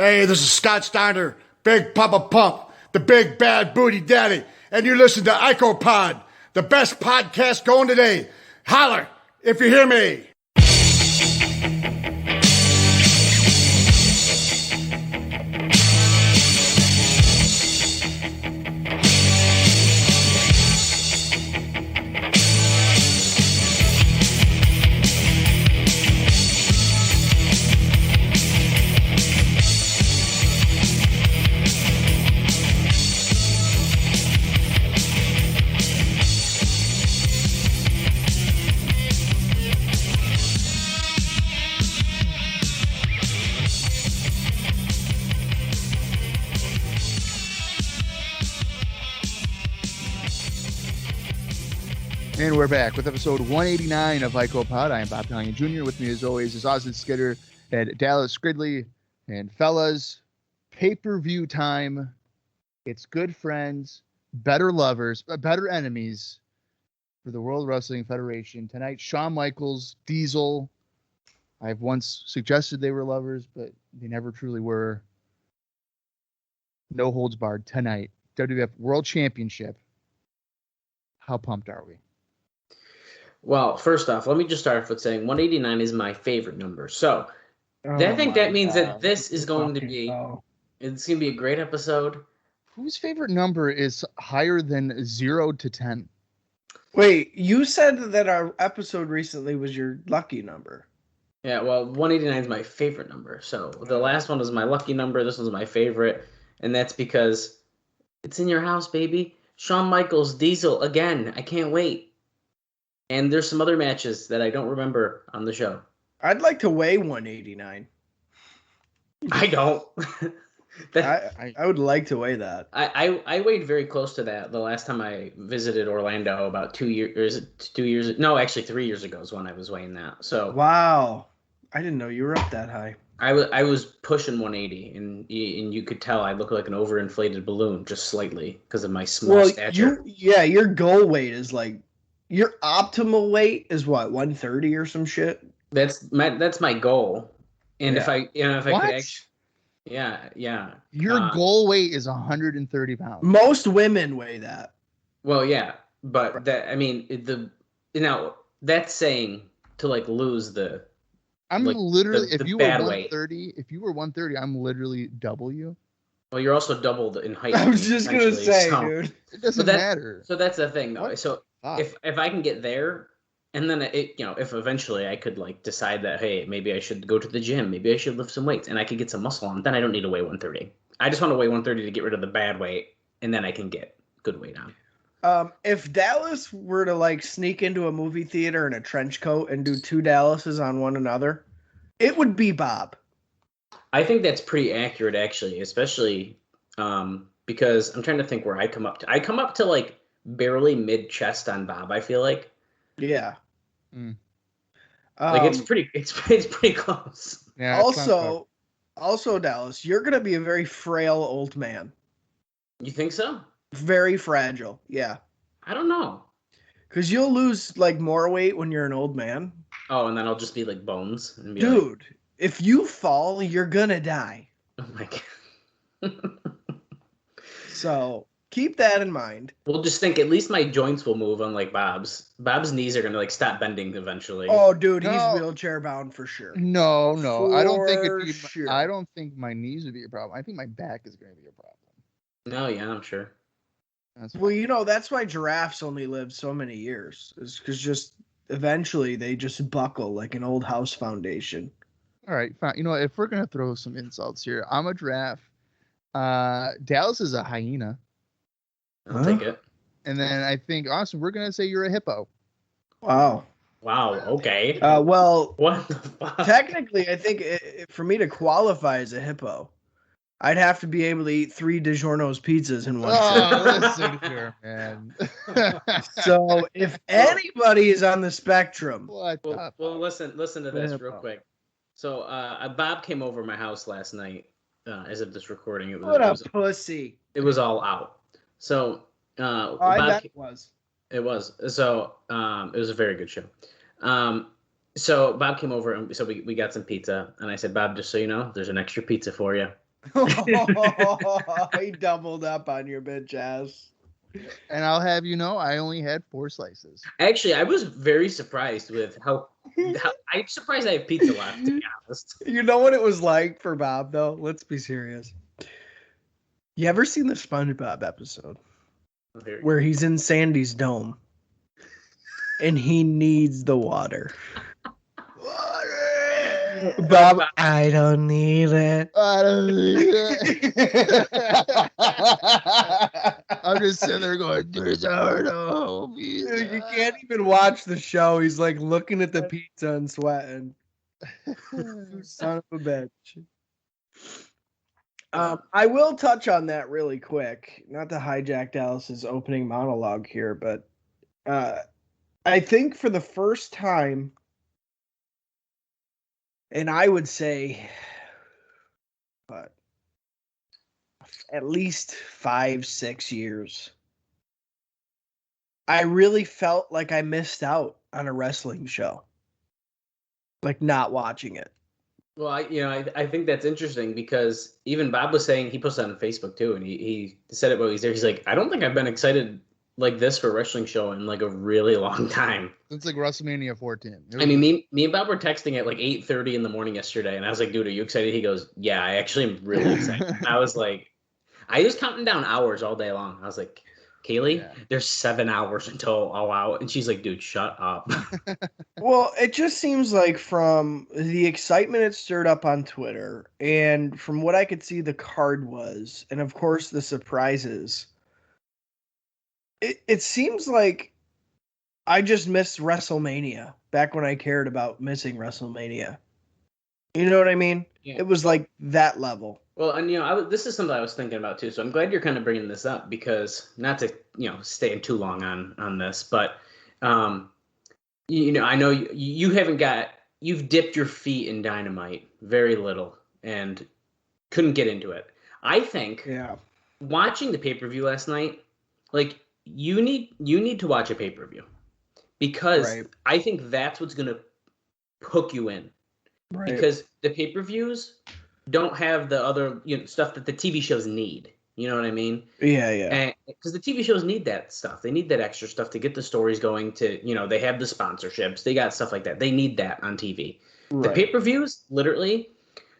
Hey, this is Scott Steiner, Big Papa Pump, the Big Bad Booty Daddy, and you listen to IcoPod, the best podcast going today. Holler if you hear me. And we're back with episode 189 of IcoPod. I am Bob Conley Jr. With me, as always, is Austin Skidder and Dallas Gridley. And fellas, pay-per-view time. It's good friends, better lovers, better enemies for the World Wrestling Federation. Tonight, Shawn Michaels, Diesel. I've once suggested they were lovers, but they never truly were. No holds barred tonight. WWF World Championship. How pumped are we? Well, first off, let me just start off with saying 189 is my favorite number. So I think that means that this is going to be it's going to be a great episode. Whose favorite number is higher than 0 to 10? Wait, you said that our episode recently was your lucky number. Yeah, well, 189 is my favorite number. So the last one was my lucky number. This one's my favorite. And that's because it's in your house, baby. Shawn Michaels, Diesel, again. I can't wait. And there's some other matches that I don't remember on the show. I'd like to weigh 189. I don't. I would like to weigh that. I weighed very close to that the last time I visited Orlando about 2 years. No, actually 3 years ago is when I was weighing that. So wow, I didn't know you were up that high. I was pushing 180, and you could tell I look like an overinflated balloon just slightly because of my small stature. Your goal weight is like. Your optimal weight is what, 130 or some shit? That's my goal. And if I what? could actually, yeah. Your goal weight is 130 pounds. Most women weigh that. Well, yeah, but that's saying to like lose the. I'm like, literally the if you were 130, weight. If you were 130, I'm literally double you. Well, you're also doubled in height. I was just gonna say, dude. It doesn't matter. So that's the thing, though. What? So if I can get there, and then if eventually I could like decide that, hey, maybe I should go to the gym, maybe I should lift some weights, and I could get some muscle on, then I don't need to weigh 130. I just want to weigh 130 to get rid of the bad weight, and then I can get good weight on. If Dallas were to like sneak into a movie theater in a trench coat and do two Dallases on one another, it would be Bob. I think that's pretty accurate, actually, especially because I'm trying to think where I come up to. I come up to like barely mid chest on Bob. I feel like. Yeah. Like it's pretty close. Yeah. Also, Dallas, you're gonna be a very frail old man. You think so? Very fragile. Yeah. I don't know. Because you'll lose like more weight when you're an old man. Oh, and then I'll just be like bones. And be dude, if you fall, you're gonna die. Oh my god. So keep that in mind. We'll just think at least my joints will move, unlike Bob's. Bob's knees are gonna like stop bending eventually. Oh, dude, he's wheelchair bound for sure. No, I don't think sure. I don't think my knees would be a problem. I think my back is going to be a problem. No, yeah, I'm sure. Well, that's why giraffes only live so many years. Is because just eventually they just buckle like an old house foundation. All right, fine. You know what? If we're gonna throw some insults here, I'm a giraffe. Dallas is a hyena. I'll take it. And then I think, Austin, we're gonna say you're a hippo. Wow. Okay. Well, what the fuck? Technically, I think for me to qualify as a hippo, I'd have to be able to eat 3 DiGiorno's pizzas in one Oh, listen here, man. So if anybody is on the spectrum, well, listen to this real quick. So Bob came over my house last night. As of this recording, it was pussy. It was all out. So I bet it was. It was. So it was a very good show. So Bob came over, and so we got some pizza. And I said, Bob, just so you know, there's an extra pizza for you. He doubled up on your bitch ass. And I'll have you know, I only had 4 slices. Actually, I was very surprised with how I'm surprised I have pizza left, to be honest. You know what it was like for Bob, though? Let's be serious. You ever seen the SpongeBob episode where he's in Sandy's dome and he needs the water? Bob, I don't need it. I don't need it. I'm just sitting there going, there's no pizza. You can't even watch the show. He's like looking at the pizza and sweating. Son of a bitch. I will touch on that really quick. Not to hijack Dallas's opening monologue here, but I think for the first time, and I would say, but at least 5-6 years, I really felt like I missed out on a wrestling show. Like not watching it. Well, I think that's interesting because even Bob was saying, he posted on Facebook too, and he said it while he's there. He's like, I don't think I've been excited like this for a wrestling show in like a really long time. It's like WrestleMania 14. I mean, me and Bob were texting at like 8:30 in the morning yesterday, and I was like, dude, are you excited? He goes, yeah, I actually am really excited. And I was like, I was counting down hours all day long. I was like, Kaylee, there's 7 hours until All Out. And she's like, dude, shut up. Well, it just seems like from the excitement it stirred up on Twitter and from what I could see the card was, and of course the surprises, it seems like I just missed WrestleMania back when I cared about missing WrestleMania. You know what I mean? Yeah. It was like that level. Well, and this is something I was thinking about too. So I'm glad you're kind of bringing this up because not to stay too long on this, but I know you've dipped your feet in Dynamite very little and couldn't get into it. I think watching the pay-per-view last night, like you need to watch a pay-per-view because I think that's what's going to hook you in. Right. Because the pay-per-views don't have the other stuff that the TV shows need. You know what I mean? Yeah. Because the TV shows need that stuff. They need that extra stuff to get the stories going. They have the sponsorships. They got stuff like that. They need that on TV. Right. The pay-per-views, literally,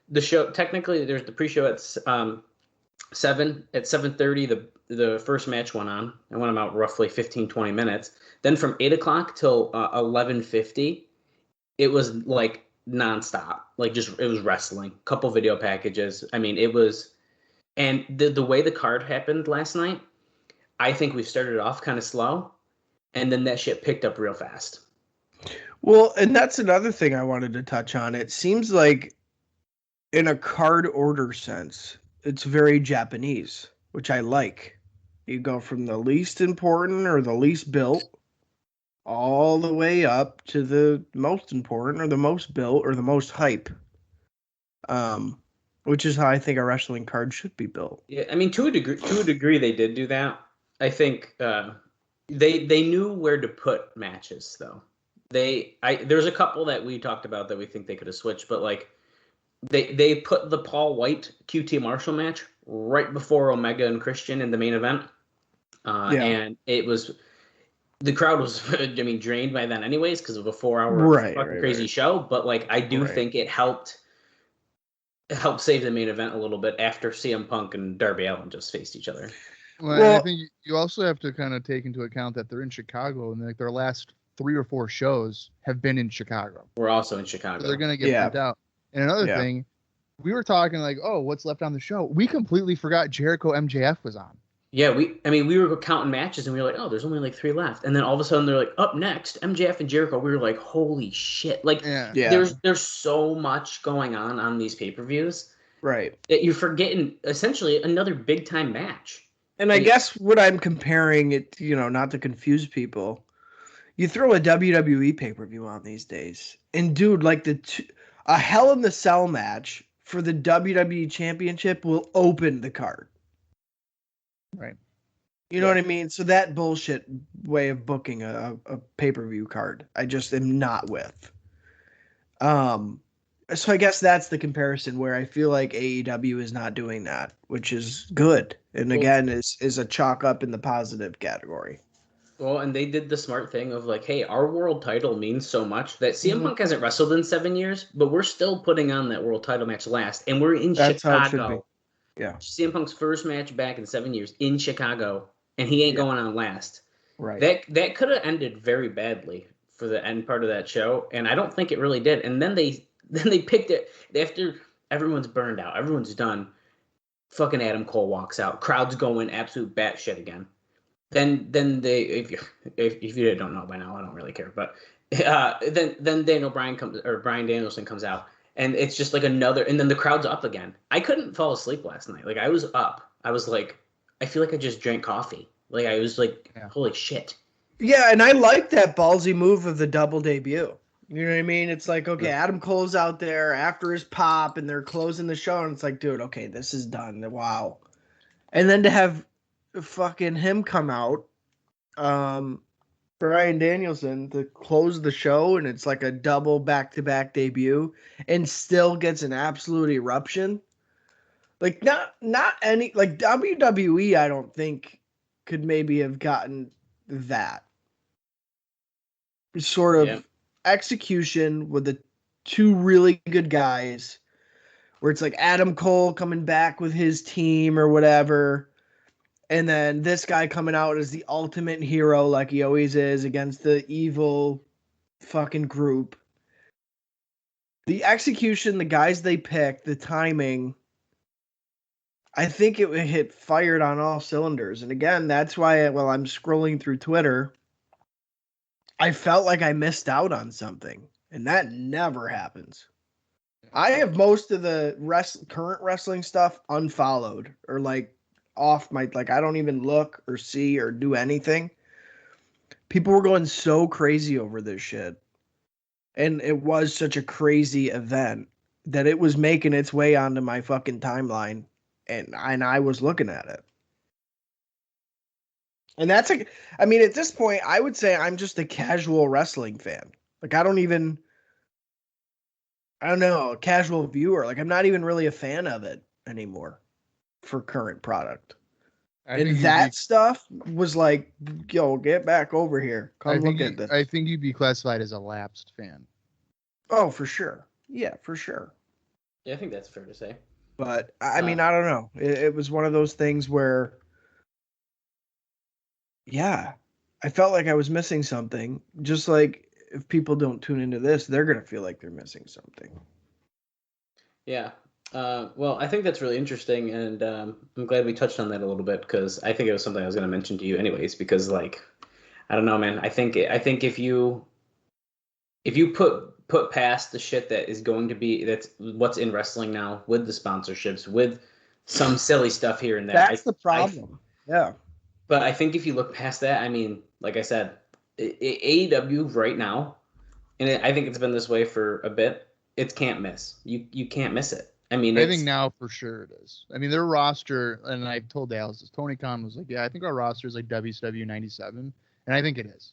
the show. Technically, there's the pre-show at 7 at 7:30. The first match went on. It went about roughly 15-20 minutes. Then from 8 o'clock till 11:50, it was like nonstop, like it was wrestling, couple video packages. I mean, it was, and the way the card happened last night, I think we started off kind of slow, and then that shit picked up real fast. Well, and that's another thing I wanted to touch on. It seems like in a card order sense, it's very Japanese, which I like. You go from the least important or the least built all the way up to the most important or the most built or the most hype, which is how I think a wrestling card should be built. Yeah, I mean, to a degree, they did do that. I think they knew where to put matches, though. There's a couple that we talked about that we think they could have switched, but like they put the Paul White QT Marshall match right before Omega and Christian in the main event, and it was. The crowd was, drained by then anyways because of a 4-hour crazy show. But like, I do think it helped save the main event a little bit after CM Punk and Darby Allin just faced each other. Well, I think you also have to kind of take into account that they're in Chicago and like their last 3 or 4 shows have been in Chicago. We're also in Chicago. So they're going to get pumped out. And another thing, we were talking like, oh, what's left on the show? We completely forgot Jericho MJF was on. Yeah, we were counting matches and we were like, oh, there's only like 3 left. And then all of a sudden they're like, up next, MJF and Jericho. We were like, holy shit. Like, there's so much going on these pay-per-views. Right. That you're forgetting essentially another big time match. And I guess what I'm comparing it, not to confuse people, you throw a WWE pay-per-view on these days. And dude, like a Hell in the Cell match for the WWE Championship will open the card. Right. You know what I mean? So that bullshit way of booking a pay-per-view card, I just am not with. So I guess that's the comparison where I feel like AEW is not doing that, which is good. And Well, again, is a chalk up in the positive category. Well, and they did the smart thing of like, hey, our world title means so much that CM Mhm. Punk hasn't wrestled in 7 years, but we're still putting on that world title match last, and we're in That's how it should be. Chicago. Yeah. CM Punk's first match back in 7 years in Chicago, and he ain't Yeah. going on last. Right. That could have ended very badly for the end part of that show, and I don't think it really did. And then they picked it after everyone's burned out, everyone's done. Fucking Adam Cole walks out, crowd's going absolute batshit again. Then they if you don't know by now, I don't really care. But then Brian Danielson comes out, and it's just like another, and then the crowd's up again. I couldn't fall asleep last night. Like I was up. I was like, I feel like I just drank coffee. Like I was like, holy shit. Yeah, and I like that ballsy move of the double debut. You know what I mean? It's like, okay, Adam Cole's out there after his pop, and they're closing the show, and it's like, dude, okay, this is done. Wow. And then to have fucking him come out, Brian Danielson, to close the show, and it's like a double back-to-back debut, and still gets an absolute eruption. Like not any, like WWE, I don't think could maybe have gotten that sort of execution with the two really good guys, where it's like Adam Cole coming back with his team or whatever. And then this guy coming out as the ultimate hero, like he always is, against the evil fucking group. The execution, the guys they picked, the timing, I think it hit fired on all cylinders. And again, that's why while I'm scrolling through Twitter, I felt like I missed out on something. And that never happens. I have most of the current wrestling stuff unfollowed or like off my, like I don't even look or see or do anything. People were going so crazy over this shit. And it was such a crazy event that it was making its way onto my fucking timeline. And I was looking at it. And that's like, I mean, at this point, I would say I'm just a casual wrestling fan. Like I don't know, a casual viewer. Like I'm not even really a fan of it anymore for current product. And that stuff was like, yo, get back over here. Come look at this. I think you'd be classified as a lapsed fan. Oh, for sure. Yeah, for sure. Yeah, I think that's fair to say. But I mean, I don't know. It was one of those things where, yeah, I felt like I was missing something. Just like if people don't tune into this, they're going to feel like they're missing something. Yeah. Well, I think that's really interesting, and I'm glad we touched on that a little bit because I think it was something I was going to mention to you anyways. Because, like, I don't know, man. I think if you put past the shit that is going to be that's what's in wrestling now with the sponsorships, with some silly stuff here and there, that's the problem. Yeah. But I think if you look past that, I mean, like I said, AEW right now, and I think it's been this way for a bit. It can't miss. You can't miss it. I mean, I think now for sure it is. I mean, their roster, and I told Dallas this, Tony Khan was like, yeah, I think our roster is like WCW 97, and I think it is.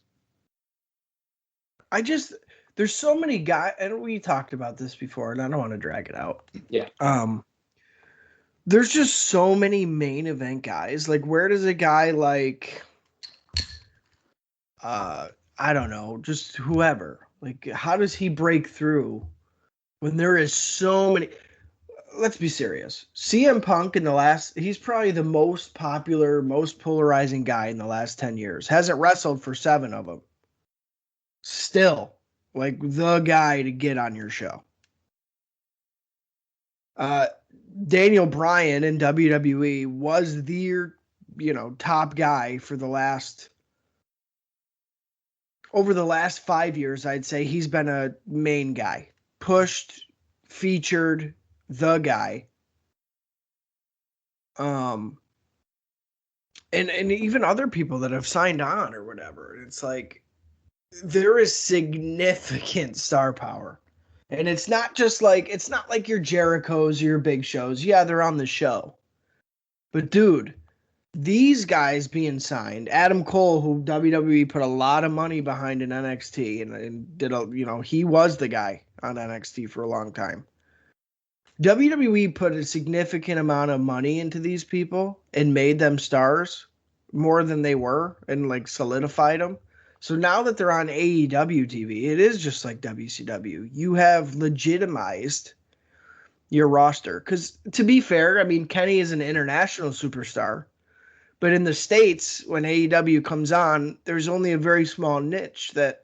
There's so many guys, and we talked about this before, and I don't want to drag it out. Yeah. There's just so many main event guys. Like, where does a guy like, I don't know, just whoever, like, how does he break through when there is so many? Let's be serious. CM Punk he's probably the most popular, most polarizing guy in the last 10 years. Hasn't wrestled for 7 of them. Still, like the guy to get on your show. Daniel Bryan in WWE was the, top guy for over the last 5 years. I'd say he's been a main guy, pushed, featured, the guy. And even other people that have signed on or whatever. It's like there is significant star power. And it's not like your Jerichos or your Big Shows. Yeah, they're on the show. But dude, these guys being signed, Adam Cole, who WWE put a lot of money behind in NXT and did he was the guy on NXT for a long time. WWE put a significant amount of money into these people and made them stars more than they were and like solidified them. So now that they're on AEW TV, it is just like WCW. You have legitimized your roster. Because to be fair, I mean, Kenny is an international superstar. But in the States, when AEW comes on, there's only a very small niche that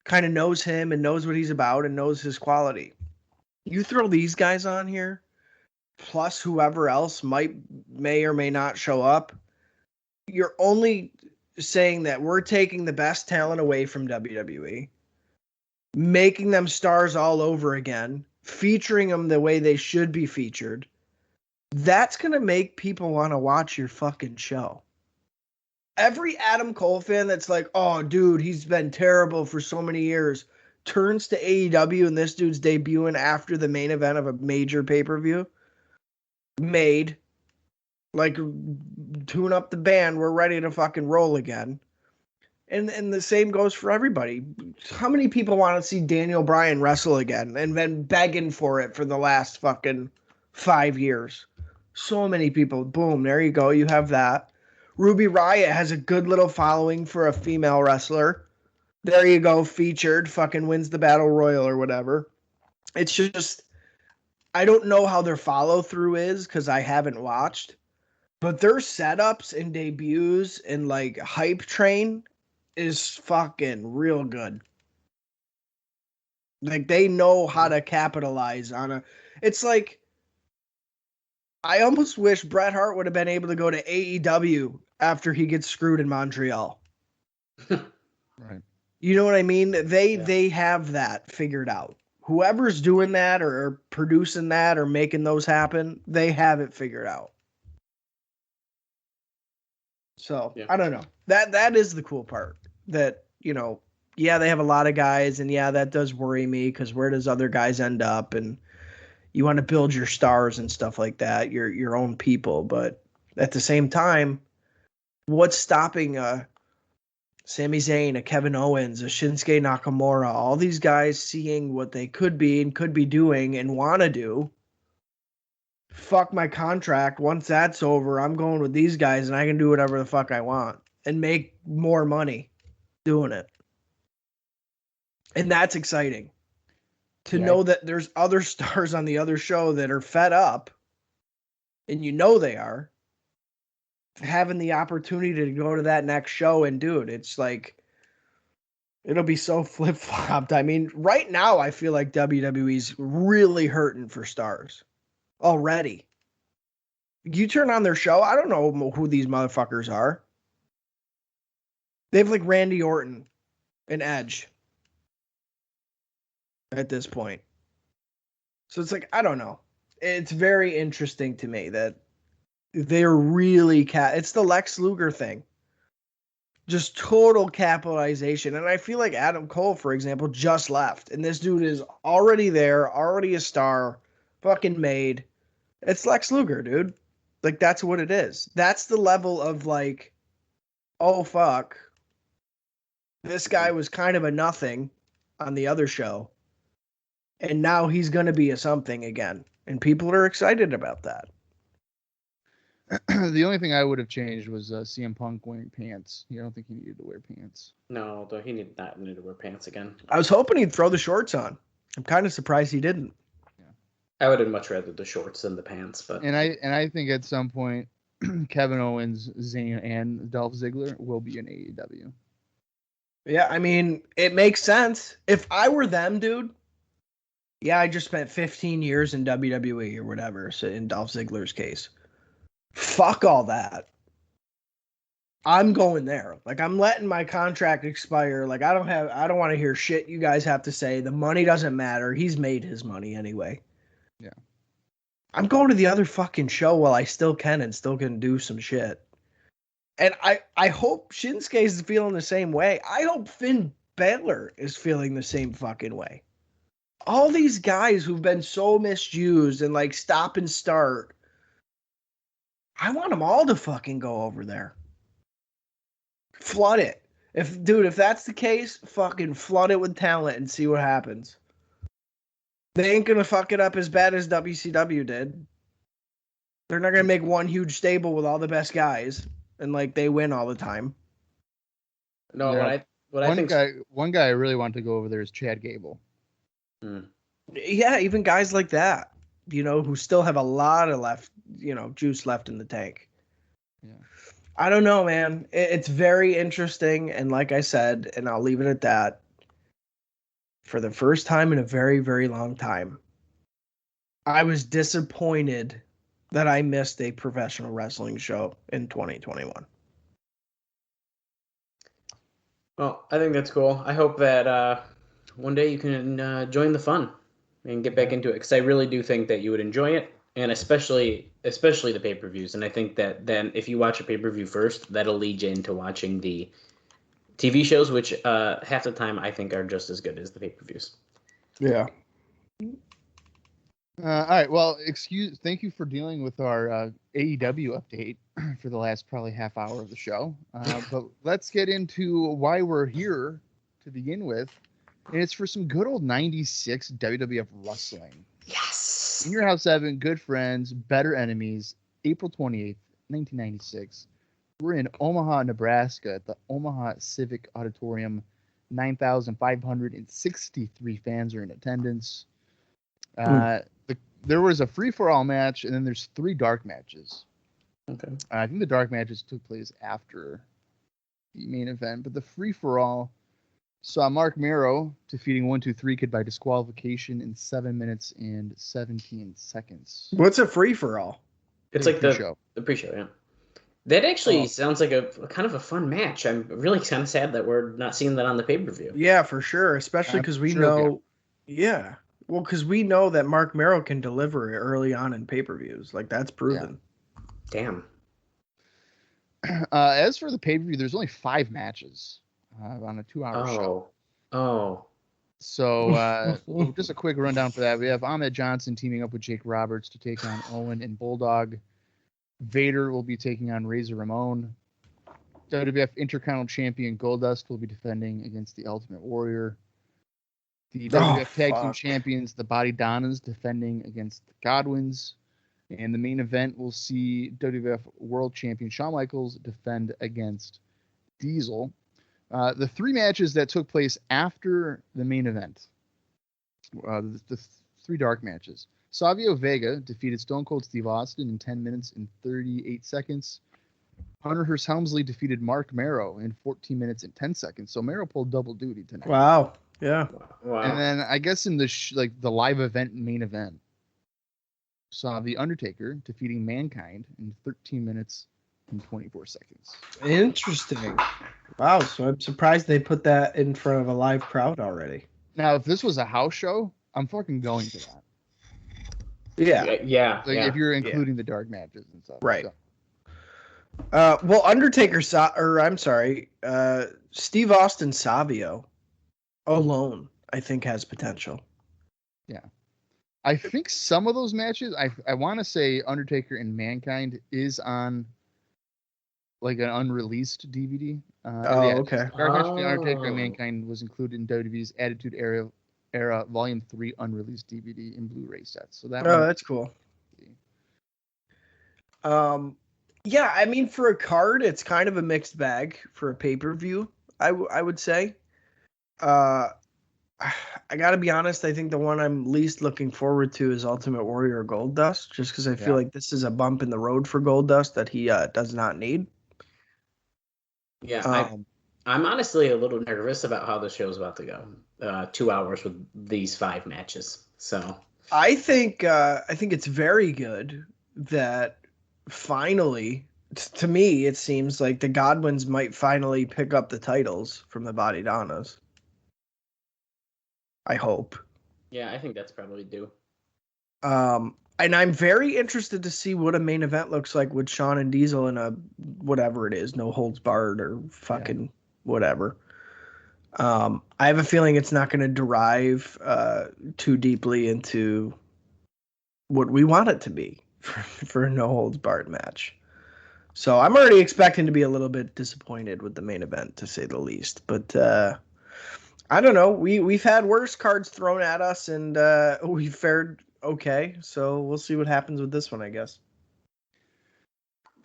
kind of knows him and knows what he's about and knows his quality. You throw these guys on here, plus whoever else may or may not show up, you're only saying that we're taking the best talent away from WWE, making them stars all over again, featuring them the way they should be featured. That's going to make people want to watch your fucking show. Every Adam Cole fan that's like, oh, dude, he's been terrible for so many years, turns to AEW and this dude's debuting after the main event of a major pay-per-view. Made. Like, tune up the band. We're ready to fucking roll again. And the same goes for everybody. How many people want to see Daniel Bryan wrestle again and been begging for it for the last fucking 5 years? So many people. Boom, there you go. You have that. Ruby Riott has a good little following for a female wrestler. There you go, featured, fucking wins the Battle Royal or whatever. It's just, I don't know how their follow-through is because I haven't watched. But their setups and debuts and like hype train is fucking real good. Like they know how to capitalize on a. It's like I almost wish Bret Hart would have been able to go to AEW after he gets screwed in Montreal. Right. You know what I mean? They have that figured out. Whoever's doing that or producing that or making those happen, they have it figured out. So I don't know. That is the cool part. That, yeah, they have a lot of guys, and yeah, that does worry me because where does other guys end up? And you want to build your stars and stuff like that, your own people. But at the same time, what's stopping Sami Zayn, a Kevin Owens, a Shinsuke Nakamura, all these guys seeing what they could be and could be doing and want to do? Fuck my contract. Once that's over, I'm going with these guys and I can do whatever the fuck I want and make more money doing it. And that's exciting to know that there's other stars on the other show that are fed up, and they are, having the opportunity to go to that next show and do it. It's like, it'll be so flip-flopped. I mean, right now I feel like WWE's really hurting for stars already. You turn on their show, I don't know who these motherfuckers are. They have like Randy Orton and Edge at this point. So it's like, I don't know. It's very interesting to me that they're really it's the Lex Luger thing. Just total capitalization. And I feel like Adam Cole, for example, just left. And this dude is already there, already a star, fucking made. It's Lex Luger, dude. Like, that's what it is. That's the level of like, oh, fuck. This guy was kind of a nothing on the other show. And now he's going to be a something again. And people are excited about that. The only thing I would have changed was CM Punk wearing pants. I don't think he needed to wear pants. No, though he need to wear pants again. I was hoping he'd throw the shorts on. I'm kind of surprised he didn't. I would have much rather the shorts than the pants, but and I think at some point Kevin Owens, Zayn, and Dolph Ziggler will be in AEW. Yeah, I mean, it makes sense. If I were them, dude, yeah, I just spent 15 years in WWE or whatever, so in Dolph Ziggler's case. Fuck all that. I'm going there. Like, I'm letting my contract expire. Like, I don't want to hear shit you guys have to say. The money doesn't matter. He's made his money anyway. Yeah. I'm going to the other fucking show while I still can and still can do some shit. And I hope Shinsuke is feeling the same way. I hope Finn Balor is feeling the same fucking way. All these guys who've been so misused and like stop and start. I want them all to fucking go over there. Flood it. If that's the case, fucking flood it with talent and see what happens. They ain't gonna fuck it up as bad as WCW did. They're not gonna make one huge stable with all the best guys and like they win all the time. No, Yeah. what I think. One guy I really want to go over there is Chad Gable. Yeah, even guys like that, who still have a lot of juice left in the tank. Yeah. I don't know, man. It's very interesting, and like I said, and I'll leave it at that. For the first time in a very, very long time, I was disappointed that I missed a professional wrestling show in 2021. Well, I think that's cool. I hope that one day you can join the fun and get back into it, because I really do think that you would enjoy it, and especially the pay-per-views. And I think that then if you watch a pay-per-view first, that'll lead you into watching the TV shows, which half the time I think are just as good as the pay-per-views. Yeah. All right. Well, thank you for dealing with our AEW update for the last probably half hour of the show. But let's get into why we're here to begin with. And it's for some good old 96 WWF wrestling. Yes! In Your House 7, Good Friends, Better Enemies, April 28th, 1996. We're in Omaha, Nebraska at the Omaha Civic Auditorium. 9,563 fans are in attendance. There was a free-for-all match, and then there's 3 dark matches. Okay. I think the dark matches took place after the main event, but the free-for-all saw Mark Mero defeating 1-2-3 Kid by disqualification in 7 minutes and 17 seconds. What's a free-for-all? It's like pre-show. the pre-show, yeah. That actually sounds like a kind of a fun match. I'm really kind of sad that we're not seeing that on the pay-per-view. Yeah, for sure. Especially because we know... Yeah. Well, because we know that Mark Mero can deliver early on in pay-per-views. Like, that's proven. Yeah. Damn. As for the pay-per-view, there's only 5 matches on a 2-hour show. Oh. So just a quick rundown for that. We have Ahmed Johnson teaming up with Jake Roberts to take on Owen and Bulldog. Vader will be taking on Razor Ramon. WWF Intercontinental Champion Goldust will be defending against the Ultimate Warrior. The WWF Tag Team Champions, the Body Donnas, defending against the Godwins. And the main event will see WWF World Champion Shawn Michaels defend against Diesel. The 3 matches that took place after the main event, the 3 dark matches. Savio Vega defeated Stone Cold Steve Austin in 10 minutes and 38 seconds. Hunter Hearst Helmsley defeated Mark Mero in 14 minutes and 10 seconds. So Mero pulled double duty tonight. Wow. Yeah. Wow. And then I guess in the the live event main event, saw The Undertaker defeating Mankind in 13 minutes and 24 seconds. Interesting. Wow. So I'm surprised they put that in front of a live crowd already. Now, if this was a house show, I'm fucking going to that. Yeah. If you're including the dark matches and stuff. Right. So. Well, Undertaker Steve Austin Savio alone, I think, has potential. Yeah. I think some of those matches, I want to say Undertaker and Mankind is on like an unreleased DVD. Okay. Dark Match between Undertaker and Mankind was included in WWE's Attitude Era Volume 3 unreleased DVD and Blu-ray sets. So that's cool. Yeah, I mean, for a card, it's kind of a mixed bag for a pay-per-view, I would say. I got to be honest, I think the one I'm least looking forward to is Ultimate Warrior Goldust, just because I feel like this is a bump in the road for Goldust that he does not need. Yeah, I'm honestly a little nervous about how the show's about to go. 2 hours with these 5 matches. So I think it's very good that finally, to me, it seems like the Godwins might finally pick up the titles from the Body Donnas. I hope. Yeah, I think that's probably due. And I'm very interested to see what a main event looks like with Shawn and Diesel in a whatever it is, no holds barred or fucking whatever. I have a feeling it's not going to derive too deeply into what we want it to be for a no holds barred match. So I'm already expecting to be a little bit disappointed with the main event, to say the least. But I don't know. We've had worse cards thrown at us, and we fared okay. So we'll see what happens with this one, I guess.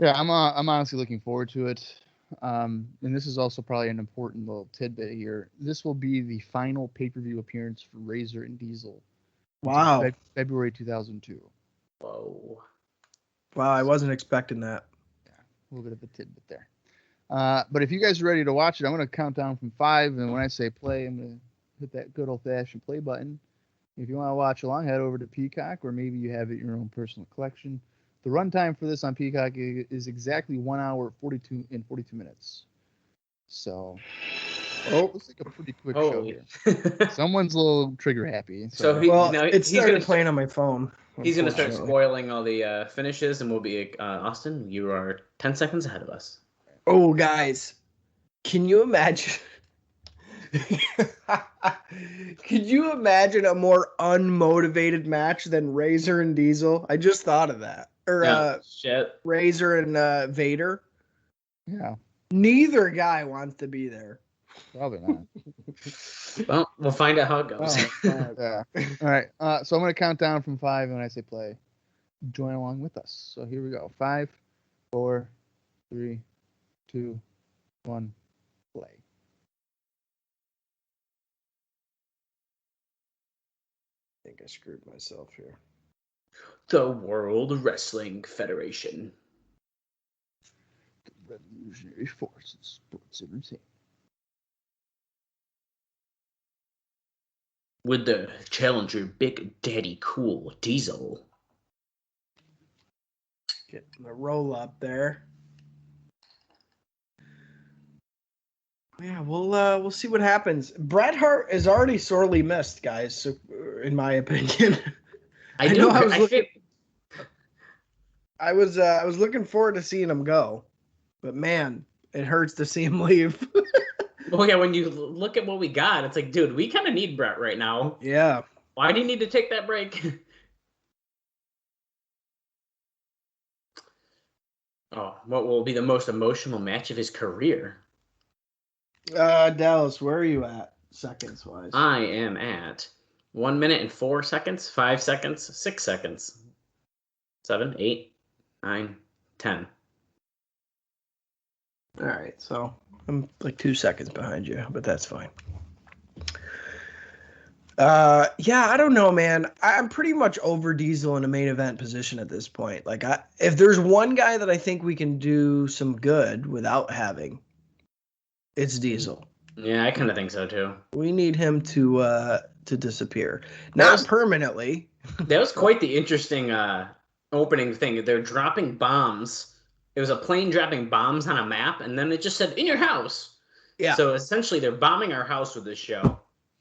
Yeah, I'm honestly looking forward to it. And this is also probably an important little tidbit here. This will be the final pay-per-view appearance for Razor and Diesel. Wow. February 2002. Whoa. Wow, I wasn't expecting that. Yeah, a little bit of a tidbit there. But if you guys are ready to watch it, I'm going to count down from 5, and when I say play, I'm going to hit that good old-fashioned play button. If you want to watch along, head over to Peacock, or maybe you have it in your own personal collection. The runtime for this on Peacock is exactly 1 hour 42 minutes. So, looks like a pretty quick show here. Someone's a little trigger happy. So it started playing on my phone. He's going to start spoiling all the finishes, and we'll be Austin, you are 10 seconds ahead of us. Oh, guys, can you imagine? Could you imagine a more unmotivated match than Razor and Diesel? I just thought of that. Or shit. Razor and Vader. Yeah. Neither guy wants to be there. Probably not. Well, we'll find out how it goes. Yeah. All right. So I'm going to count down from 5, and when I say play, join along with us. So here we go. 5, 4, 3, 2, 1, play. I think I screwed myself here. The World Wrestling Federation. The revolutionary force of sports entertainment. With the challenger Big Daddy Cool Diesel. Getting the roll up there. Yeah, we'll see what happens. Bret Hart is already sorely missed, guys. So, in my opinion, I was looking forward to seeing him go, but man, it hurts to see him leave. Well, yeah, when you look at what we got, it's like, dude, we kind of need Bret right now. Yeah. Why do you need to take that break? Oh, what will be the most emotional match of his career? Dallas, where are you at, seconds-wise? I am at 1 minute and 4 seconds, 5 seconds, 6 seconds, 7, 8, 9, 10. All right, so I'm like 2 seconds behind you, but that's fine. Yeah, I don't know, man. I'm pretty much over Diesel in a main event position at this point. Like, if there's one guy that I think we can do some good without having, it's Diesel. Yeah, I kind of think so too. We need him to disappear, not permanently. That was quite the interesting opening thing. They're dropping bombs. It was a plane dropping bombs on a map, and then it just said "in your house." Yeah. So essentially, they're bombing our house with this show.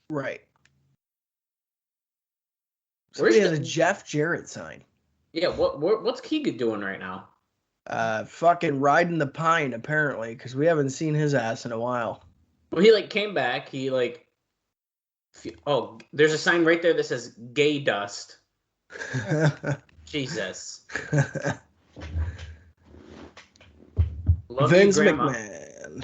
Right. Where's the Jeff Jarrett sign? Yeah. What's Keegan doing right now? Fucking riding the pine apparently, because we haven't seen his ass in a while. Well, he came back. He there's a sign right there that says "Gay Dust." Jesus. Love Vince you, Grandma. McMahon.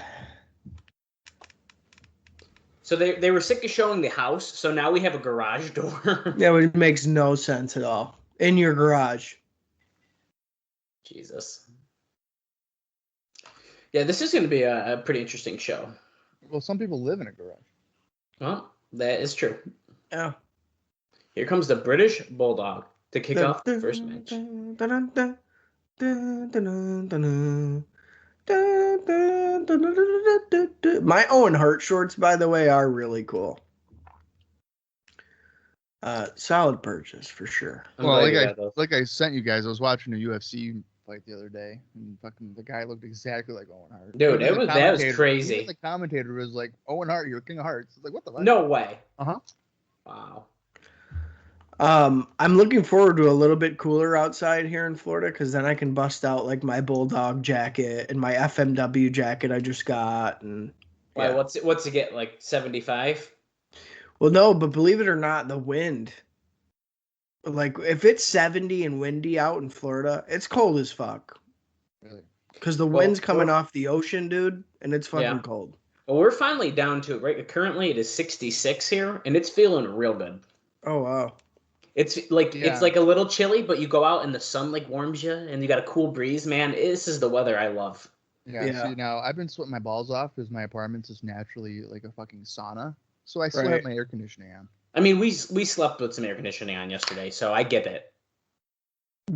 So they were sick of showing the house, so now we have a garage door. Yeah, it makes no sense at all. In your garage. Jesus. Yeah, this is going to be a pretty interesting show. Well, some people live in a garage. Well, that is true. Yeah. Here comes the British Bulldog to kick off the first match. My Owen Hart shorts, by the way, are really cool. Solid purchase for sure. Well, like I sent you guys, I was watching a UFC fight the other day, and fucking the guy looked exactly like Owen Hart. Dude, that was crazy. Even the commentator was like, "Owen Hart, you're King of Hearts." It's like, what the fuck? No way. Wow. I'm looking forward to a little bit cooler outside here in Florida, because then I can bust out like my Bulldog jacket and my FMW jacket I just got. And why? What's it get, like 75? Well, no, but believe it or not, the wind. Like if it's 70 and windy out in Florida, it's cold as fuck. Really? Because the wind's coming off the ocean, dude, and it's fucking cold. Well, we're finally down to it, right? Currently, it is 66 here, and it's feeling real good. Oh, wow. It's like a little chilly, but you go out and the sun like warms you, and you got a cool breeze. Man, this is the weather I love. Yeah. See, now I've been sweating my balls off because my apartment's just naturally like a fucking sauna, so I still have my air conditioning on. I mean, we slept with some air conditioning on yesterday, so I get it.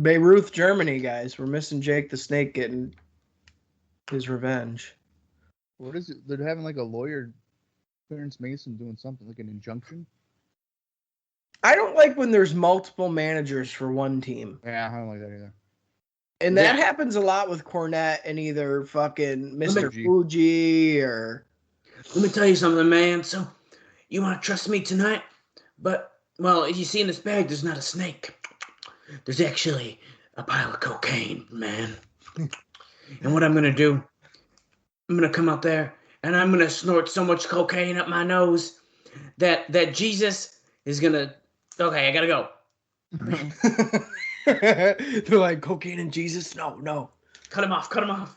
Beirut, Germany, guys. We're missing Jake the Snake getting his revenge. What is it? They're having like a lawyer, Clarence Mason, doing something like an injunction. I don't like when there's multiple managers for one team. Yeah, I don't like that either. And that happens a lot with Cornette and either fucking Mr. Fuji or... Let me tell you something, man. So, you want to trust me tonight? But, well, you see in this bag, there's not a snake. There's actually a pile of cocaine, man. And what I'm going to do, I'm going to come out there and I'm going to snort so much cocaine up my nose that Jesus is going to... Okay, I got to go. They're like, cocaine and Jesus? No. Cut him off.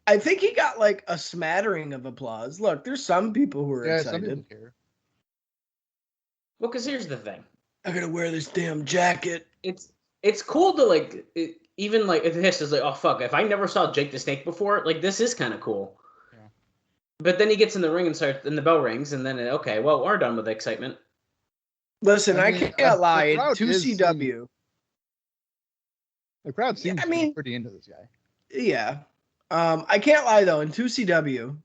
I think he got like a smattering of applause. Look, there's some people who are excited. Some people care. Well, because here's the thing. I gotta wear this damn jacket. It's cool to like, even like, if this is like, oh fuck, if I never saw Jake the Snake before, like this is kind of cool. Yeah. But then he gets in the ring and the bell rings, and then, okay, well, we're done with the excitement. Listen, I can't lie. 2CW. The crowd seems pretty into this guy. Yeah. I can't lie, though. In 2CW,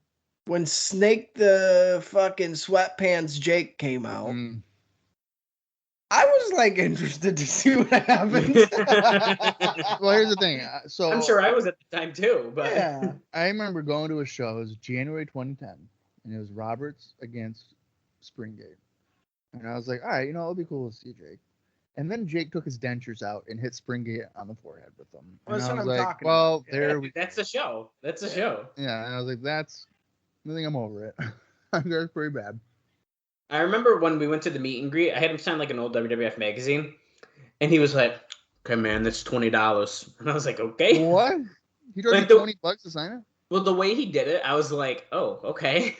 when Snake the fucking sweatpants Jake came out, I was, like, interested to see what happens. Well, here's the thing. So I'm sure I was at the time, too. But yeah. I remember going to a show. It was January 2010, and it was Roberts against Springate. And I was like, all right, it'll be cool to see Jake. And then Jake took his dentures out and hit Springate on the forehead with them. And that's I what was I'm like, talking well, about. there we... That's the show. That's the show. Yeah, and I was like, I think I'm over it. That's pretty bad. I remember when we went to the meet and greet, I had him sign like an old WWF magazine. And he was like, okay, man, that's $20. And I was like, okay. What? He charged like $20 to sign it? Well, the way he did it, I was like, oh, okay.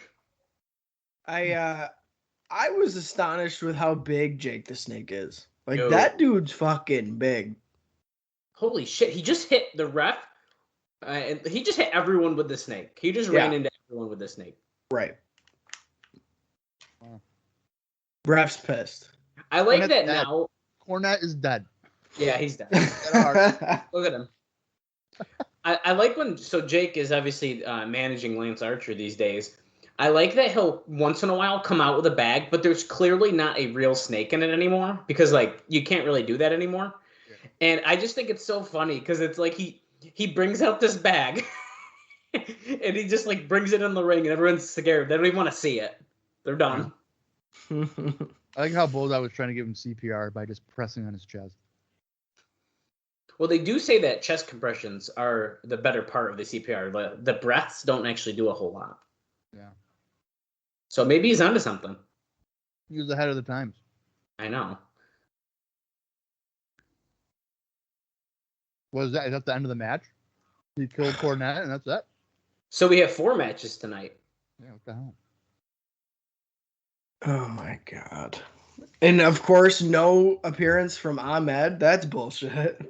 I was astonished with how big Jake the Snake is. Like, that dude's fucking big. Holy shit. He just hit the ref. And he just hit everyone with the snake. He just ran into everyone with the snake. Right. Wow. Ref's pissed. I like that now. Cornette is dead. Yeah, he's dead. Look at him. I like when... So Jake is obviously managing Lance Archer these days. I like that he'll once in a while come out with a bag, but there's clearly not a real snake in it anymore because like you can't really do that anymore. Yeah. And I just think it's so funny because it's like he brings out this bag and he just like brings it in the ring and everyone's scared. They don't even want to see it. They're done. I like how Bulldog was trying to give him CPR by just pressing on his chest. Well, they do say that chest compressions are the better part of the CPR. The breaths don't actually do a whole lot. Yeah. So maybe he's onto something. He was ahead of the times. I know. Is that the end of the match? He killed Cornette and that's it? So we have 4 matches tonight. Yeah, what the hell? Oh my god. And of course, no appearance from Ahmed. That's bullshit.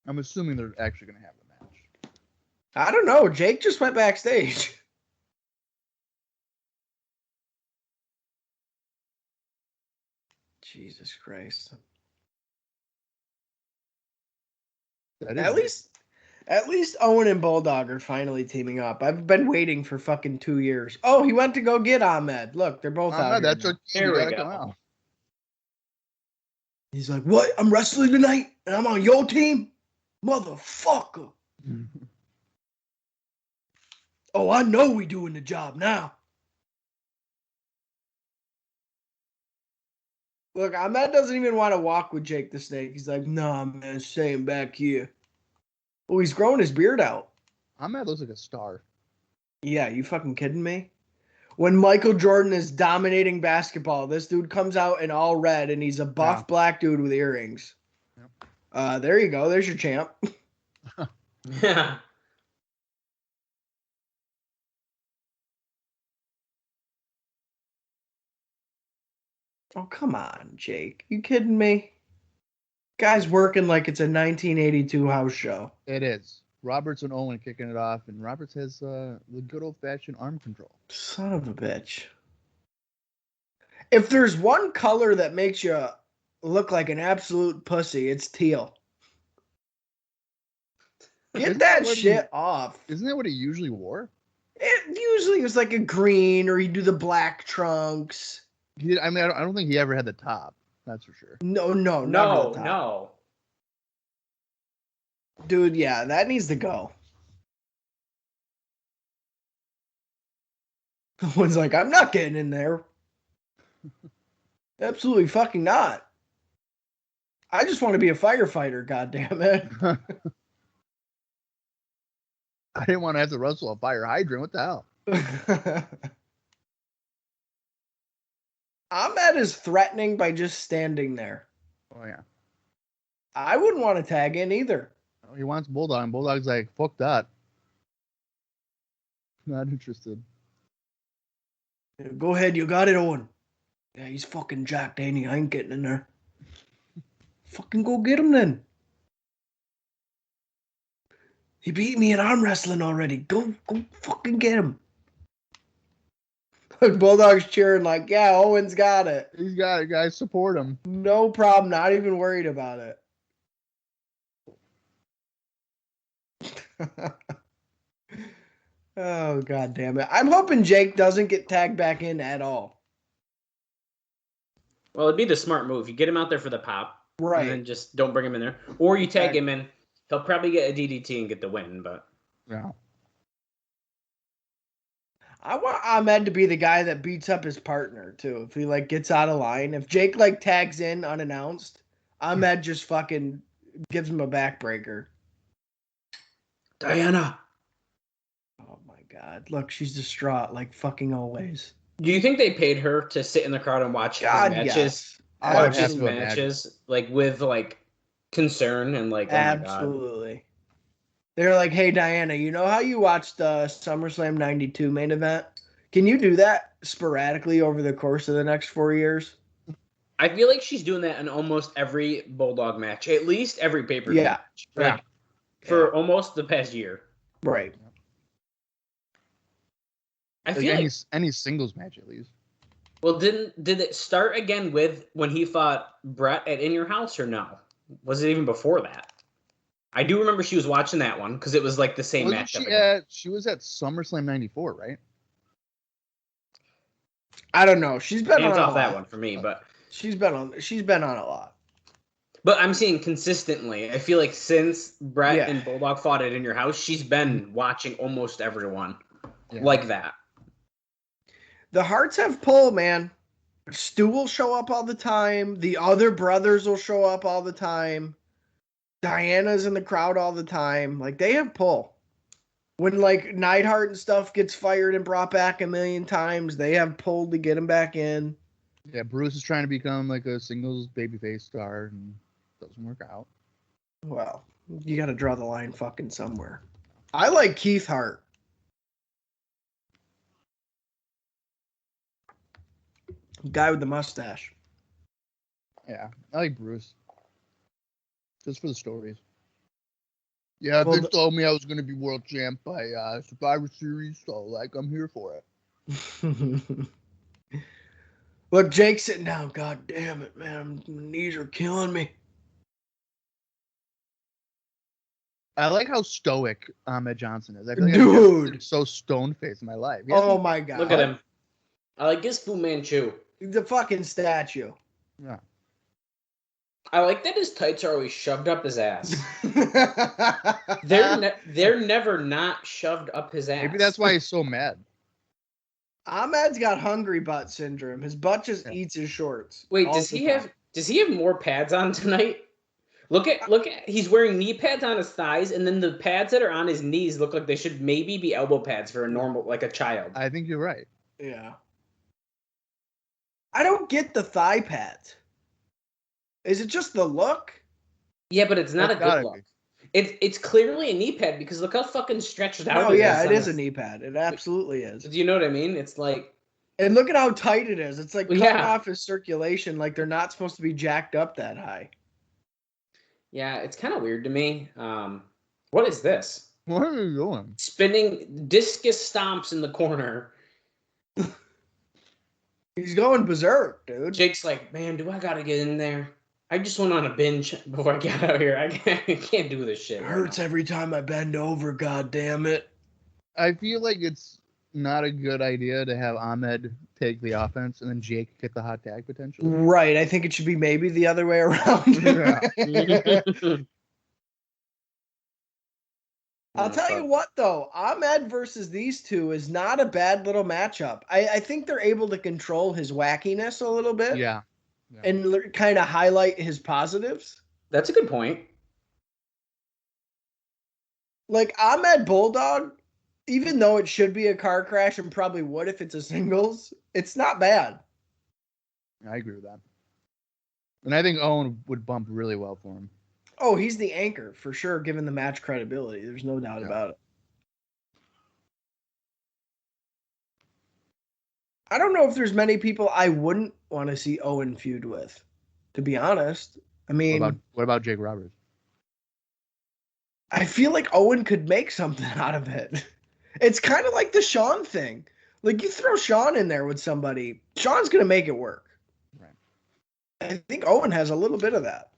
I'm assuming they're actually going to have a match. I don't know. Jake just went backstage. Jesus Christ. At least Owen and Bulldog are finally teaming up. I've been waiting for fucking 2 years. Oh, he went to go get Ahmed. Look, they're both out that's here. There we go. He's like, what? I'm wrestling tonight and I'm on your team? Motherfucker. Oh, I know we doing the job now. Look, Ahmed doesn't even want to walk with Jake the Snake. He's like, nah, man, staying back here. Oh, he's growing his beard out. Ahmed looks like a star. Yeah, you fucking kidding me? When Michael Jordan is dominating basketball, this dude comes out in all red, and he's a buff black dude with earrings. Yep. There you go. There's your champ. Yeah. Oh, come on, Jake. You kidding me? Guy's working like it's a 1982 house show. It is. Roberts and Owen kicking it off, and Roberts has the good old-fashioned arm control. Son of a bitch. If there's one color that makes you look like an absolute pussy, it's teal. Get that shit off. Isn't that what he usually wore? It usually was like a green, or he'd do the black trunks. I don't think he ever had the top. That's for sure. No, No. Dude, yeah, that needs to go. One's like, I'm not getting in there. Absolutely fucking not. I just want to be a firefighter, goddammit. I didn't want to have to wrestle a fire hydrant. What the hell? Ahmed is threatening by just standing there. Oh, yeah. I wouldn't want to tag in either. He wants Bulldog, and Bulldog's like, fuck that. Not interested. Go ahead, you got it, Owen. Yeah, he's fucking jacked, ain't he? I ain't getting in there. Fucking go get him then. He beat me in arm wrestling already. Go fucking get him. Bulldog's cheering like, yeah, Owen's got it. He's got it, guys. Support him. No problem. Not even worried about it. Oh, God damn it. I'm hoping Jake doesn't get tagged back in at all. Well, it'd be the smart move. You get him out there for the pop. Right. And then just don't bring him in there. Or you tag him in. He'll probably get a DDT and get the win, but... Yeah. I want Ahmed to be the guy that beats up his partner, too. If he, gets out of line. If Jake, tags in unannounced, Ahmed just fucking gives him a backbreaker. Diana! Oh, my God. Look, she's distraught, like fucking always. Do you think they paid her to sit in the crowd and watch his matches? Yes. Watch his matches, with, concern and, oh, Absolutely. My God. They're like, hey, Diana, you know how you watched the SummerSlam 92 main event? Can you do that sporadically over the course of the next 4 years? I feel like she's doing that in almost every Bulldog match, at least every pay-per-view match. For almost the past year. Right. I feel any singles match at least. Well, did it start again with when he fought Brett at In Your House or no? Was it even before that? I do remember she was watching that one because it was the same match. She was at SummerSlam 94, right? I don't know. She's been on off that one for me, but she's been on a lot. But I'm seeing consistently. I feel like since Brett and Bulldog fought it In Your House, she's been watching almost everyone like that. The Hearts have pull, man. Stu will show up all the time. The other brothers will show up all the time. Diana's in the crowd all the time. They have pull. When, Neidhart and stuff gets fired and brought back a million times, they have pull to get him back in. Yeah, Bruce is trying to become, a singles babyface star, and doesn't work out. Well, you got to draw the line fucking somewhere. I like Keith Hart. Guy with the mustache. Yeah, I like Bruce. Just for the stories. Yeah, Vince told me I was going to be world champ by Survivor Series, so I'm here for it. Look, Jake's sitting down. God damn it, man. My knees are killing me. I like how stoic Ahmed Johnson is. I feel like Dude. I've been so stone-faced in my life. Oh, my God. Look at him. I like his Fu Manchu. The fucking statue. Yeah. I like that his tights are always shoved up his ass. They're never not shoved up his ass. Maybe that's why he's so mad. Ahmed's got hungry butt syndrome. His butt just eats his shorts. Wait, does he have more pads on tonight? Look at he's wearing knee pads on his thighs, and then the pads that are on his knees look like they should maybe be elbow pads for a normal, a child. I think you're right. Yeah. I don't get the thigh pads. Is it just the look? Yeah, but it's not That's a good gotta look. be. It's clearly a knee pad because look how fucking stretched out Oh it yeah, is. it on is a this- knee pad. It absolutely is. Do you know what I mean? It's like, And look at how tight it is. It's like cutting Yeah. off his circulation. Like they're not supposed to be jacked up that high. yeah, it's kind of weird to me. What is this? What are you doing? Spinning discus stomps in the corner. He's going berserk, dude. Jake's like, man, do I gotta get in there? I just went on a binge before I got out here. I can't do this shit. It right hurts now." every time I bend over. God damn it. I feel like it's not a good idea to have Ahmed take the offense and then Jake get the hot tag potentially. Right. I think it should be maybe the other way around. Yeah. I'll tell you what, though, Ahmed versus these two is not a bad little matchup. I think they're able to control his wackiness a little bit Yeah. and kind of highlight his positives. That's a good point. Like Ahmed Bulldog, even though it should be a car crash and probably would if it's a singles, it's not bad. I agree with that. And I think Owen would bump really well for him. Oh, he's the anchor for sure, given the match credibility. There's no doubt Yeah. about it. I don't know if there's many people I wouldn't want to see Owen feud with, to be honest. I mean, What about Jake Roberts? I feel like Owen could make something out of it. It's kind of like the Shawn thing. Like you throw Shawn in there with somebody, Shawn's going to make it work. Right. I think Owen has a little bit of that.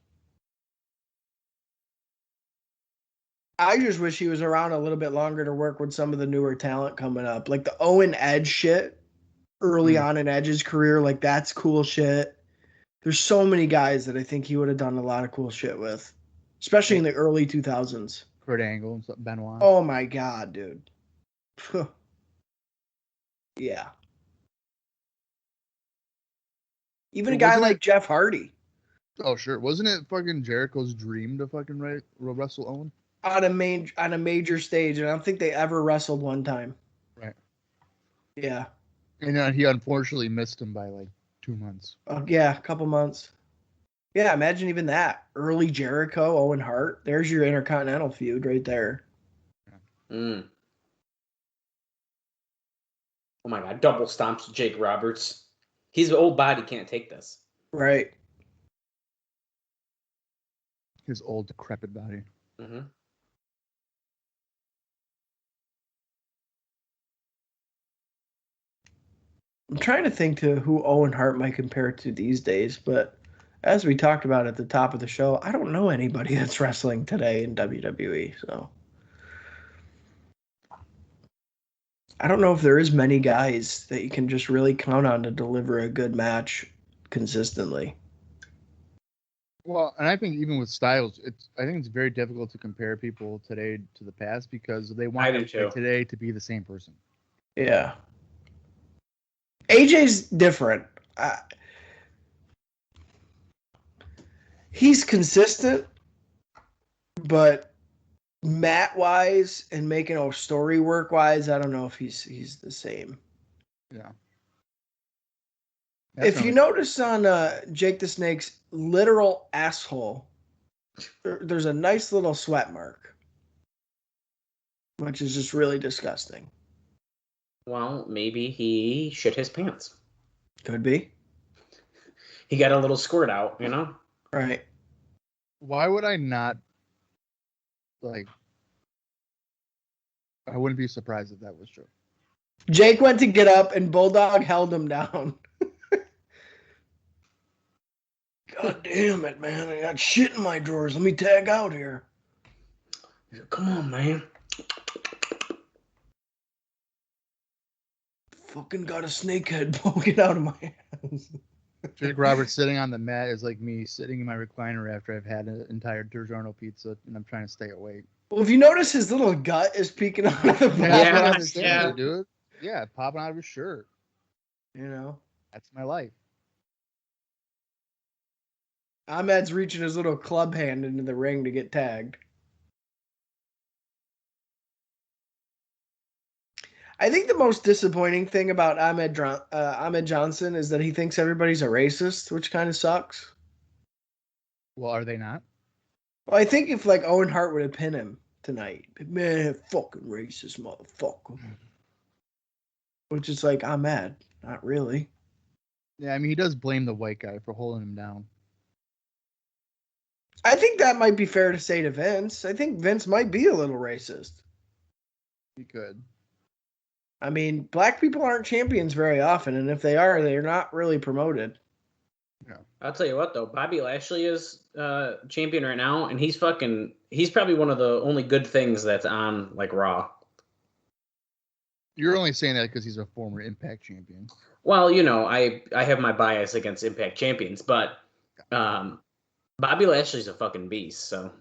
I just wish he was around a little bit longer to work with some of the newer talent coming up. Like the Owen Edge shit early on in Edge's career, like that's cool shit. There's so many guys that I think he would have done a lot of cool shit with, especially in the early 2000s. Kurt Angle and Benoit. Oh my God, dude. Yeah. Even a guy Wasn't like it- Jeff Hardy Oh, sure. Wasn't it fucking Jericho's dream to fucking wrestle Owen? on a major stage, and I don't think they ever wrestled one time. Right. Yeah. And he unfortunately missed him by like 2 months. Yeah, a couple months. Yeah, imagine even that. Early Jericho, Owen Hart. There's your Intercontinental feud right there. Mm. Oh my God, double stomps Jake Roberts. His old body can't take this. Right. His old decrepit body. Mm-hmm. I'm trying to think to who Owen Hart might compare to these days, but as we talked about at the top of the show, I don't know anybody that's wrestling today in WWE, so I don't know if there is many guys that you can just really count on to deliver a good match consistently. Well, and I think even with styles, I think it's very difficult to compare people today to the past because they want I do everybody too. today to be the same person. Yeah. AJ's different. He's consistent, but mat-wise and making a story work-wise, I don't know if he's the same. Yeah. If you notice on Jake the Snake's literal asshole, there's a nice little sweat mark, which is just really disgusting. Well, maybe he shit his pants. Could be. He got a little squirt out, you know? Right. Why would I not like? I wouldn't be surprised if that was true. Jake went to get up and Bulldog held him down. God damn it, man. I got shit in my drawers. Let me tag out here. Come on, man. Fucking got a snake head poking out of my hands. Jake Roberts sitting on the mat is like me sitting in my recliner after I've had an entire DiGiorno pizza and I'm trying to stay awake. Well, if you notice, his little gut is peeking out of the That's Yeah, what I'm bottom. saying, yeah. dude. Yeah, popping out of his shirt. You know? That's my life. Ahmed's reaching his little club hand into the ring to get tagged. I think the most disappointing thing about Ahmed Johnson is that he thinks everybody's a racist, which kind of sucks. Well, are they not? Well, I think if like Owen Hart would have pinned him tonight, man, fucking racist motherfucker. Which is like, I'm mad. Not really. Yeah, I mean, he does blame the white guy for holding him down. I think that might be fair to say to Vince. I think Vince might be a little racist. He could. I mean, black people aren't champions very often, and if they are, they're not really promoted. Yeah. I'll tell you what, though. Bobby Lashley is champion right now, and he's probably one of the only good things that's on, like, Raw. You're only saying that because he's a former Impact champion. Well, you know, I have my bias against Impact champions, but Bobby Lashley's a fucking beast, so.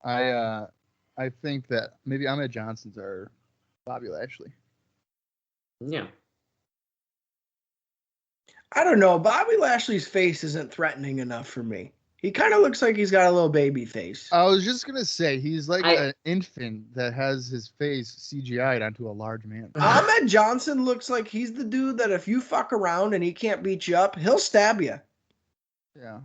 I think that maybe Ahmed Johnson's are Bobby Lashley. Yeah. I don't know. Bobby Lashley's face isn't threatening enough for me. He kind of looks like he's got a little baby face. I was just gonna say he's like an infant that has his face CGI'd onto a large man. Ahmed Johnson looks like he's the dude that if you fuck around and he can't beat you up, he'll stab you. Yeah.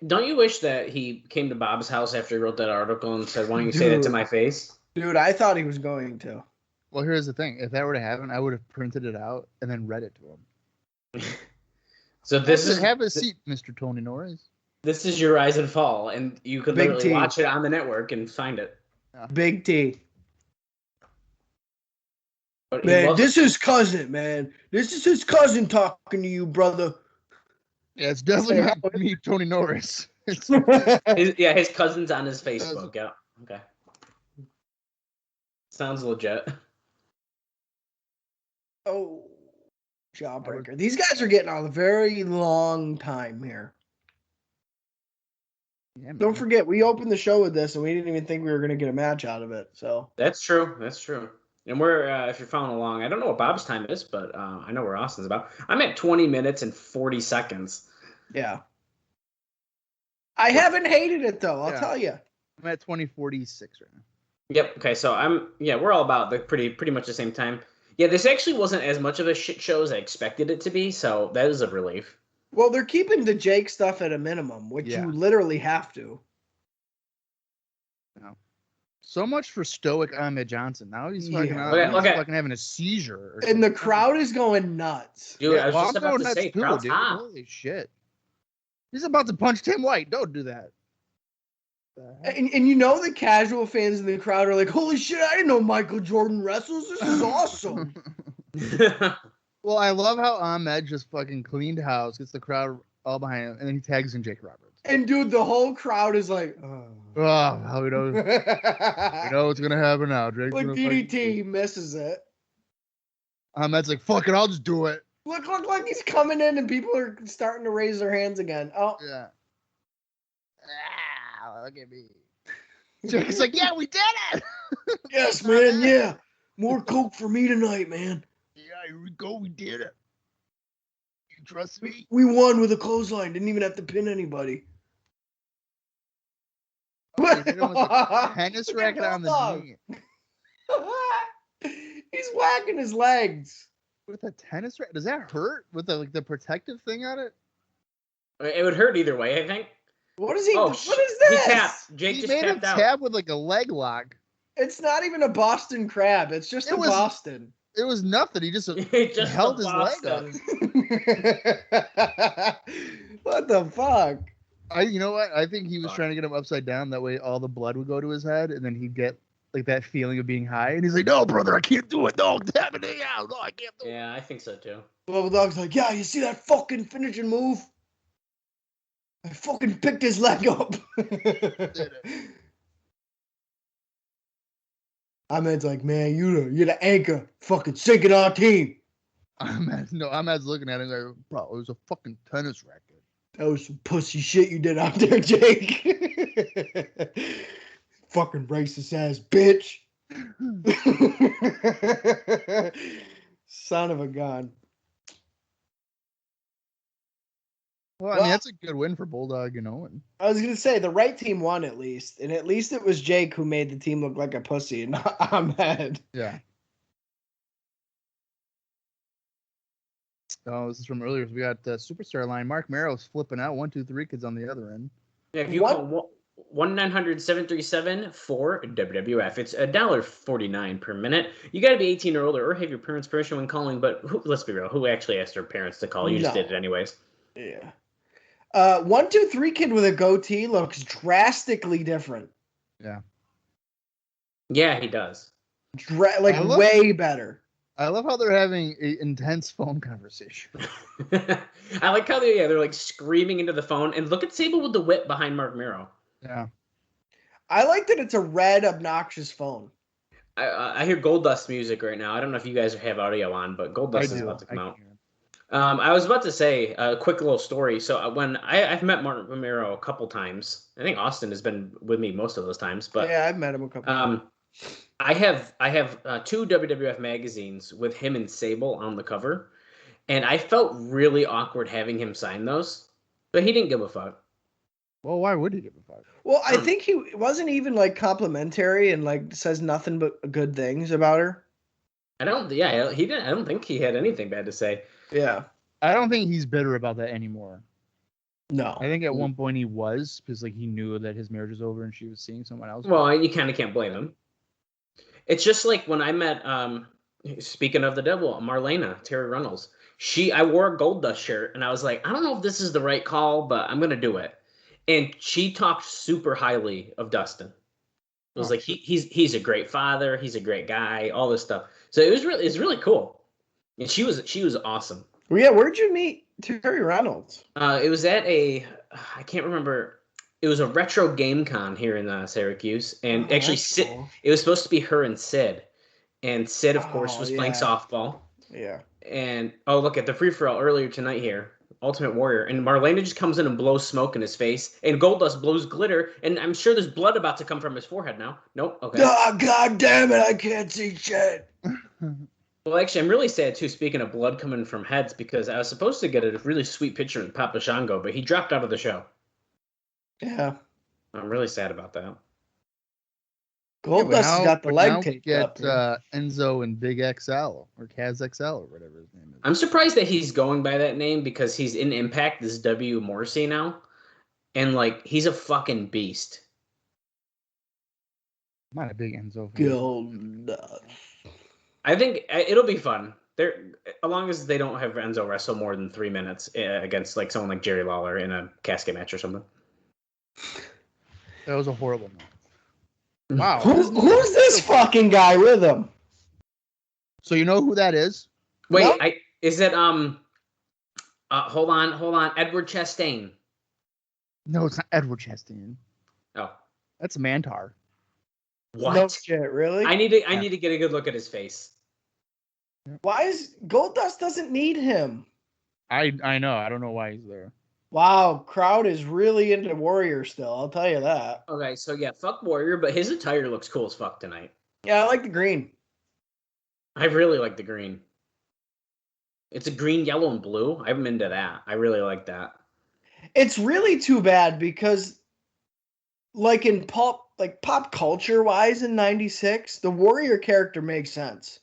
Don't you wish that he came to Bob's house after he wrote that article and said, "Why don't you say that to my face?" Dude, I thought he was going to. Well, here's the thing. If that were to happen, I would have printed it out and then read it to him. So this is have a seat, Mr. Tony Norris. This is your rise and fall, and you could Big literally T. watch it on the network and find it. Yeah. Big T. But Man, this is cousin, man. This is his cousin talking to you, brother. Yeah, it's definitely not me, Tony Norris. his cousin's on his Facebook. Yeah. Okay. Sounds legit. Oh, jawbreaker. These guys are getting on a very long time here. Yeah, don't forget, we opened the show with this, and we didn't even think we were going to get a match out of it. So that's true. That's true. And we're, if you're following along, I don't know what Bob's time is, but I know where Austin's about. I'm at 20 minutes and 40 seconds. Yeah. I haven't hated it, though. I'll tell you. I'm at 2046 right now. Yep. Okay. So we're all about the pretty much the same time. Yeah. This actually wasn't as much of a shit show as I expected it to be. So that is a relief. Well, they're keeping the Jake stuff at a minimum, which you literally have to. No. So much for stoic Ahmed Johnson. Now he's fucking, fucking having a seizure. And the crowd is going nuts. Dude, I was just about to say, crowd's hot. Holy shit. He's about to punch Tim White. Don't do that. And you know the casual fans in the crowd are like, holy shit, I didn't know Michael Jordan wrestles. This is awesome. Well, I love how Ahmed just fucking cleaned house, gets the crowd all behind him, and then he tags in Jake Roberts. And dude, the whole crowd is like, how we know what's gonna happen now. Drake's like DDT misses it. Ahmed's like, fuck it, I'll just do it. Look like he's coming in and people are starting to raise their hands again. Oh. Yeah. Look at me. Jake's like, yeah, we did it. Yes, man, yeah. More coke for me tonight, man. Yeah, here we go, we did it. You trust me? We won with a clothesline. Didn't even have to pin anybody. Tennis racket on the knee. He's whacking his legs. With a tennis racket? Does that hurt? With the protective thing on it? It would hurt either way, I think. What is he? What is this? He tapped. Jake just made him tapped out. tap with like a leg lock. It's not even a Boston crab. It's just Boston. It was nothing. He just held his leg up. What the fuck? You know what? I think he was trying to get him upside down. That way all the blood would go to his head, and then he'd get like that feeling of being high. And he's like, no, brother, I can't do it. No, tap it out. No, I can't do it. Yeah, I think so too. Global Dog's like, yeah, you see that fucking finishing move? I fucking picked his leg up. Ahmed's like, man, you're the anchor. Fucking sinking our team. Ahmed's looking at him like, bro, it was a fucking tennis racket. That was some pussy shit you did out there, Jake. Fucking racist ass bitch. Son of a gun. Well, I mean, that's a good win for Bulldog, you know. And I was gonna say the right team won at least, and I was gonna say the right team won at least it was Jake who made the team look like a pussy, and not Ahmed. yeah. Oh, this is from earlier. We got Superstar line. Mark Merrill's flipping out. 1, 2, 3 kids on the other end. Yeah, if you call 1-900-737-4WWF, it's $1.49 per minute. You got to be 18 or older, or have your parents' permission when calling. But let's be real, who actually asked their parents to call? You just did it anyways. Yeah. 1, 2, 3 kid with a goatee looks drastically different. Yeah. Yeah, he does. Way better. I love how they're having an intense phone conversation. I like how they're like screaming into the phone, and look at Sable with the whip behind Mark Merrill. Yeah. I like that it's a red, obnoxious phone. I hear Goldust music right now. I don't know if you guys have audio on, but Goldust is about to come out. I was about to say a quick little story. So when I've met Mark Merrill a couple times. I think Austin has been with me most of those times. But yeah, I've met him a couple times. I have 2 WWF magazines with him and Sable on the cover, and I felt really awkward having him sign those, but he didn't give a fuck. Well, why would he give a fuck? Well, I think he wasn't even like complimentary and like says nothing but good things about her. He didn't. I don't think he had anything bad to say. Yeah. I don't think he's bitter about that anymore. No. I think at one point he was, because like he knew that his marriage was over and she was seeing someone else. Well, you kind of can't blame him. It's just like when I met, speaking of the devil, Marlena, Terry Runnels. I wore a Goldust shirt, and I was like, I don't know if this is the right call, but I'm going to do it. And she talked super highly of Dustin. It was like, he's a great father, he's a great guy, all this stuff. So it's really cool. And she was awesome. Well, yeah, where'd you meet Terry Reynolds? It was at I can't remember. It was a retro game con here in Syracuse, and actually cool. It was supposed to be her and Sid, and Sid of course was playing softball. Yeah. And look at the free for all earlier tonight here, Ultimate Warrior, and Marlena just comes in and blows smoke in his face, and Goldust blows glitter, and I'm sure there's blood about to come from his forehead now. Nope. Okay. Oh, God damn it! I can't see shit. Well, actually, I'm really sad, too, speaking of blood coming from heads, because I was supposed to get a really sweet picture with Papa Shango, but he dropped out of the show. Yeah. I'm really sad about that. Goldust got the leg tape. Get Enzo and Big XL, or Kaz XL, or whatever his name is. I'm surprised that he's going by that name, because he's in Impact, this W. Morrissey now, and, like, he's a fucking beast. I'm not a big Enzo fan. Goldust. I think it'll be fun. As long as they don't have Enzo wrestle more than 3 minutes against like someone like Jerry Lawler in a casket match or something. That was a horrible match. Wow. Who's this fucking guy with him? So you know who that is? Wait, No? Is it hold on, Edward Chastain. No, it's not Edward Chastain. Oh. That's Mantar. What? No shit, really? I need to get a good look at his face. Why is Goldust doesn't need him? I know. I don't know why he's there. Wow, crowd is really into Warrior still. I'll tell you that. Okay, so yeah, fuck Warrior, but his attire looks cool as fuck tonight. Yeah, I like the green. I really like the green. It's a green, yellow, and blue. I'm into that. I really like that. It's really too bad because, like in pop culture wise in '96, the Warrior character makes sense.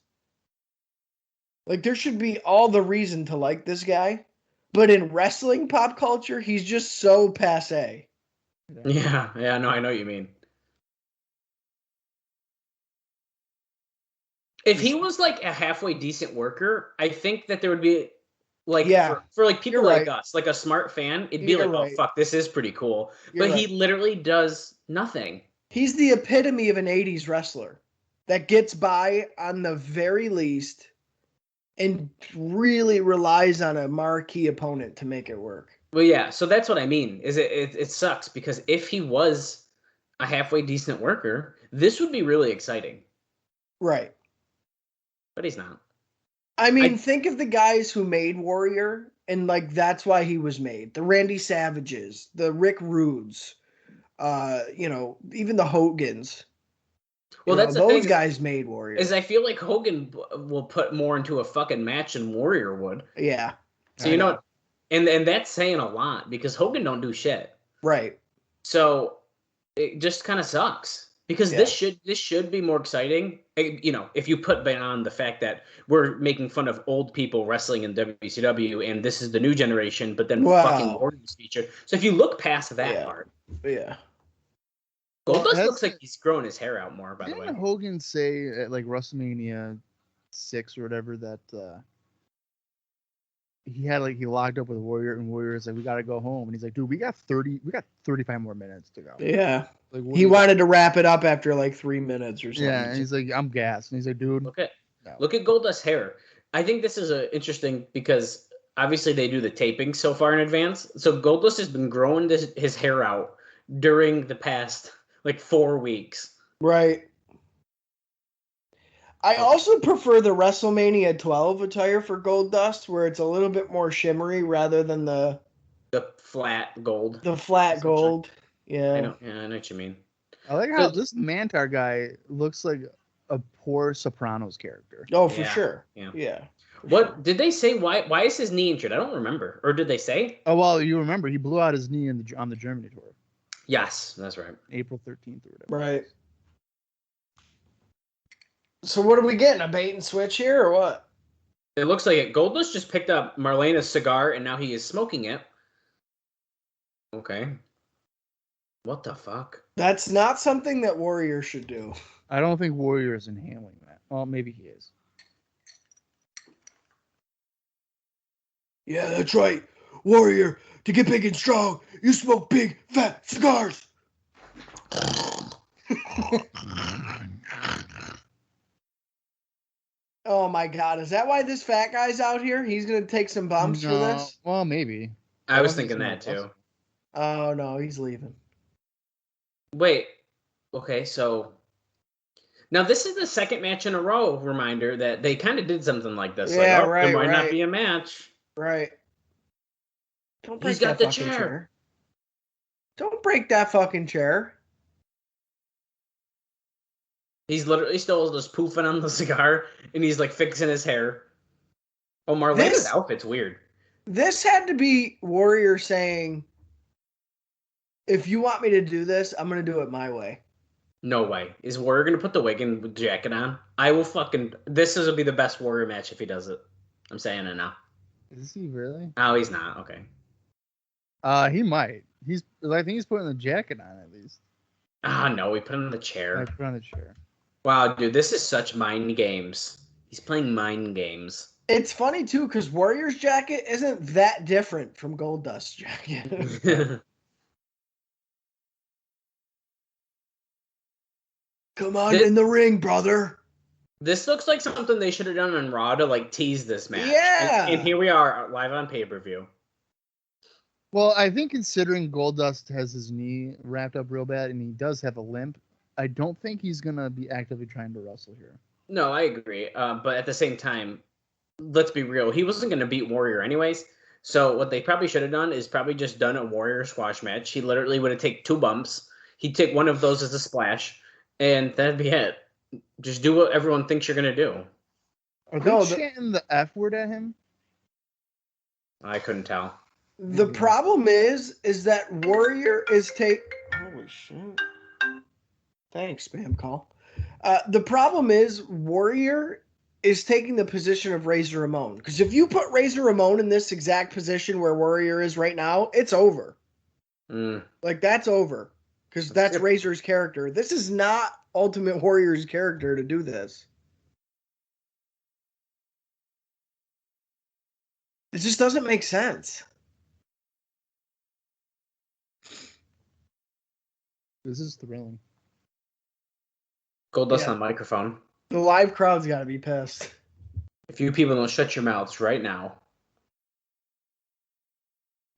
Like there should be all the reason to like this guy, but in wrestling pop culture, he's just so passé. Yeah, no, I know what you mean. If he was like a halfway decent worker, I think that there would be like for like people like us, like a smart fan, it'd be like, oh fuck, this is pretty cool. But he literally does nothing. He's the epitome of an 80s wrestler that gets by on the very least and really relies on a marquee opponent to make it work. Well, yeah, so that's what I mean. Is it sucks because if he was a halfway decent worker, this would be really exciting. Right. But he's not. I mean, think of the guys who made Warrior, and like that's why he was made. The Randy Savages, the Rick Rudes, even the Hogans. Well, that's the those thing guys made Warrior. Is I feel like Hogan will put more into a fucking match than Warrior would. Yeah. So you know what? And that's saying a lot because Hogan don't do shit. Right. So it just kind of sucks because this should be more exciting. You know, if you put beyond the fact that we're making fun of old people wrestling in WCW and this is the new generation, but then fucking Warriors featured. So if you look past that part, Goldust looks like he's growing his hair out more. By the way, didn't Hogan say at like WrestleMania 6 or whatever that he locked up with Warrior, and Warrior's like, we gotta go home, and he's like, dude, we got 35 more minutes to go. Yeah. Like, he wanted to wrap it up after like 3 minutes or something. Yeah, and he's like, I'm gassed, and he's like, dude, look at Goldust's hair. I think this is interesting because obviously they do the taping so far in advance. So Goldust has been growing his hair out during the past like 4 weeks. Right. I also prefer the WrestleMania 12 attire for Goldust, where it's a little bit more shimmery rather than the flat gold. The flat gold. Yeah. I know what you mean. I like how this Mantar guy looks like a poor Sopranos character. Oh, for sure. Yeah. What did they say? Why is his knee injured? I don't remember. Or did they say? Oh well, you remember he blew out his knee on the Germany tour. Yes, that's right. April 13th or whatever. Right. So what are we getting? A bait and switch here or what? It looks like it. Goldust just picked up Marlena's cigar and now he is smoking it. Okay. What the fuck? That's not something that Warrior should do. I don't think Warrior is inhaling that. Well, maybe he is. Yeah, that's right. Warrior, to get big and strong, you smoke big, fat cigars. Oh my God, is that why this fat guy's out here? He's going to take some bumps for this? Well, maybe. I was thinking that too. Oh no, he's leaving. Wait. Okay, so now this is the second match in a row reminder that they kind of did something like this. Yeah, like, right. There might not be a match. Right. Don't break He's got that the fucking chair. Don't break that fucking chair. He's literally still just poofing on the cigar, and he's like fixing his hair. Oh, Marlena's outfit's weird. This had to be Warrior saying, if you want me to do this, I'm going to do it my way. No way. Is Warrior going to put the wig and jacket on? I will fucking... This will be the best Warrior match if he does it. I'm saying it now. Is he really? Oh, he's not. Okay. He might. I think he's putting the jacket on at least. Ah, no. We put him in the chair. I put on the chair. Wow, dude. This is such mind games. He's playing mind games. It's funny, too, because Warrior's jacket isn't that different from Goldust's jacket. Come on in the ring, brother. This looks like something they should have done on Raw to like tease this match. Yeah. And here we are live on pay-per-view. Well, I think considering Goldust has his knee wrapped up real bad and he does have a limp, I don't think he's going to be actively trying to wrestle here. No, I agree. But at the same time, let's be real. He wasn't going to beat Warrior anyways. So what they probably should have done is probably just done a Warrior squash match. He literally would have taken 2 bumps. He'd take one of those as a splash, and that'd be it. Just do what everyone thinks you're going to do. Are they chanting the F word at him? I couldn't tell. The problem is that Warrior is holy shit. Thanks, spam call. The problem is Warrior is taking the position of Razor Ramon. Because if you put Razor Ramon in this exact position where Warrior is right now, it's over. Like, that's over. Because that's Razor's character. This is not Ultimate Warrior's character to do this. It just doesn't make sense. This is thrilling. Goldust on microphone. The live crowd's got to be pissed. If you people don't shut your mouths right now,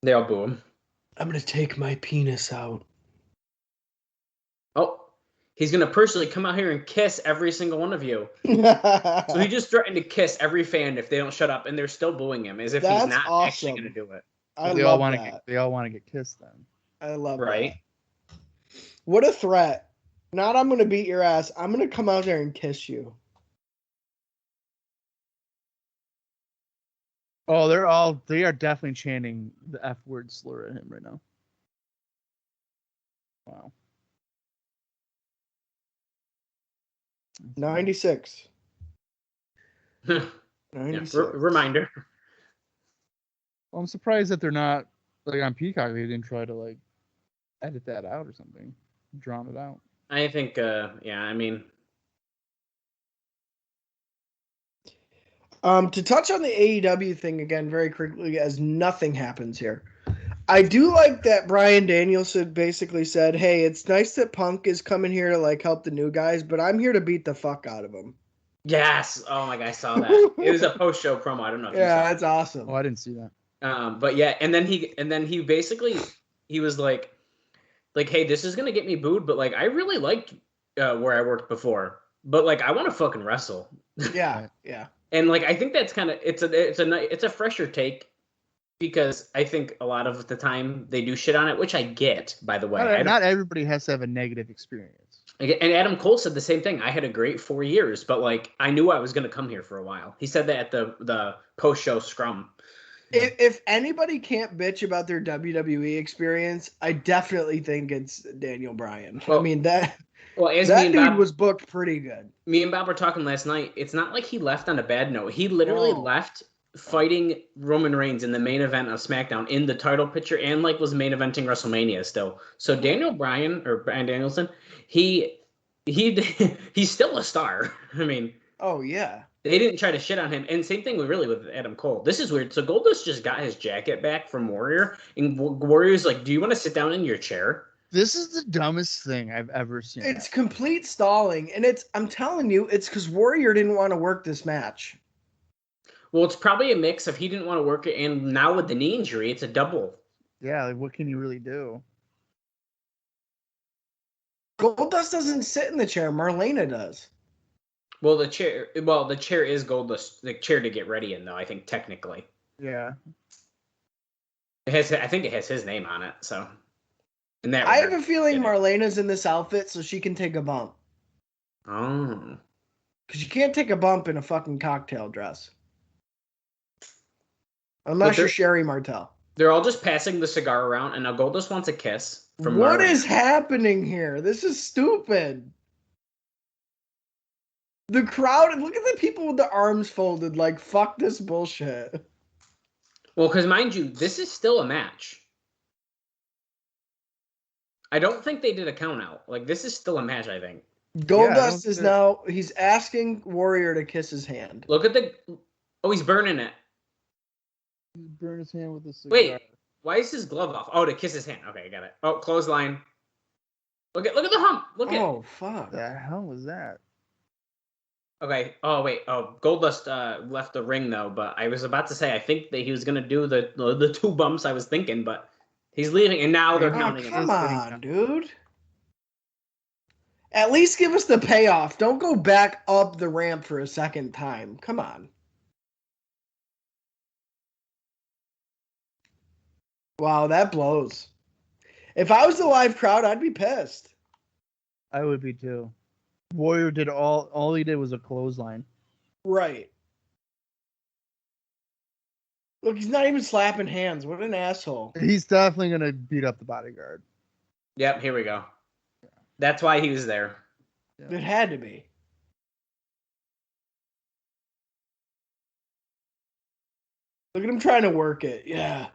they'll boo him. I'm going to take my penis out. Oh, he's going to personally come out here and kiss every single one of you. So he just threatened to kiss every fan if they don't shut up, and they're still booing him as if he's not actually going to do it. They all want to get kissed then. I love that. Right? What a threat. Not I'm going to beat your ass. I'm going to come out there and kiss you. Oh, they are definitely chanting the F word slur at him right now. Wow. 96. Yeah, 96. reminder. Well, I'm surprised that they're not like on Peacock. They didn't try to like edit that out or something, drown it out. I think, I mean, To touch on the AEW thing again very quickly, as nothing happens here. I do like that Bryan Danielson basically said, "Hey, it's nice that Punk is coming here to like help the new guys, but I'm here to beat the fuck out of him." yes. Oh my God, I saw that. It was a post-show promo. I don't know if you saw Yeah, it. that's awesome. Oh, I didn't see that. But yeah, and then he basically he was like, hey, this is gonna get me booed, but like I really liked where I worked before, but like I want to fucking wrestle. Yeah, yeah. And like I think that's kind of it's a fresher take because I think a lot of the time they do shit on it, which I get, by the way. Not everybody has to have a negative experience. And Adam Cole said the same thing. I had a great 4 years, but like I knew I was gonna come here for a while. He said that at the post show scrum. If anybody can't bitch about their WWE experience, I definitely think it's Daniel Bryan. Well, I mean that as that me and dude Bob, was booked pretty good. me and Bob were talking last night. It's not like he left on a bad note. He literally No. left fighting Roman Reigns in the main event of SmackDown in the title picture and like was main eventing WrestleMania still. So Daniel Bryan or Bryan Danielson, he's still a star. I mean, Oh yeah. they didn't try to shit on him. And same thing with Adam Cole. This is weird. So Goldust just got his jacket back from Warrior, and Warrior's like, "Do you want to sit down in your chair?" This is the dumbest thing I've ever seen. It's complete stalling, and I'm telling you, it's because Warrior didn't want to work this match. Well, it's probably a mix of he didn't want to work it, and now with the knee injury, it's a double. Yeah, like what can you really do? Goldust doesn't sit in the chair. Marlena does. Well, the chair is Goldust, the chair to get ready in, though. I think technically, Yeah. I think it has his name on it. So, in that, I have regard, a feeling yeah. Marlena's in this outfit so she can take a bump. Oh, Because you can't take a bump in a fucking cocktail dress. Unless they're- you're Sherry Martel. they're all just passing the cigar around, and now Goldust wants a kiss from What Marlena. is happening here? This is stupid. The crowd, look at the people with the arms folded, like, fuck this bullshit. Well, because mind you, this is still a match. I don't think they did a count out. Like, this is still a match, I think. Goldust is now, he's asking Warrior to kiss his hand. Look at he's burning it. He burned his hand with a cigar. Wait, why is his glove off? Oh, to kiss his hand. Okay, I got it. Oh, clothesline. Look at the hump. Look at. Oh, fuck. The hell was that? Okay. Oh wait. Oh, Goldust left the ring though. But I was about to say I think that he was gonna do the two bumps. I was thinking, but he's leaving, and now they're Oh, counting him. come on, dude. At least give us the payoff. Don't go back up the ramp for a second time. Come on. Wow, that blows. If I was the live crowd, I'd be pissed. I would be too. Warrior did all he did was a clothesline. Right. Look, he's not even slapping hands. What an asshole. He's definitely gonna beat up the bodyguard. Yep. Here we go. That's why he was there. It had to be. Look at him trying to work it. Yeah.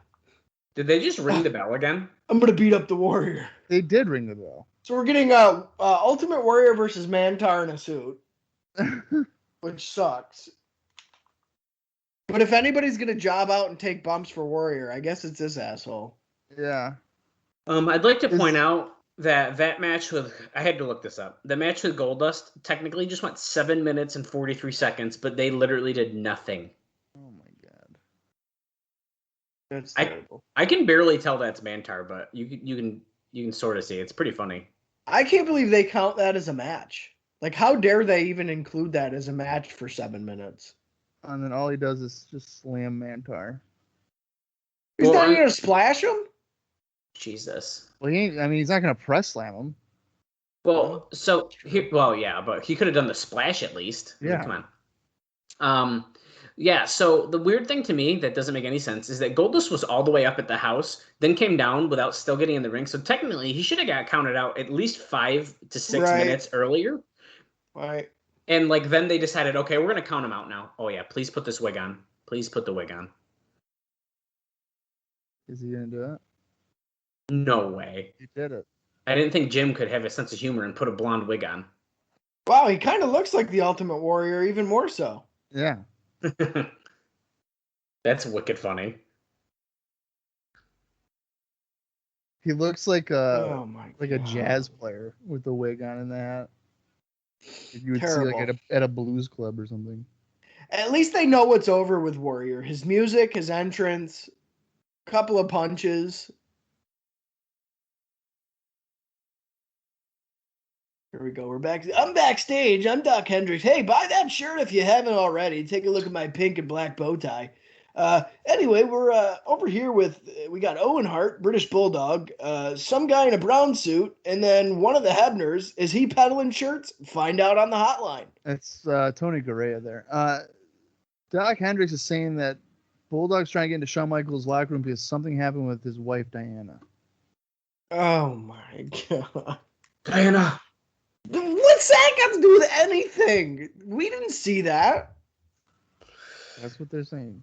Did they just ring the bell again? I'm going to beat up the Warrior. They did ring the bell. So we're getting Ultimate Warrior versus Mantar in a suit, which sucks. But if anybody's going to job out and take bumps for Warrior, I guess it's this asshole. Yeah. I'd like to point out that match I had to look this up. The match with Goldust technically just went 7 minutes and 43 seconds, but they literally did nothing. Oh my god. That's terrible. I can barely tell that's Mantar, but you can sort of see. It's pretty funny. I can't believe they count that as a match. Like, how dare they even include that as a match for 7 minutes? And then all he does is just slam Mantar. He's not even going to splash him? Jesus. Well, he's not gonna press slam him. Well, yeah, but he could have done the splash at least. I mean, Yeah. come on. Yeah, so the weird thing to me that doesn't make any sense is that Goldust was all the way up at the house, then came down without still getting in the ring. So technically, he should have got counted out at least 5 to 6 Right. minutes earlier. Right. And like then they decided, okay, we're gonna count him out now. Oh yeah, please put this wig on. Please put the wig on. Is he gonna do it? No way. He did it. I didn't think Jim could have a sense of humor and put a blonde wig on. Wow, he kind of looks like the Ultimate Warrior, even more so. Yeah. That's wicked funny. He looks like Oh my a God. jazz player with the wig on and that. You would see Terrible. like at a blues club or something. At least they know what's over with Warrior. His music, his entrance, couple of punches. Here we go. We're back. I'm backstage. I'm Doc Hendricks. Hey, buy that shirt if you haven't already. Take a look at my pink and black bow tie. Anyway, we're over here with, we got Owen Hart, British Bulldog, some guy in a brown suit, and then one of the Hebners. Is he peddling shirts? Find out on the hotline. That's Tony Garea there. Doc Hendricks is saying that Bulldog's trying to get into Shawn Michaels' locker room because something happened with his wife, Diana. Oh my God. Diana. What's that got to do with anything? We didn't see that. That's what they're saying.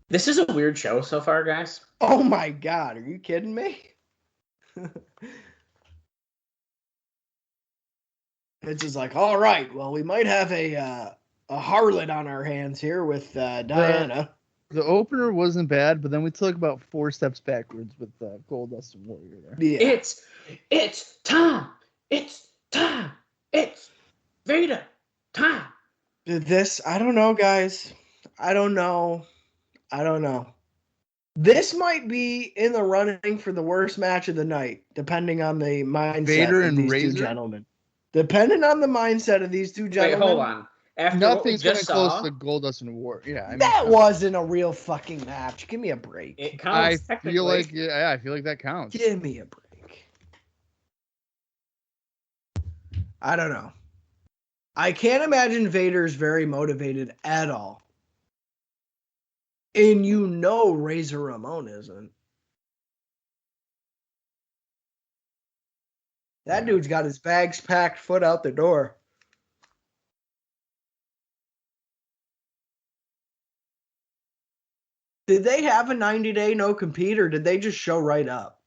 This is a weird show so far, guys. Oh my God. Are you kidding me? It's just like, all right, well, we might have a harlot on our hands here with Diana. The opener wasn't bad, but then we took about 4 steps backwards with Goldust and Warrior there. Yeah. It's time. It's time. It's Vader time. This, I don't know, guys. I don't know. This might be in the running for the worst match of the night, depending on the mindset Vader of and these Razor? two gentlemen. Depending on the mindset of these two Wait, gentlemen. hold on. After Nothing's what we getting just close saw, to Goldust and Warrior. Yeah, I mean, That wasn't a real fucking match. Give me a break. it I counts technically. feel like I feel like that counts. Give me a break. I don't know. I can't imagine Vader's very motivated at all. And you know Razor Ramon isn't. That dude's got his bags packed, foot out the door. Did they have a 90-day no compete, or did they just show right up?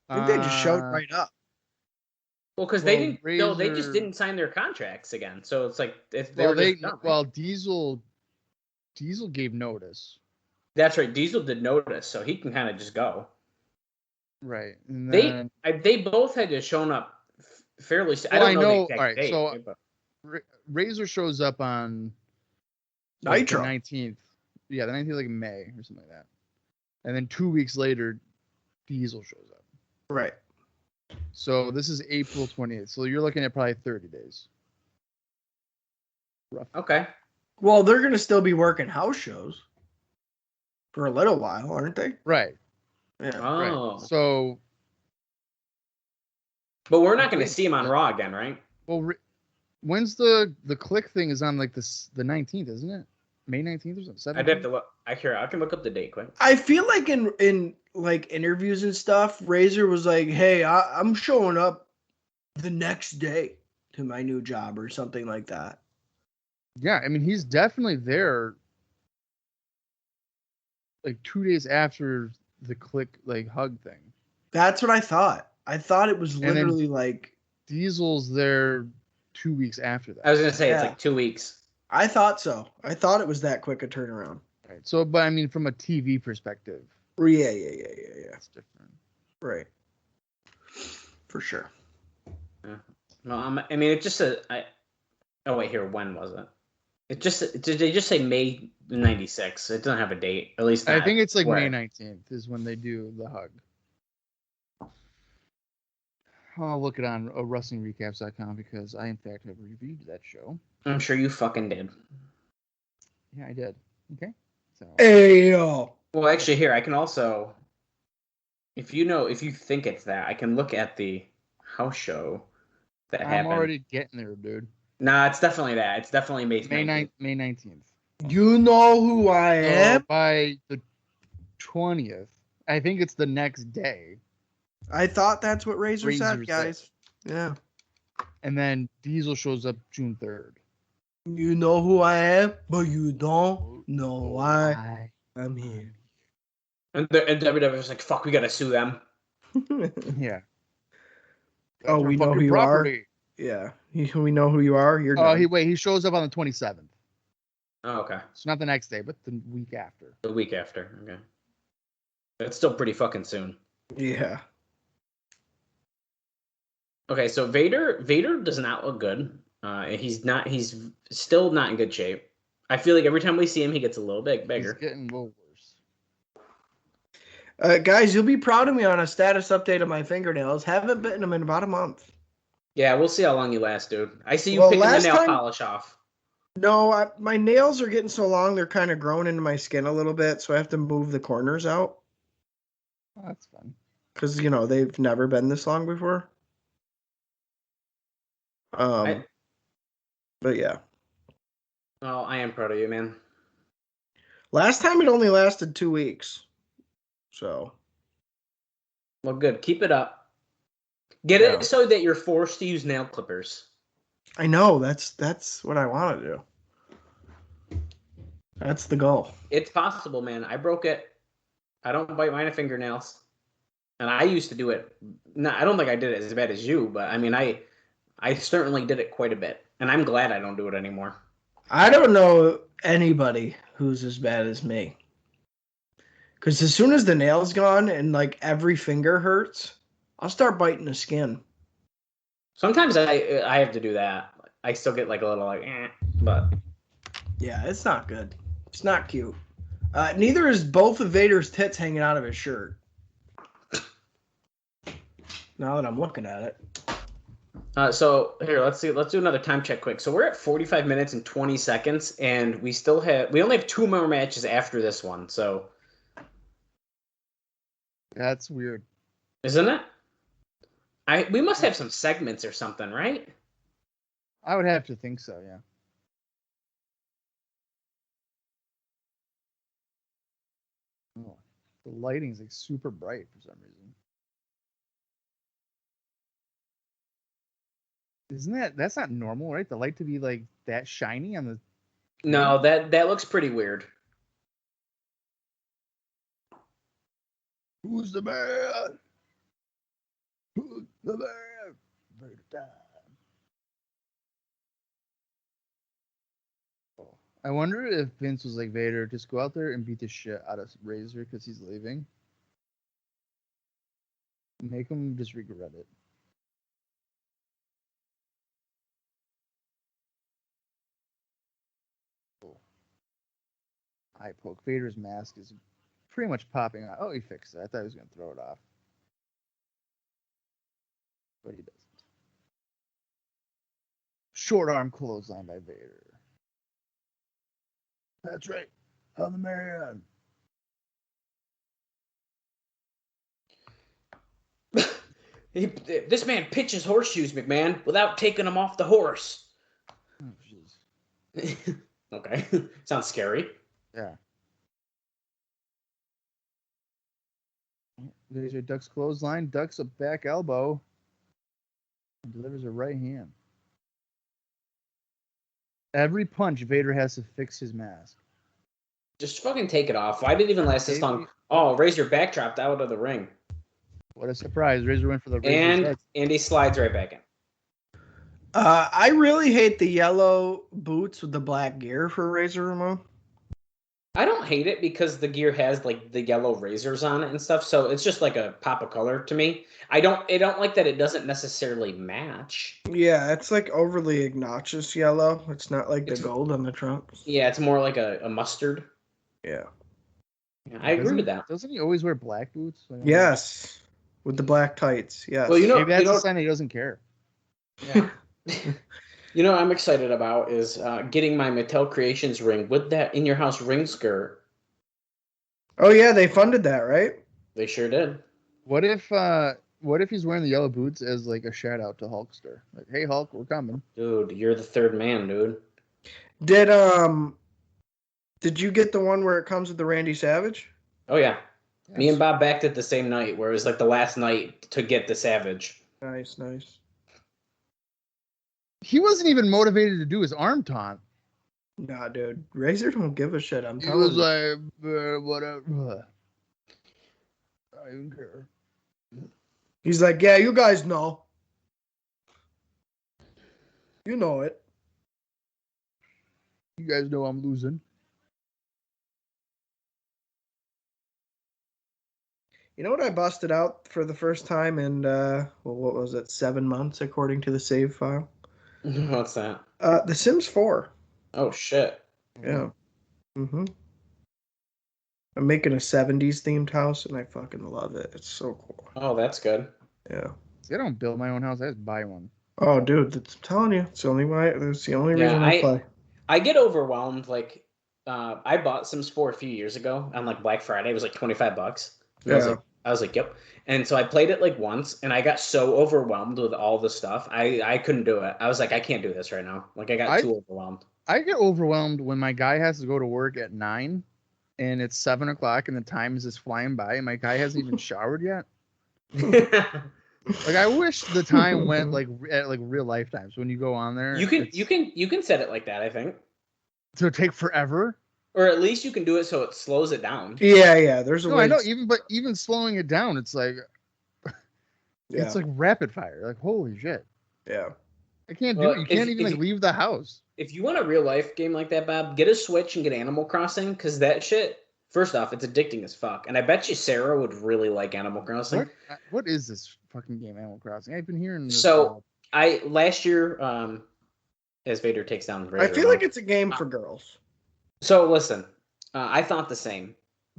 I think they just showed right up. Well, because they Well, didn't. No, they just Razor- didn't sign their contracts again. So it's like they Well, were just done, right? well, Diesel gave notice. That's right. Diesel did notice, so he can kind of just go. Right. And then, They both had to shown up fairly. Well, I don't know the all exact right, date. so but- Razor shows up on Nitro. the 19th. Yeah, the 19th, like May or something like that. And then 2 weeks later, Diesel shows up. Right. So this is April 28th. So you're looking at probably 30 days. Rough. Okay. Well, they're going to still be working house shows for a little while, aren't they? Right. Yeah. Oh. Right. So, But we're not going to see him on Raw again, right? well, when's the click thing is on like the 19th, isn't it? May 19th or something? I'd have to look. I can look up the date quick. I feel like in like interviews and stuff, Razor was like, "Hey, I'm showing up the next day to my new job," or something like that. Yeah, I mean, he's definitely there like 2 days after the click like hug thing. That's what I thought. I thought it was And then- literally like Diesel's there 2 weeks after that. I was going to say it's Yeah. like 2 weeks. I thought so. I thought it was that quick a turnaround. Right. So, but I mean, from a TV perspective, Yeah. it's different. Right. For sure. No, I mean it just said. Oh wait, here. When was it? Did they just say May '96? It doesn't have a date. At least I not think it's like where. May 19th is when they do the hug. I'll look it on WrestlingRecaps.com because I, in fact, have reviewed that show. I'm sure you fucking did. Yeah, I did. Okay. So, Hey yo. Well, actually, here I can also, if you think it's that, I can look at the house show that I'm happened. already getting there, dude. Nah, it's definitely that. It's definitely May 19th. May 19th. You know who I am? So by the 20th, I think it's the next day. I thought that's what Razor said, Razor guys. Yeah. And then Diesel shows up June 3rd. You know who I am, but you don't know why I'm here. And WWF's like, fuck, we gotta sue them. Yeah. Oh, we know who you are? Yeah. We know who you are. You're done. He shows up on the 27th. Oh, okay. So not the next day, but the week after. The week after. Okay. That's still pretty fucking soon. Yeah. Okay, so Vader does not look good. He's still not in good shape. I feel like every time we see him, he gets a little bit bigger. He's getting a little worse. Guys, you'll be proud of me on a status update of my fingernails. Haven't bitten them in about a month. Yeah, we'll see how long you last, dude. I see you picking the nail polish off. No, my nails are getting so long, they're kind of growing into my skin a little bit, so I have to move the corners out. Oh, that's fun. Because, they've never been this long before. But yeah. Oh, I am proud of you, man. Last time it only lasted 2 weeks. So. Well, good. Keep it up. Get it so that you're forced to use nail clippers. I know. That's what I want to do. That's the goal. It's possible, man. I broke it. I don't bite my fingernails. And I used to do it. No, I don't think I did it as bad as you, but I mean, I certainly did it quite a bit. And I'm glad I don't do it anymore. I don't know anybody who's as bad as me. Because as soon as the nail's gone and like every finger hurts, I'll start biting the skin. Sometimes I have to do that. I still get like a little but yeah, it's not good. It's not cute. Neither is both of Vader's tits hanging out of his shirt. Now that I'm looking at it. So here, let's see. Let's do another time check quick. So we're at 45 minutes and 20 seconds, and we only have 2 more matches after this one. So that's weird, isn't it? We must have some segments or something, right? I would have to think so, yeah. Oh, the lighting's like super bright for some reason. That's not normal, right? The light to be like that shiny on the. No, that looks pretty weird. Who's the man? Who's the man? Vader time. I wonder if Vince was like, Vader, just go out there and beat the shit out of Razor because he's leaving. Make him just regret it. Eye poke. Vader's mask is pretty much popping out. Oh, he fixed it. I thought he was going to throw it off. But he doesn't. Short arm clothesline by Vader. That's right. I'm the man. This man pitches horseshoes, McMahon, without taking them off the horse. Oh, jeez. Okay. Sounds scary. Yeah. Razor ducks clothesline, ducks a back elbow, and delivers a right hand. Every punch, Vader has to fix his mask. Just fucking take it off. Why did it even last this long? Oh, Razor backdropped out of the ring. What a surprise. Razor went for the Razor's head. And he slides right back in. I really hate the yellow boots with the black gear for Razor Ramon. I don't hate it because the gear has like the yellow razors on it and stuff, so it's just like a pop of color to me. I don't like that it doesn't necessarily match. Yeah, it's like overly obnoxious yellow. It's not like the gold on the trunks. Yeah, it's more like a mustard. Yeah. I agree with that. Doesn't he always wear black boots? Yes. With the black tights. Yes. Well, maybe that's a sign that he doesn't care. Yeah. You know what I'm excited about is getting my Mattel Creations ring with that In Your House ring skirt. Oh, yeah, they funded that, right? They sure did. What if What if he's wearing the yellow boots as like a shout out to Hulkster? Like, hey Hulk, we're coming. Dude, you're the third man, dude. Did you get the one where it comes with the Randy Savage? Oh yeah. Yes. Me and Bob backed it the same night, where it was like the last night to get the Savage. Nice. He wasn't even motivated to do his arm taunt. Nah, dude. Razor don't give a shit. I'm He telling was you. like, whatever. I don't care. He's like, yeah, you guys know. You know it. You guys know I'm losing. You know what I busted out for the first time in, what was it, 7 months, according to the save file? What's that? The Sims 4. Oh shit. Yeah. Mm-hmm. I'm making a 70s themed house, and I fucking love it. It's so cool. Oh, that's good. Yeah. See, I don't build my own house. I just buy one. Oh, dude, I'm telling you, it's the only way. That's the only reason I play. I get overwhelmed. Like, I bought Sims 4 a few years ago on like Black Friday. It was like $25. Yeah. I was like, yep. And so I played it like once, and I got so overwhelmed with all the stuff. I couldn't do it. I was like, I can't do this right now. Like, I got too overwhelmed. I get overwhelmed when my guy has to go to work at 9, and it's 7 o'clock, and the time is just flying by, and my guy hasn't even showered yet. Like, I wish the time went like at like real life times when you go on there. You can set it like that, I think. To take forever. Or at least you can do it so it slows it down. Yeah. There's a way. I know. Even slowing it down, it's like it's like rapid fire. Like, holy shit. Yeah. I can't do it. You can't even leave the house. If you want a real life game like that, Bob, get a Switch and get Animal Crossing, because that shit. First off, it's addicting as fuck, and I bet you Sarah would really like Animal Crossing. What is this fucking game, Animal Crossing? I've been hearing this. So last year, as Vader takes down Razor I feel like it's a game for girls. So listen, I thought the same,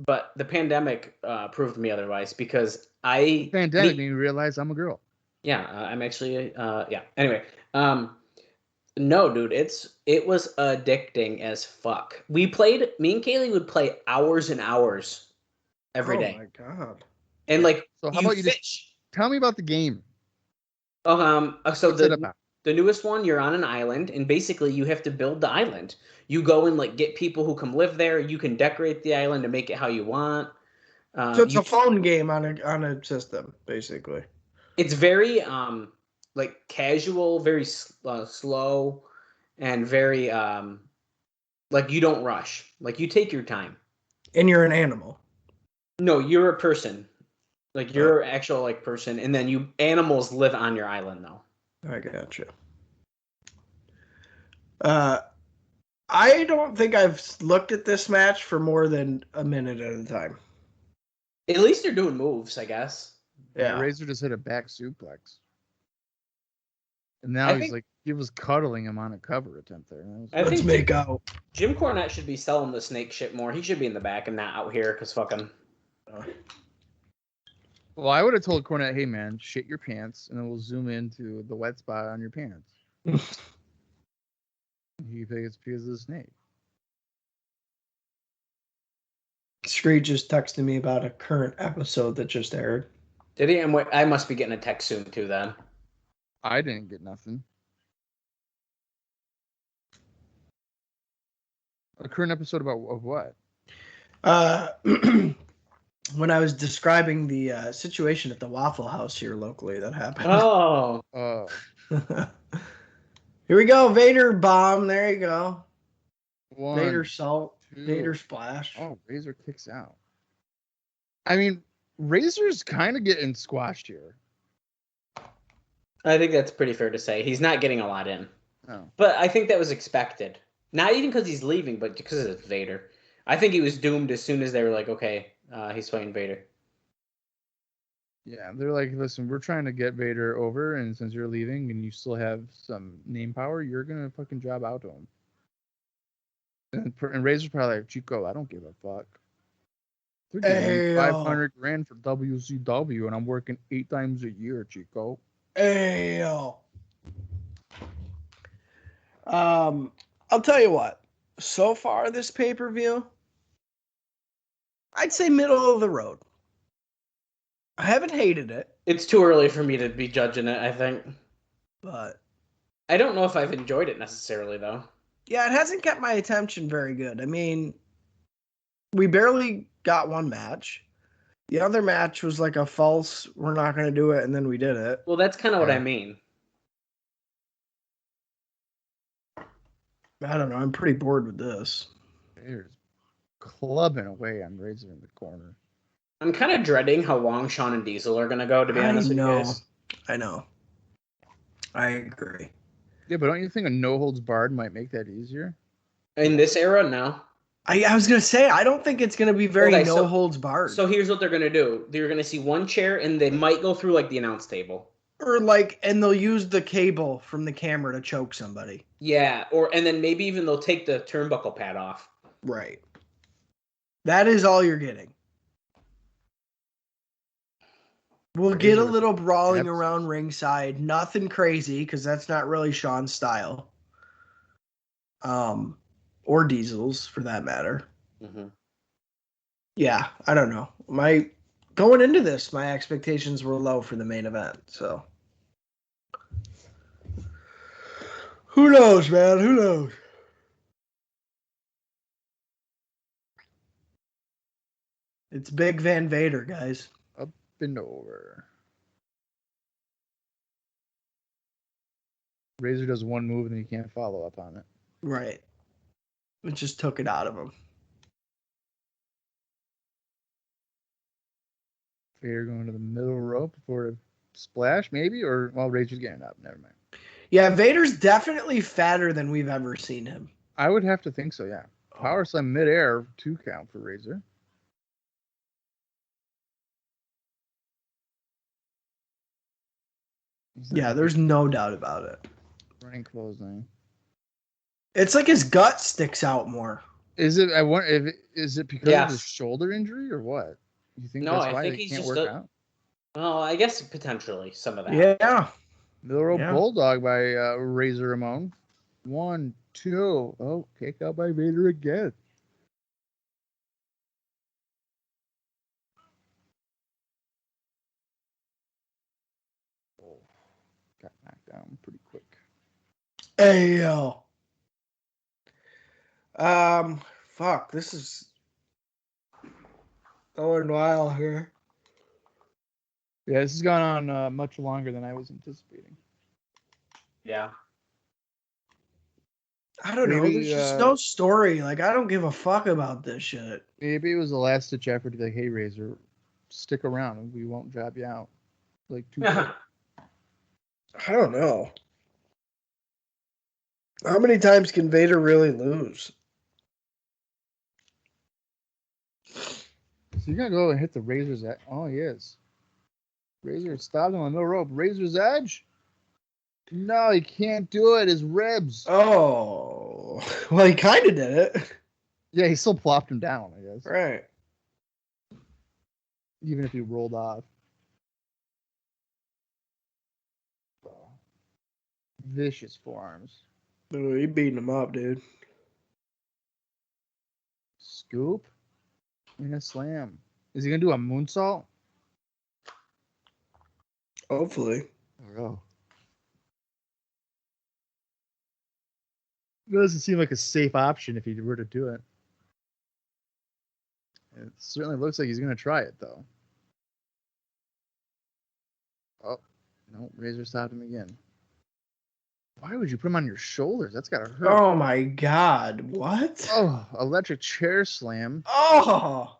but the pandemic proved me otherwise, because pandemic made me realize I'm a girl. Yeah, I'm actually yeah. Anyway, no, dude, it was addicting as fuck. Me and Kaylee would play hours and hours every day. Oh my god! And like, so how about you just tell me about the game? So the newest one, you're on an island, and basically you have to build the island. You go and like get people who come live there. You can decorate the island to make it how you want. So it's a phone game on a system, basically. It's very like casual, very slow, and very like you don't rush. Like you take your time. And you're an animal. No, you're a person. Like you're an actual like person, and then animals live on your island though. I gotcha. I don't think I've looked at this match for more than a minute at a time. At least you're doing moves, I guess. Yeah, Razor just hit a back suplex. And now he was cuddling him on a cover attempt there. Let's make out. Jim Cornette should be selling the snake shit more. He should be in the back and not out here, because fucking... Well, I would have told Cornette, hey man, shit your pants, and then we'll zoom into the wet spot on your pants. He thinks it's because of the snake. Screech just texted me about a current episode that just aired. Did he? I must be getting a text soon too then. I didn't get nothing. A current episode of what? When I was describing the situation at the Waffle House here locally that happened. Oh. Here we go. Vader bomb. There you go. One, Vader salt. 2. Vader splash. Oh, Razor kicks out. I mean, Razor's kind of getting squashed here. I think that's pretty fair to say. He's not getting a lot in. Oh. But I think that was expected. Not even because he's leaving, but because it's Vader. I think he was doomed as soon as they were like, okay, he's fighting Vader. Yeah, they're like, listen, we're trying to get Vader over, and since you're leaving and you still have some name power, you're going to fucking job out to him. And Razor's probably like, Chico, I don't give a fuck. They're giving me $500,000 for WCW, and I'm working 8 times a year, Chico. I'll tell you what. So far, this pay-per-view, I'd say middle of the road. I haven't hated it. It's too early for me to be judging it, I think. But I don't know if I've enjoyed it necessarily, though. yeah, it hasn't kept my attention very good. I mean, we barely got one match. The other match was like a false, we're not going to do it, and then we did it. Well, that's kind of what Yeah. I mean. I don't know. I'm pretty bored with this. There's clubbing away on Razor in the corner. I'm kind of dreading how long Shawn and Diesel are going to go, to be honest with you guys. I know. I agree. Yeah, but don't you think a no holds barred might make that easier? In this era, no. I was going to say, I don't think it's going to be very Okay, no holds barred. So here's what they're going to do. They're going to see one chair, and they might go through, like, the announce table. Or like, and they'll use the cable from the camera to choke somebody. Yeah, and then maybe even they'll take the turnbuckle pad off. Right. That is all you're getting. We'll get a little brawling around ringside. Nothing crazy, because that's not really Shawn's style. Or Diesel's, for that matter. Mm-hmm. Yeah, I don't know. Going into this, my expectations were low for the main event, so. Who knows, man? Who knows? It's Big Van Vader, guys. Up and over. Razor does one move and he can't follow up on it. Right. It just took it out of him. Vader going to the middle rope for a splash, maybe? Or, well, Razor's getting up. Never mind. Yeah, Vader's definitely fatter than we've ever seen him. I would have to think so, yeah. Power slam midair, 2 count for Razor. Yeah, there's no doubt about it. Running clothesline. It's like his gut sticks out more. Is it? I wonder if is it because of his shoulder injury or what? You think No, that's why I think they he's can't just work out? Well, I guess potentially some of that. Yeah. Middle rope bulldog by Razor Ramon. 1, 2. Oh, kick out by Vader again. Oh, got knocked down pretty quick. Hey, yo. Fuck, this is going wild here. Yeah, this has gone on much longer than I was anticipating. Yeah. I don't know. Maybe, There's just no story. Like, I don't give a fuck about this shit. Maybe it was the last ditch effort to be like, hey, Razor, stick around and we won't job you out. Like 2 I don't know. How many times can Vader really lose? So you're going to go and hit the Razor's edge. Oh, he is. Razor stopped him on the middle rope. Razor's edge? No, he can't do it. His ribs. Oh. Well, he kind of did it. Yeah, he still plopped him down, I guess. Right. Even if he rolled off. Vicious forearms. Oh, he beating him up, dude. Scoop. And a slam. Is he going to do a moonsault? Hopefully. Oh. It doesn't seem like a safe option if he were to do it. It certainly looks like he's going to try it, though. Oh, no, Razor stopped him again. Why would you put him on your shoulders? That's got to hurt. Oh, my God. What? Oh, electric chair slam. Oh.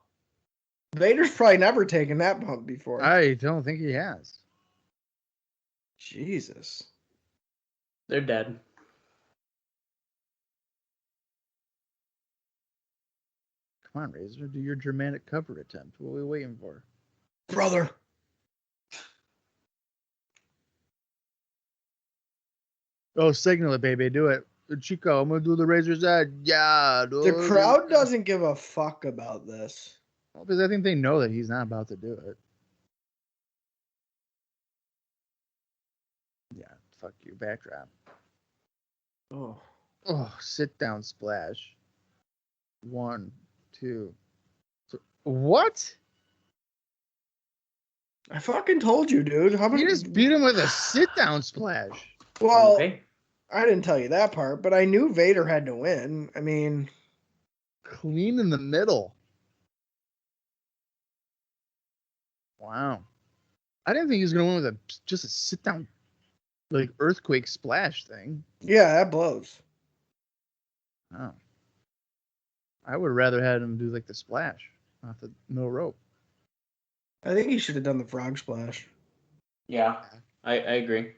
Vader's probably never taken that bump before. I don't think he has. Jesus. They're dead. Come on, Razor. Do your dramatic cover attempt. What are we waiting for? Brother. Oh, signal it, baby. Do it. Chico, I'm going to do the Razor's edge. Yeah. The crowd doesn't give a fuck about this. Well, because I think they know that he's not about to do it. Yeah, fuck you. Backdrop. Oh. Oh, sit down splash. 1, 2. What? I fucking told you, dude. How He about just beat him with a sit-down splash. Well, Okay. I didn't tell you that part, but I knew Vader had to win. I mean, Clean in the middle. Wow. I didn't think he was going to win with just a sit-down, like, earthquake splash thing. yeah, that blows. Oh. I would have rather had him do, like, the splash off the middle rope. I think he should have done the frog splash. Yeah, I agree.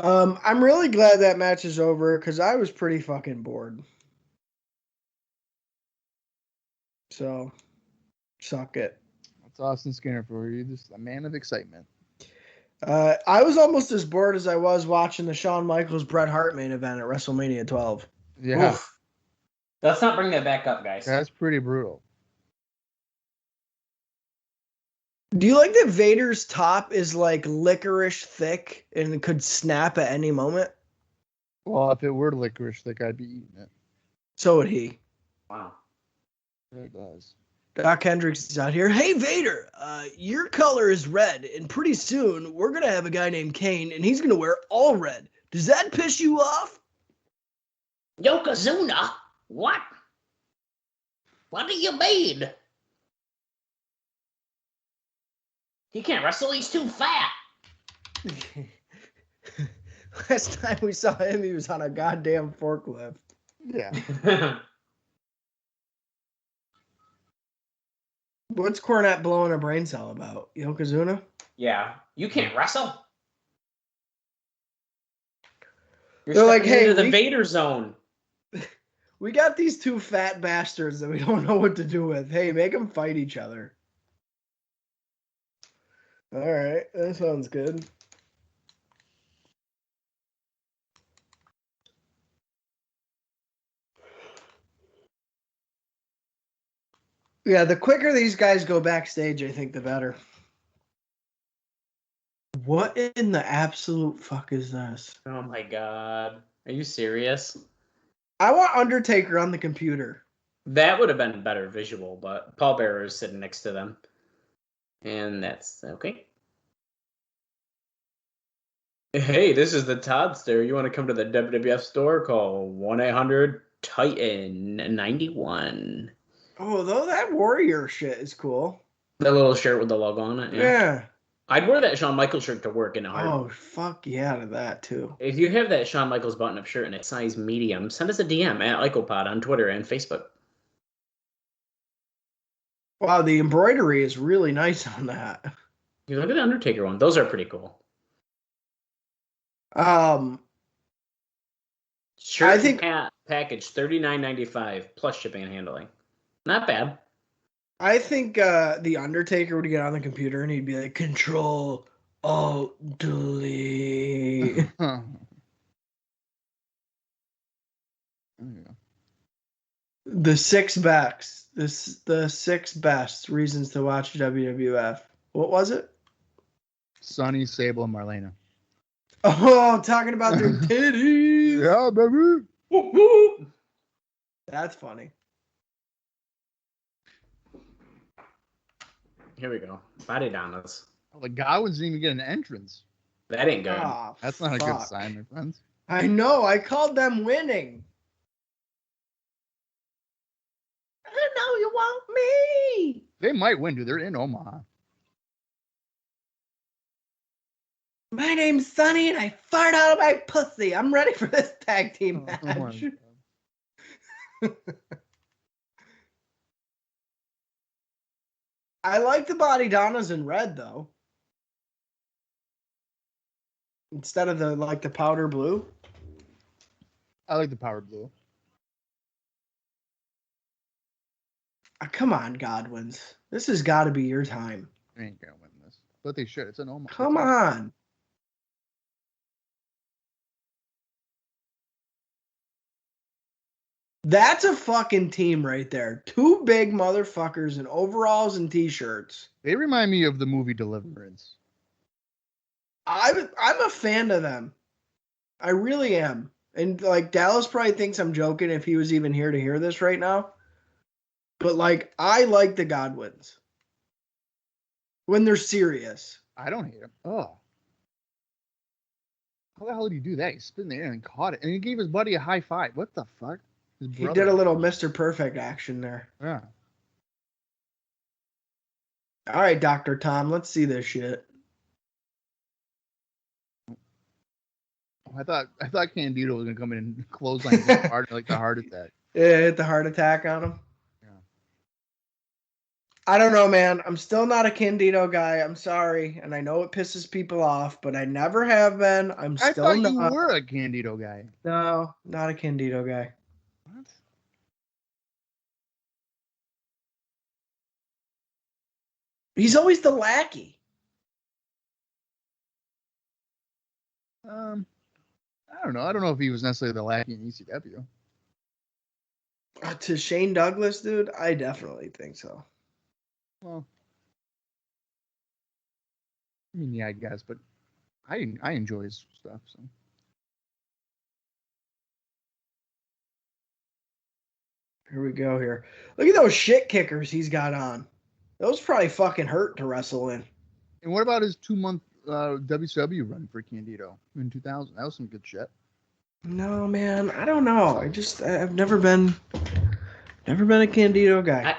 I'm really glad that match is over because I was pretty fucking bored. So, suck it. That's Austin Skinner for you. Just a man of excitement. I was almost as bored as I was watching the Shawn Michaels Bret Hart main event at WrestleMania 12. Yeah. Oof. Let's not bring that back up, guys. That's pretty brutal. Do you like that Vader's top is like licorice thick and it could snap at any moment? Well, if it were licorice thick, I'd be eating it. So would he. Wow. It does. Doc Hendricks is out here. Hey, Vader, your color is red, and pretty soon we're going to have a guy named Kane, and he's going to wear all red. Does that piss you off? Yokozuna? What? What do you mean? He can't wrestle, he's too fat. Last time we saw him, he was on a goddamn forklift. Yeah. What's Cornette blowing a brain cell about? Yokozuna? Yeah. You can't wrestle? You're They're like, stepping hey, into the Vader zone. We got these two fat bastards that we don't know what to do with. Hey, make them fight each other. All right, that sounds good. Yeah, the quicker these guys go backstage, I think the better. What in the absolute fuck is this? Oh my god. Are you serious? I want Undertaker on the computer. That would have been better visual, but Paul Bearer is sitting next to them. And that's okay. Hey, this is the Toddster. You want to come to the WWF store? Call 1-800-TITAN-91. Oh, though that Warrior shit is cool. The little shirt with the logo on it. Yeah. I'd wear that Shawn Michaels shirt to work in a heartbeat. Oh, fuck yeah to that, too. If you have that Shawn Michaels button-up shirt in a size medium, send us a DM at IcoPod on Twitter and Facebook. Wow, the embroidery is really nice on that. You look at the Undertaker one. Those are pretty cool. Shirt I think package $39.95 plus shipping and handling. Not bad. I think the Undertaker would get on the computer and he'd be like, Control, Alt, Delete. Yeah. The six best. The six best reasons to watch WWF. What was it? Sonny, Sable, and Marlena. Oh, talking about their titties. Yeah, baby. Whoop, whoop. That's funny. Here we go. Body Donnas. Oh, the Godwins didn't even get an entrance. That ain't good. Oh, That's not a good fuck. sign, my friends. I know. I called them winning. I know you want me. They might win, dude. They're in Omaha. My name's Sonny, and I fart out of my pussy. I'm ready for this tag team match. Oh my God. I like the Body Donnas in red, though. Instead of the powder blue. I like the power blue. Come on, Godwins. This has got to be your time. They ain't gonna win this, but they should. It's an Omaha. Come on. That's a fucking team right there. Two big motherfuckers in overalls and t-shirts. They remind me of the movie Deliverance. I'm a fan of them. I really am. And like Dallas probably thinks I'm joking if he was even here to hear this right now. But like I like the Godwins. when they're serious. I don't hate him. Oh. How the hell did he do that? He spit in the air and caught it. And he gave his buddy a high five. What the fuck? His He brother. did a little Mr. Perfect action there. Yeah. All right, Dr. Tom, let's see this shit. I thought Candido was gonna come in and clothesline his heart like the heart attack. Yeah, hit the heart attack on him. Yeah. I don't know, man. I'm still not a Candido guy. I'm sorry, and I know it pisses people off, but I never have been. I I still thought not. you were a Candido guy. No, not a Candido guy. What? He's always the lackey. I don't know. I don't know if he was necessarily the lackey in ECW. To Shane Douglas, dude, I definitely think so. Well, I mean, yeah, I guess, but I enjoy his stuff. So Here we go here. Look at those shit kickers he's got on. Those probably fucking hurt to wrestle in. and what about his 2-month WCW run for Candido in 2000? That was some good shit. No, man, I don't know. I've never been a Candido guy.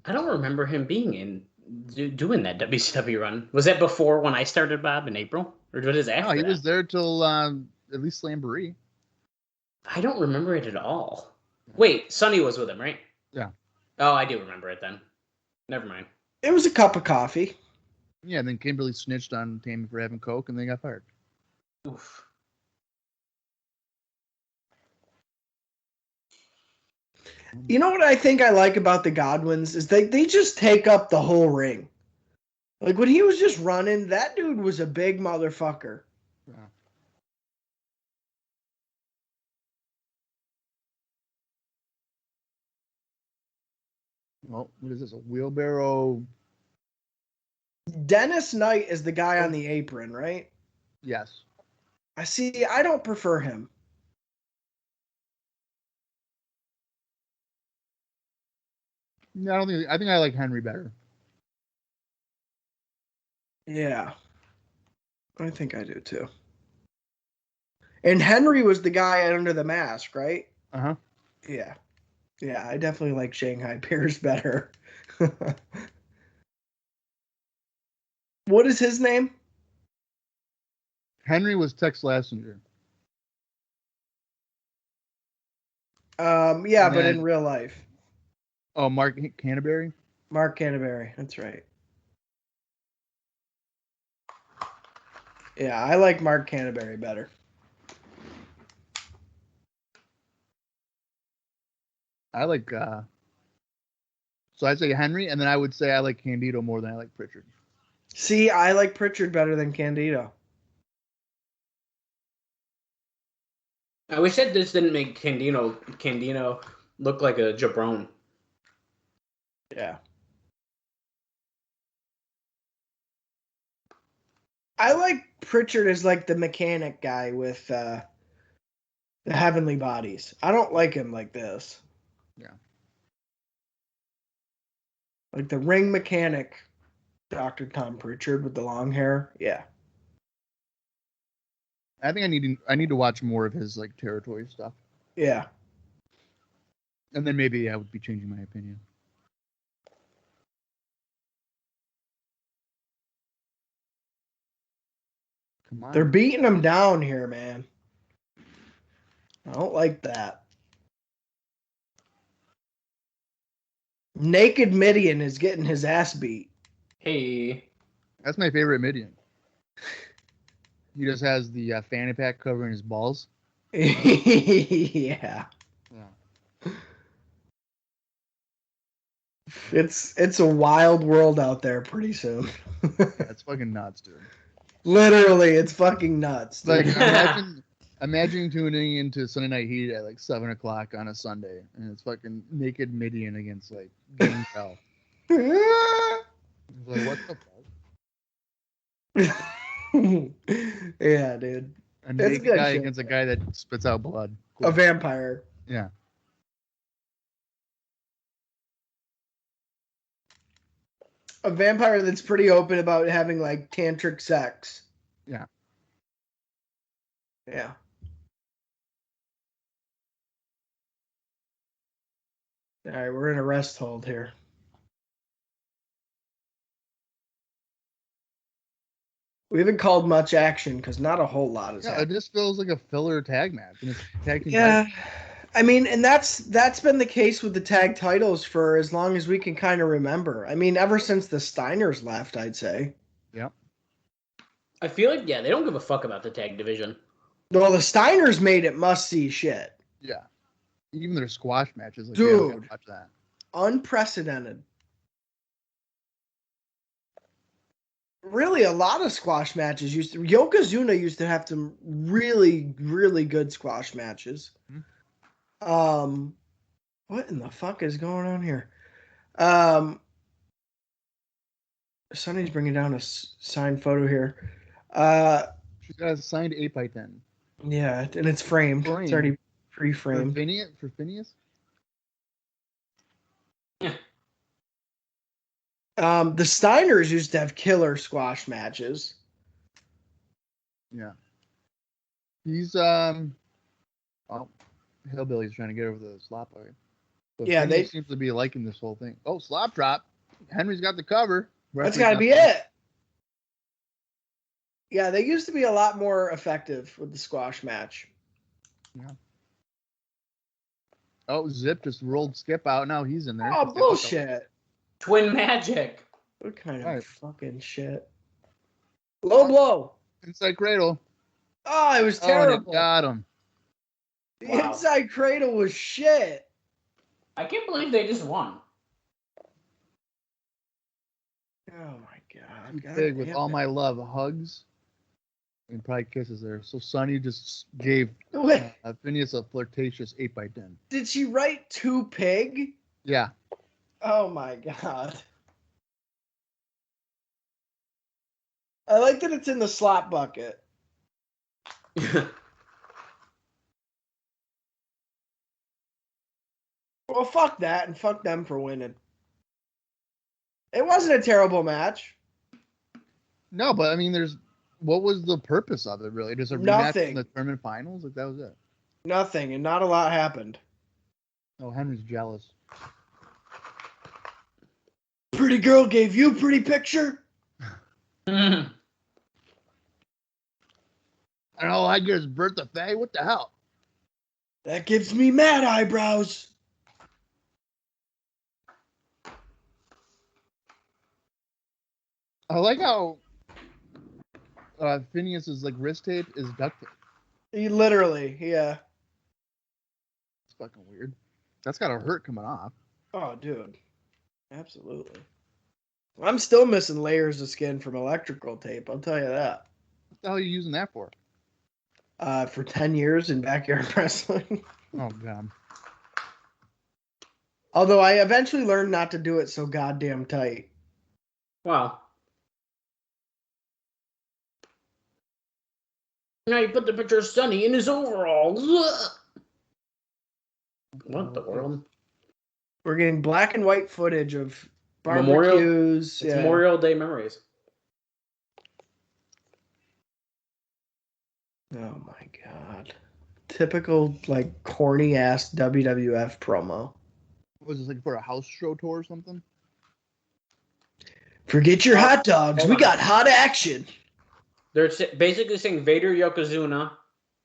I don't remember him being in doing that WCW run. Was that before when I started, Bob, in April, or was it after? No, he that? was there till at least Slamboree. I don't remember it at all. Wait, Sonny was with him, right? Yeah. Oh, I do remember it then. Never mind. It was a cup of coffee. Yeah, and then Kimberly snitched on Tammy for having coke, and they got fired. Oof. You know what I think I like about the Godwins is they just take up the whole ring. Like when he was just running, that dude was a big motherfucker. Yeah. Well, what is this? A wheelbarrow? Dennis Knight is the guy on the apron, right? Yes. I don't prefer him. No, I think I like Henry better. Yeah. I think I do too. And Henry was the guy under the mask, right? Uh-huh. Yeah. Yeah, I definitely like Shanghai Bears better. What is his name? Henry was Tex Lassinger. Yeah, And but then- in real life. Oh, Mark Canterbury? Mark Canterbury. That's right. Yeah, I like Mark Canterbury better. I like, so I'd say Henry, and then I would say I like Candido more than I like Pritchard. See, I like Pritchard better than Candido. I wish that this didn't make Candido look like a jabron. Yeah. I like Pritchard as like the mechanic guy with the heavenly bodies. I don't like him like this. Yeah. Like the ring mechanic, Dr. Tom Pritchard with the long hair. Yeah. I think I need to watch more of his like territory stuff, Yeah. and then maybe I would be changing my opinion. Come on. They're beating him down here, man. I don't like that. Naked Midian is getting his ass beat. Hey. That's my favorite Midian. He just has the fanny pack covering his balls. Yeah. Yeah. It's a wild world out there pretty soon. That's fucking nuts, dude. Literally, it's fucking nuts. Like dude. imagine tuning into Sunday Night Heat at like 7:00 on a Sunday, and it's fucking Naked Midian against like Gang Bell. It's like, what the fuck? Yeah, dude. A That's naked good guy shit. against a guy that spits out blood. Cool. A vampire. Yeah. A vampire that's pretty open about having like tantric sex. Yeah. Yeah. All right, we're in a rest hold here. We haven't called much action because not a whole lot is Yeah, it happening. just feels like a filler tag match. And it's tag team Yeah. title. I mean, and that's been the case with the tag titles for as long as we can kind of remember. I mean, ever since the Steiners left, I'd say. Yeah. I feel like, they don't give a fuck about the tag division. Well, the Steiners made it must-see shit. Yeah. Even their squash matches. Like, Dude. yeah, we gotta watch that. Unprecedented. Really, a lot of squash matches Yokozuna used to have some really, really good squash matches. Mm-hmm. What in the fuck is going on here? Sonny's bringing down a signed photo here. She's got a signed 8x10. Yeah, and it's framed. Framed. It's already For pre-framed. Phineas? Yeah. The Steiners used to have killer squash matches. Yeah. He's Hillbilly's trying to get over the slop line. But Yeah, Phineas seems to be liking this whole thing. Oh, slop drop. Henry's got the cover. That's got to be it. Yeah, they used to be a lot more effective with the squash match. Yeah. Oh, Zip just rolled Skip out. Now he's in there. Oh, bullshit. Twin Magic. What kind of Right. fucking shit? Low blow. Inside cradle. Oh, it was Oh, and terrible. it got him. The Wow. inside cradle was shit. I can't believe they just won. Oh my god. God Big with damn all it. my love. Hugs. And probably kisses there. So Sonny just gave Wait, Phineas a flirtatious 8x10. did she write to pig? Yeah. Oh my god. I like that it's in the slot bucket. Well, fuck that and fuck them for winning. It wasn't a terrible match. No, but I mean, what was the purpose of it really? Just a rematch Nothing. in the tournament finals? Like that was it. Nothing, and not a lot happened. Oh, Henry's jealous. Pretty girl gave you pretty picture? I don't know, I get his Bertha Faye. What the hell? That gives me mad eyebrows. I like how Phineas's like wrist tape is duct tape. He literally, yeah. It's fucking weird. That's gotta hurt coming off. Oh, dude. Absolutely. I'm still missing layers of skin from electrical tape, I'll tell you that. What the hell are you using that for? For 10 years in backyard wrestling. Oh god. Although I eventually learned not to do it so goddamn tight. Wow. Now you put the picture of Sonny in his overalls. What the world? We're getting black and white footage of Memorial- barbecues. It's Memorial Day memories. Oh my god. Typical, like, corny ass WWF promo. Was this like for a house show tour or something? Forget your hot dogs. hold We on. got hot action. They're basically saying Vader, Yokozuna,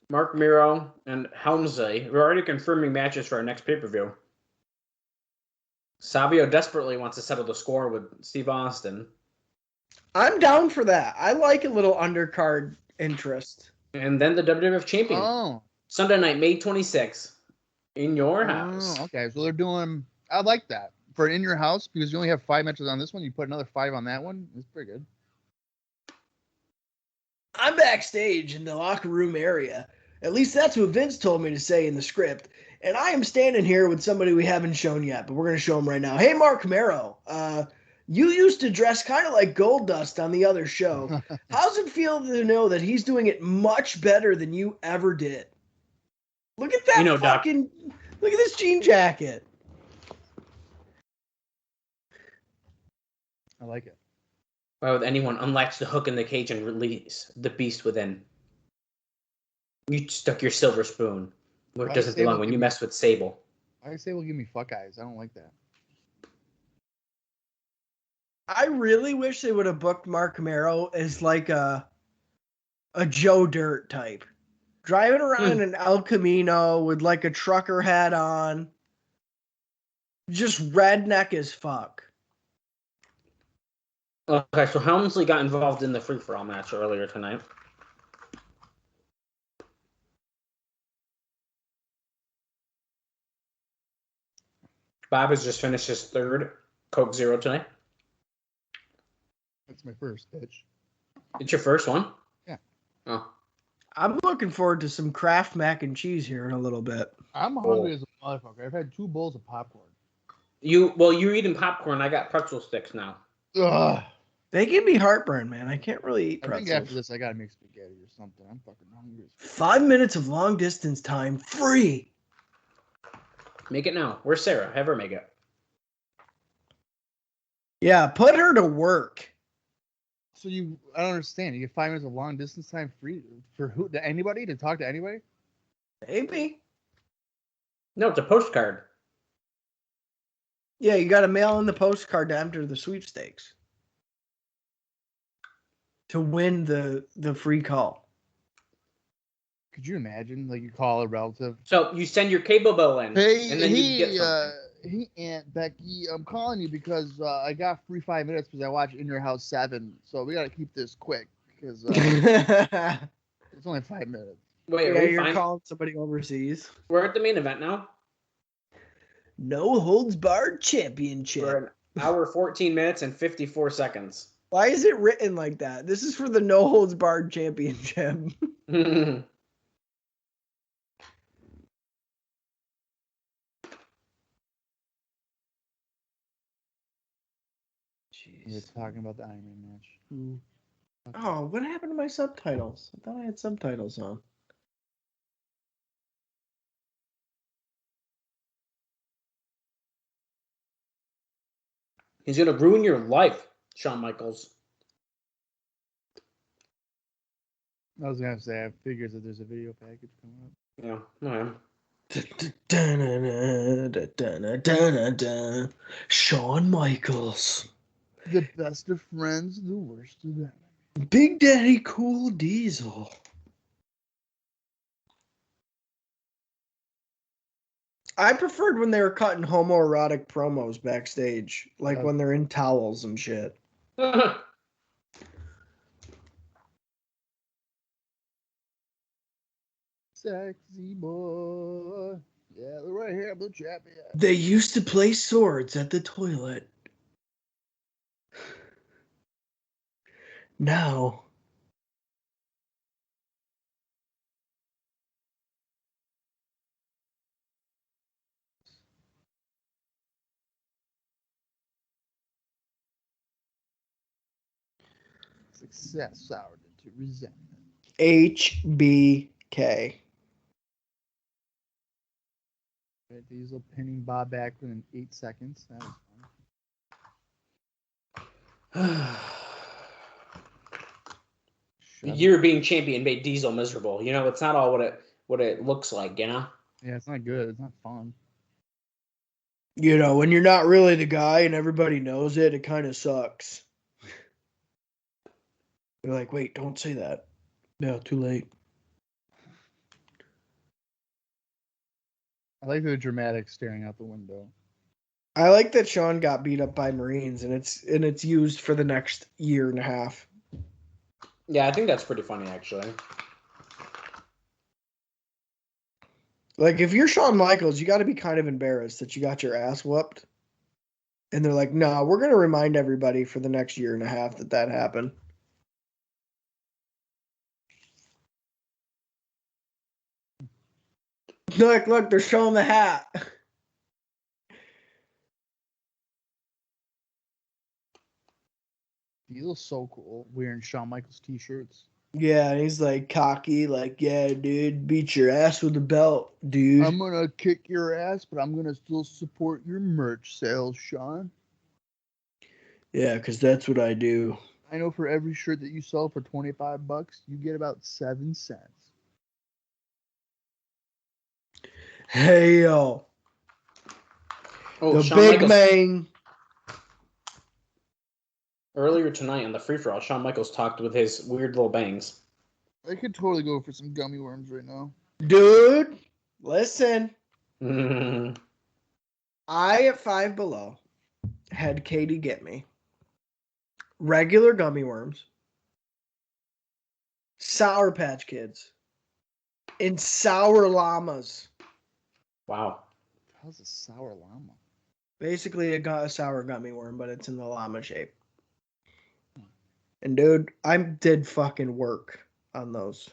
Mark Miro, and Helmsley. We're already confirming matches for our next pay-per-view. Sabio desperately wants to settle the score with Steve Austin. I'm down for that. I like a little undercard interest. And then the WWF Champion. Oh. Sunday night, May 26th. In your house. Oh, okay. So they're doing. I like that for in your house because you only have 5 matches on this one. You put another 5 on that one. It's pretty good. I'm backstage in the locker room area. At least that's what Vince told me to say in the script. And I am standing here with somebody we haven't shown yet, but we're going to show him right now. Hey, Mark Mero. You used to dress kind of like Goldust on the other show. How's it feel to know that he's doing it much better than you ever did? Look at that Doc. fucking... Look at this jean jacket. I like it. Why would anyone unlatch the hook in the cage and release the beast within? You stuck your silver spoon where it Why doesn't Sable belong when give you me- mess with Sable. I say, well, give me fuck eyes. I don't like that. I really wish they would have booked Mark Marrow as like a Joe Dirt type. Driving around in an El Camino with like a trucker hat on. Just redneck as fuck. Okay, so Helmsley got involved in the free-for-all match earlier tonight. Bob has just finished his third Coke Zero tonight. That's my first pitch. It's your first one? Yeah. Oh. I'm looking forward to some Kraft mac and cheese here in a little bit. I'm hungry as a motherfucker. I've had 2 bowls of popcorn. You're eating popcorn. I got pretzel sticks now. Ugh. They give me heartburn, man. I can't really eat I pretzels. think after this, I gotta make spaghetti or something. I'm fucking hungry. 5 minutes of long distance time free. Make it now. Where's Sarah? Have her make it. Yeah, put her to work. So I don't understand. You get 5 minutes of long distance time free for who? To anybody? To talk to anybody? Maybe. No, it's a postcard. Yeah, you got to mail in the postcard to enter the sweepstakes to win the free call. Could you imagine? Like you call a relative. So you send your cable bill in, and then you get something. Hey, Aunt Becky, I'm calling you because I got free 5 minutes because I watched In Your House 7. So we gotta keep this quick because it's only 5 minutes. Wait, yeah, you're calling somebody overseas. We're at the main event now. No holds barred championship. We're an hour, 14 minutes, and 54 seconds. Why is it written like that? This is for the no holds barred championship. We're talking about the Iron Man match. Oh, what happened to my subtitles? I thought I had subtitles on. He's gonna ruin your life, Shawn Michaels. I was gonna say I figured that there's a video package coming up. Yeah. Shawn Michaels. The best of friends, the worst of them. Big Daddy Cool Diesel. I preferred when they were cutting homoerotic promos backstage, like when they're in towels and shit. Sexy boy. Yeah, the right here, blue champion. They used to play swords at the toilet. Now. Success soured into resentment. HBK. Diesel pinning Bob back within 8 seconds. That was fun. You're being champion made Diesel miserable. You know, it's not all what it looks like, you know? Yeah, it's not good. It's not fun. You know, when you're not really the guy and everybody knows it, it kind of sucks. You're like, wait, don't say that. No, too late. I like the dramatic staring out the window. I like that Shawn got beat up by Marines and it's used for the next year and a half. Yeah, I think that's pretty funny, actually. Like, if you're Shawn Michaels, you got to be kind of embarrassed that you got your ass whooped. And they're like, no, we're going to remind everybody for the next year and a half that happened. Look, they're showing the hat. Diesel's so cool wearing Shawn Michaels t-shirts. Yeah, and he's like cocky, like, yeah, dude, beat your ass with a belt, dude. I'm going to kick your ass, but I'm going to still support your merch sales, Shawn. Yeah, because that's what I do. I know for every shirt that you sell for $25, you get about 7 cents. Hey, yo. Oh, The Shawn big Michaels. man. Earlier tonight on the free-for-all, Shawn Michaels talked with his weird little bangs. I could totally go for some gummy worms right now. Dude, listen. Mm. I, at Five Below, had Katie get me regular gummy worms, Sour Patch Kids, and sour llamas. Wow. How's a sour llama? Basically, a sour gummy worm, but it's in the llama shape. And dude, I did fucking work on those.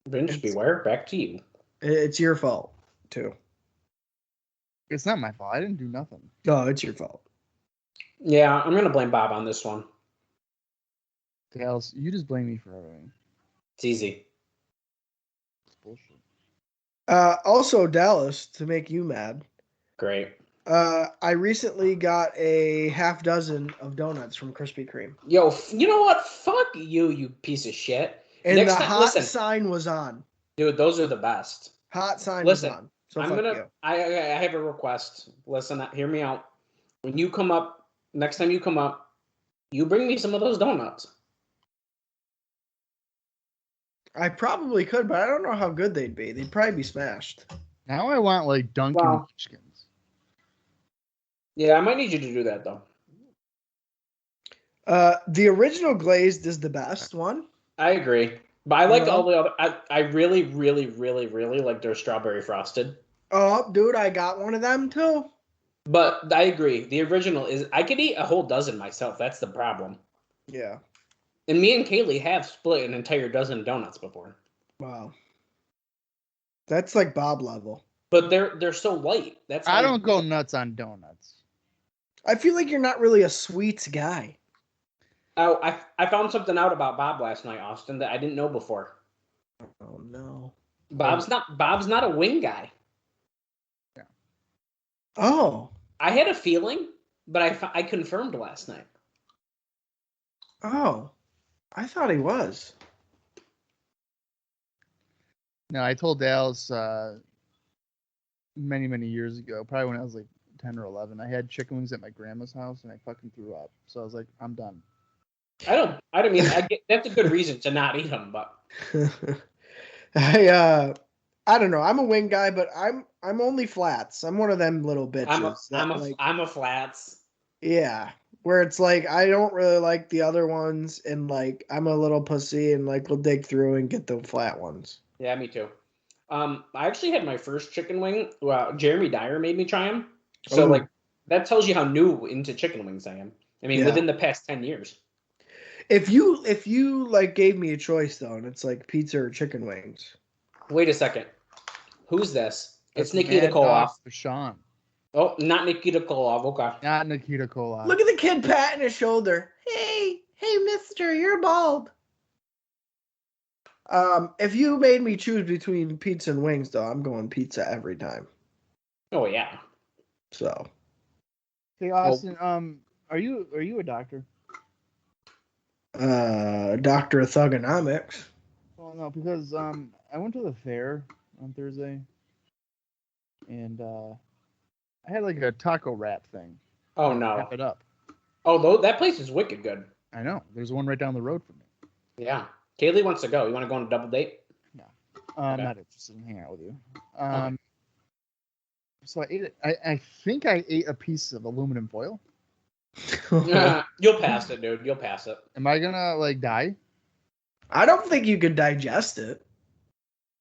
Vince, beware. Back to you. It's your fault, too. It's not my fault. I didn't do nothing. No, it's your fault. Yeah, I'm gonna blame Bob on this one. Dallas, you just blame me for everything. It's easy. It's bullshit. Also, Dallas, to make you mad, Great. I recently got a half dozen of donuts from Krispy Kreme. Yo, you know what? Fuck you, you piece of shit. And Next the time, hot listen, sign was on. dude, those are the best. Hot sign Listen, was on. So I'm fuck gonna. you. I have a request. Listen, hear me out. When you come up, next time you come up, you bring me some of those donuts. I probably could, but I don't know how good they'd be. They'd probably be smashed. Now I want like Dunkin' Wow. Munchkins. Yeah, I might need you to do that though. The original glazed is the best one. I agree, but I like Yeah. all the other. I really, really, really, really like their strawberry frosted. Oh, dude, I got one of them too. But I agree. The original is. I could eat a whole dozen myself. That's the problem. Yeah. And me and Kaylee have split an entire dozen of donuts before. Wow. That's like Bob level. But they're so light. That's I why- don't go nuts on donuts. I feel like you're not really a sweets guy. Oh, I found something out about Bob last night, Austin, that I didn't know before. Oh no. Bob's not a wing guy. Oh. I had a feeling, but I confirmed last night. Oh. I thought he was. No, I told Dallas many, many years ago, probably when I was like 10 or 11, I had chicken wings at my grandma's house and I fucking threw up. So I was like, I'm done. I don't mean that's a good reason to not eat them, but I don't know. I'm a wing guy, but I'm only flats. I'm one of them little bitches. I'm a flats. Yeah, where it's like I don't really like the other ones, and like I'm a little pussy, and like we'll dig through and get the flat ones. Yeah, me too. I actually had my first chicken wing. Well, Jeremy Dyer made me try them. So Ooh. like that tells you how new into chicken wings I am. I mean, Yeah. within the past 10 years. If you like gave me a choice though, and it's like pizza or chicken wings. Wait a second. Who's this? It's That's Nikita Mad Dog Koloff. for Sean. Oh, not Nikita Koloff. Okay. Not Nikita Koloff. Look at the kid patting his shoulder. Hey, mister, you're bald. If you made me choose between pizza and wings, though, I'm going pizza every time. Oh yeah. So, Hey Austin, are you a doctor? Doctor of Thugonomics. Well, no, because I went to the fair on Thursday, and I had like a taco wrap thing. Oh Wrap no. it up. Oh, that place is wicked good. I know. There's one right down the road from me. Yeah. Kaylee wants to go. You want to go on a double date? I'm Okay. not interested in hanging out with you. So I ate it. I think I ate a piece of aluminum foil. You'll pass it, dude. You'll pass it. Am I gonna like die? I don't think you could digest it.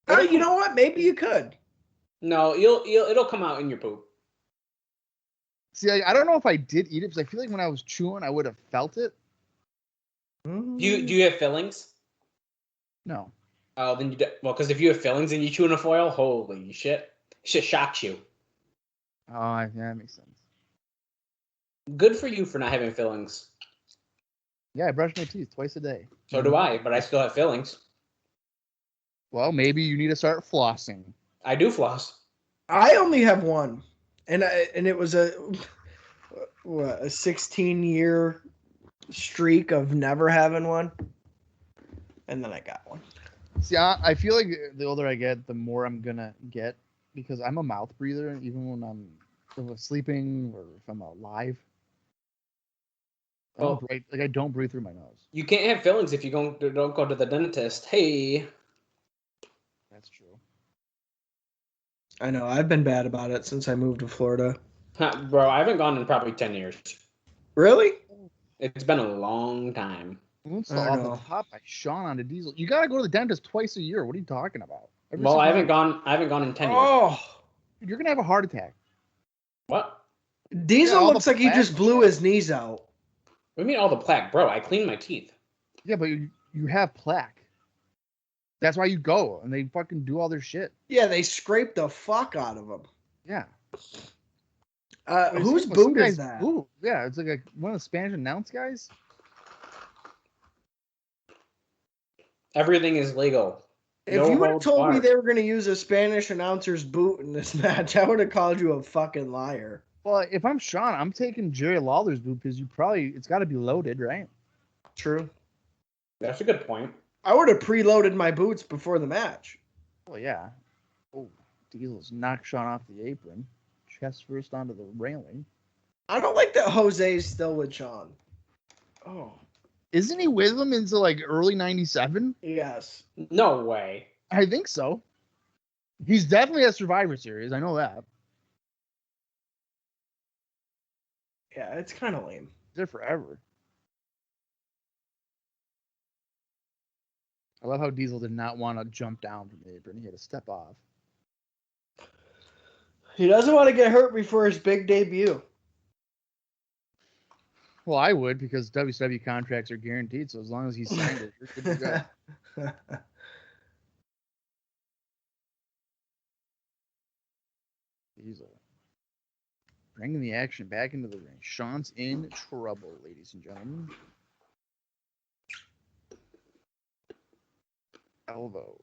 Oh, you know what? Maybe you could. No, it'll come out in your poop. See, I don't know if I did eat it because I feel like when I was chewing, I would have felt it. Do you have fillings? No. Oh, then you do, well, because if you have fillings and you chew in a foil, holy shit, shit shocks you. Oh, yeah, that makes sense. Good for you for not having fillings. Yeah, I brush my teeth twice a day. So do I, but I still have fillings. Well, maybe you need to start flossing. I do floss. I only have one. And it was a 16-year streak of never having one, and then I got one. See, I feel like the older I get, the more I'm gonna get because I'm a mouth breather, even when I'm sleeping or if I'm alive. Well, I don't breathe through my nose. you can't have fillings if you don't go to the dentist. Hey. That's true. I know. I've been bad about it since I moved to Florida. Bro, I haven't gone in probably 10 years. Really? It's been a long time. Let's I off know. the top by Shawn on the Diesel. You gotta go to the dentist twice a year. What are you talking about? Well, I haven't gone in 10 years. Oh, You're gonna have a heart attack. What? Diesel all the looks like he just plaque. blew his knees out. What do you mean all the plaque? Bro, I cleaned my teeth. Yeah, but you have plaque. That's why you go and they fucking do all their shit. Yeah, they scraped the fuck out of him. Yeah. Whose boot is that? Boot. Yeah, it's like one of the Spanish announce guys. Everything is legal. If No you would have holds told me barred. they were going to use a Spanish announcer's boot in this match, I would have called you a fucking liar. Well, if I'm Shawn, I'm taking Jerry Lawler's boot because it's got to be loaded, right? True. That's a good point. I would have preloaded my boots before the match. Well, yeah. Oh, Diesel's knocked Shawn off the apron, chest first onto the railing. I don't like that Jose's still with Shawn. Oh. Isn't he with him into like early '97? Yes. No way. I think so. He's definitely at Survivor Series. I know that. Yeah, it's kind of lame. He's there forever. I love how Diesel did not want to jump down from the apron. He had to step off. He doesn't want to get hurt before his big debut. Well, I would because WCW contracts are guaranteed. So as long as he signed it, you're good to go. Diesel. Bringing the action back into the ring. Shawn's in trouble, ladies and gentlemen. Elbow.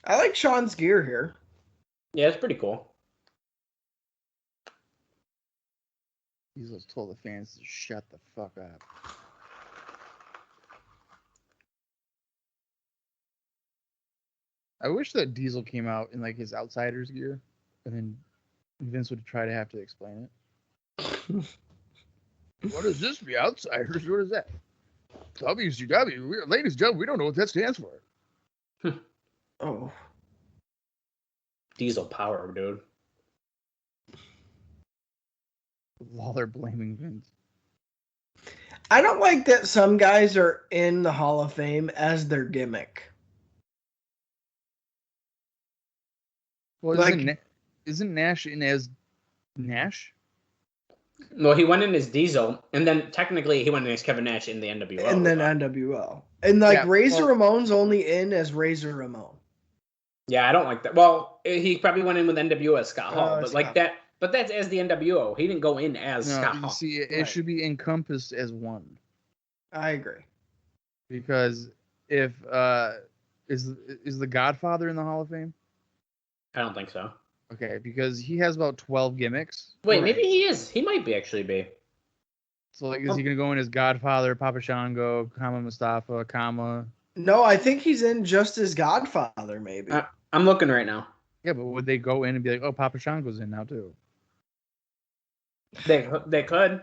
I like Shawn's gear here. Yeah, it's pretty cool. Diesel's told the fans to shut the fuck up. I wish that Diesel came out in like his Outsiders gear, and then Vince would try to have to explain it. What is this? The Outsiders? What is that? WCW. Ladies and gentlemen, we don't know what that stands for. Oh. Diesel power, dude. Lawler blaming Vince. I don't like that some guys are in the Hall of Fame as their gimmick. Well, Like- isn't Nash in as Nash? Well, he went in as Diesel, and then technically he went in as Kevin Nash in the NWO. And then NWO. And like Yeah, Razor well- Ramon's only in as Razor Ramon. Yeah, I don't like that. Well, he probably went in with NWO as Scott Hall, but Scott. like that. But that's as the NWO. He didn't go in as Scott You Hall. see, it Right. should be encompassed as one. I agree. Because if is the Godfather in the Hall of Fame? I don't think so. Okay, because he has about 12 gimmicks. Wait, Right. maybe he is. He might be actually be. So like, is he gonna go in as Godfather, Papa Shango, Kama Mustafa, Kama? No, I think he's in just as Godfather, maybe. I'm looking right now. Yeah, but would they go in and be like, oh, Papa Shango's in now too? They could.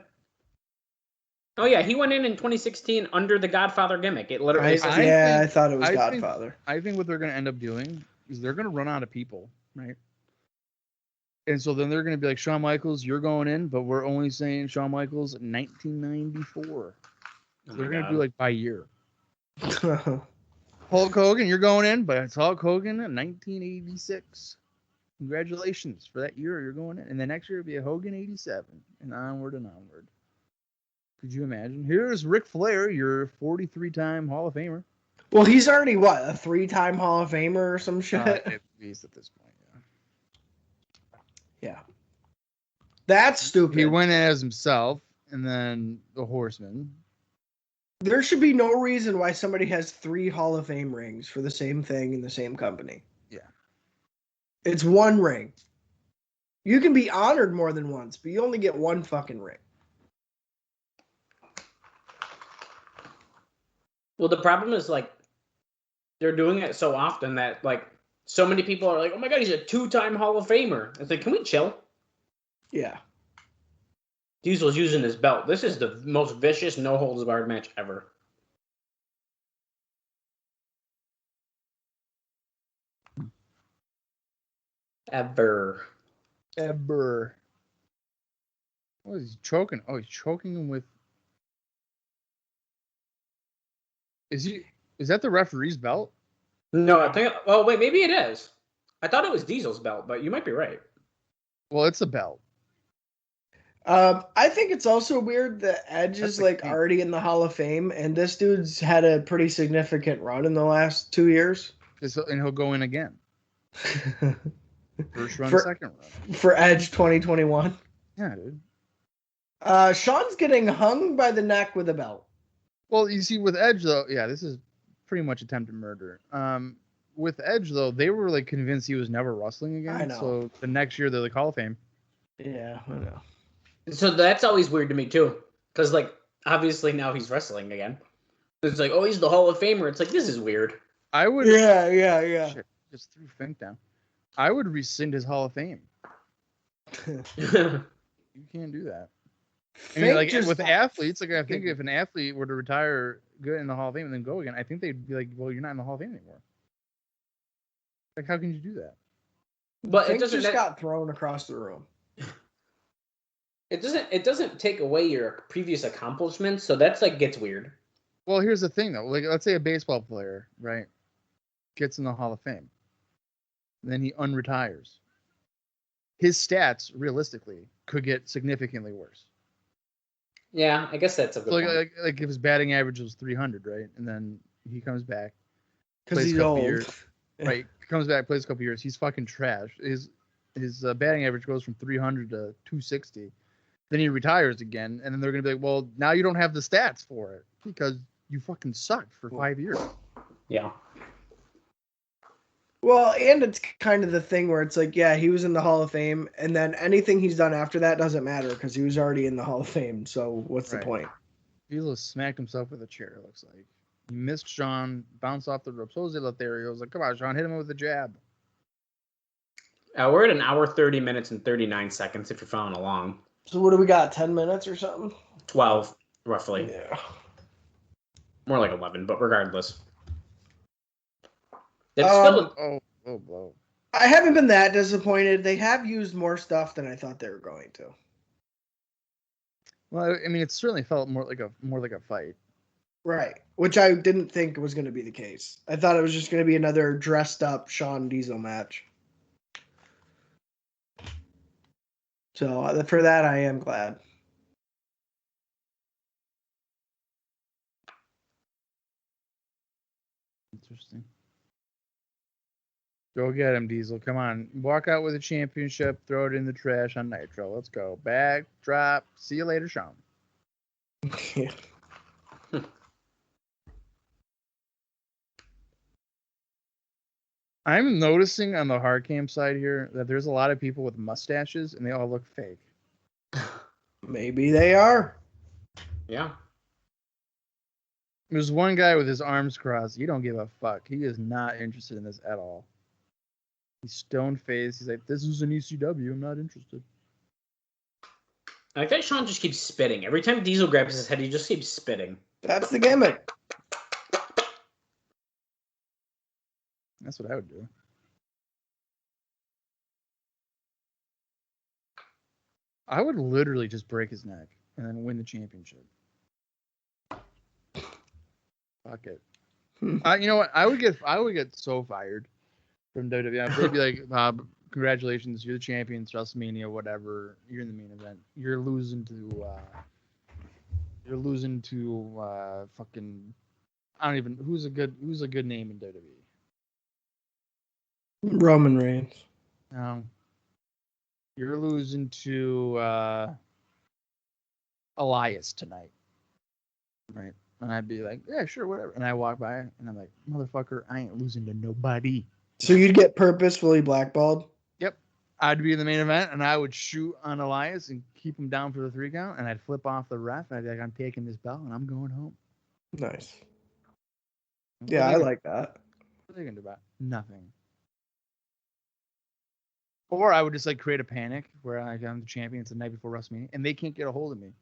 Oh yeah, he went in 2016 under the Godfather gimmick. It literally I, says yeah, think- I thought it was I think- Godfather. I think what they're gonna end up doing is they're gonna run out of people, right? And so then they're gonna be like, Shawn Michaels, you're going in, but we're only saying Shawn Michaels 1994. Oh They're my gonna God. do like by year. Hulk Hogan, you're going in, but it's Hulk Hogan in 1986. Congratulations for that year you're going in. And the next year it'll be a Hogan 87 and onward and onward. Could you imagine? Here's Ric Flair, your 43-time Hall of Famer. Well, he's already, what, a 3-time Hall of Famer or some shit? At least at this point, yeah. Yeah. That's stupid. He went in as himself and then the Horseman. There should be no reason why somebody has 3 Hall of Fame rings for the same thing in the same company. It's one ring. You can be honored more than once, but you only get one fucking ring. Well, the problem is, like, they're doing it so often that, like, so many people are like, oh my God, he's a 2-time Hall of Famer. It's like, can we chill? Yeah. Diesel's using his belt. This is the most vicious, no-holds-barred match ever. Ever. Oh, he's choking. Oh, he's choking him with. Is that the referee's belt? No, I think. Oh, wait, maybe it is. I thought it was Diesel's belt, but you might be right. Well, it's a belt. I think it's also weird that Edge is like king. already in the Hall of Fame, and this dude's had a pretty significant run in the last 2 years. And he'll go in again. First run, second run. For Edge 2021. Yeah, dude. Shawn's getting hung by the neck with a belt. Well, you see, with Edge though, yeah, this is pretty much attempted murder. With Edge though, they were like convinced he was never wrestling again. I know. So the next year they're like Hall of Fame. Yeah, I know. So that's always weird to me too, because like obviously now he's wrestling again. It's like, oh, he's the Hall of Famer. It's like, this is weird. I would. Yeah. Shit, just threw Fink down. I would rescind his Hall of Fame. You can't do that. I mean, like with athletes, like I think if an athlete were to retire good in the Hall of Fame and then go again, I think they'd be like, well, you're not in the Hall of Fame anymore. Like, how can you do that? But Fink just got thrown across the room. It doesn't take away your previous accomplishments, so that's like gets weird. Well, here's the thing though. Like, let's say a baseball player, right, gets in the Hall of Fame, then he unretires. His stats, realistically, could get significantly worse. Yeah, I guess that's a good point. Like if his batting average was 300, right, and then he comes back because he's old. Years, right? Comes back, plays a couple years. He's fucking trash. His batting average goes from 300 to 260. Then he retires again, and then they're gonna be like, well, now you don't have the stats for it because you fucking sucked for 5 years. Yeah. Well, and it's kind of the thing where it's like, yeah, he was in the Hall of Fame, and then anything he's done after that doesn't matter because he was already in the Hall of Fame. So what's the point? Diesel smacked himself with a chair, it looks like. He missed Shawn, bounced off the ropes. Jose Lothario was like, come on, Shawn, hit him with a jab. We're at 1 hour, 30 minutes, and 39 seconds if you're following along. So what do we got, 10 minutes or something? 12, roughly. Yeah. More like 11, but regardless. It's still blow. I haven't been that disappointed. They have used more stuff than I thought they were going to. Well, I mean, it certainly felt more like a fight. Right, which I didn't think was going to be the case. I thought it was just going to be another dressed up Shawn Diesel match. So for that, I am glad. Interesting. Go get him, Diesel. Come on. Walk out with a championship. Throw it in the trash on Nitro. Let's go. Bag, drop. See you later, Shawn. Yeah. I'm noticing on the hardcam side here that there's a lot of people with mustaches, and they all look fake. Maybe they are. Yeah. There's one guy with his arms crossed. He don't give a fuck. He is not interested in this at all. He's stone-faced. He's like, this is an ECW. I'm not interested. I like that Shawn just keeps spitting. Every time Diesel grabs his head, he just keeps spitting. That's the gimmick. That's what I would do. I would literally just break his neck and then win the championship. Fuck it. You know what? I would get so fired from WWF. They'd be like, Bob, congratulations, you're the champion, it's WrestleMania, whatever. You're in the main event. You're losing to fucking, I don't even, who's a good name in WWE? Roman Reigns. No. You're losing to Elias tonight. Right? And I'd be like, yeah, sure, whatever. And I walk by and I'm like, motherfucker, I ain't losing to nobody. So you'd get purposefully blackballed? I'd be in the main event, and I would shoot on Elias and keep him down for the 3 count, and I'd flip off the ref, and I'd be like, I'm taking this belt, and I'm going home. Nice. What Yeah, are I they like that. What are they going to do about it? Nothing. Or I would just like create a panic where I'm the champion. It's the night before WrestleMania, and they can't get a hold of me.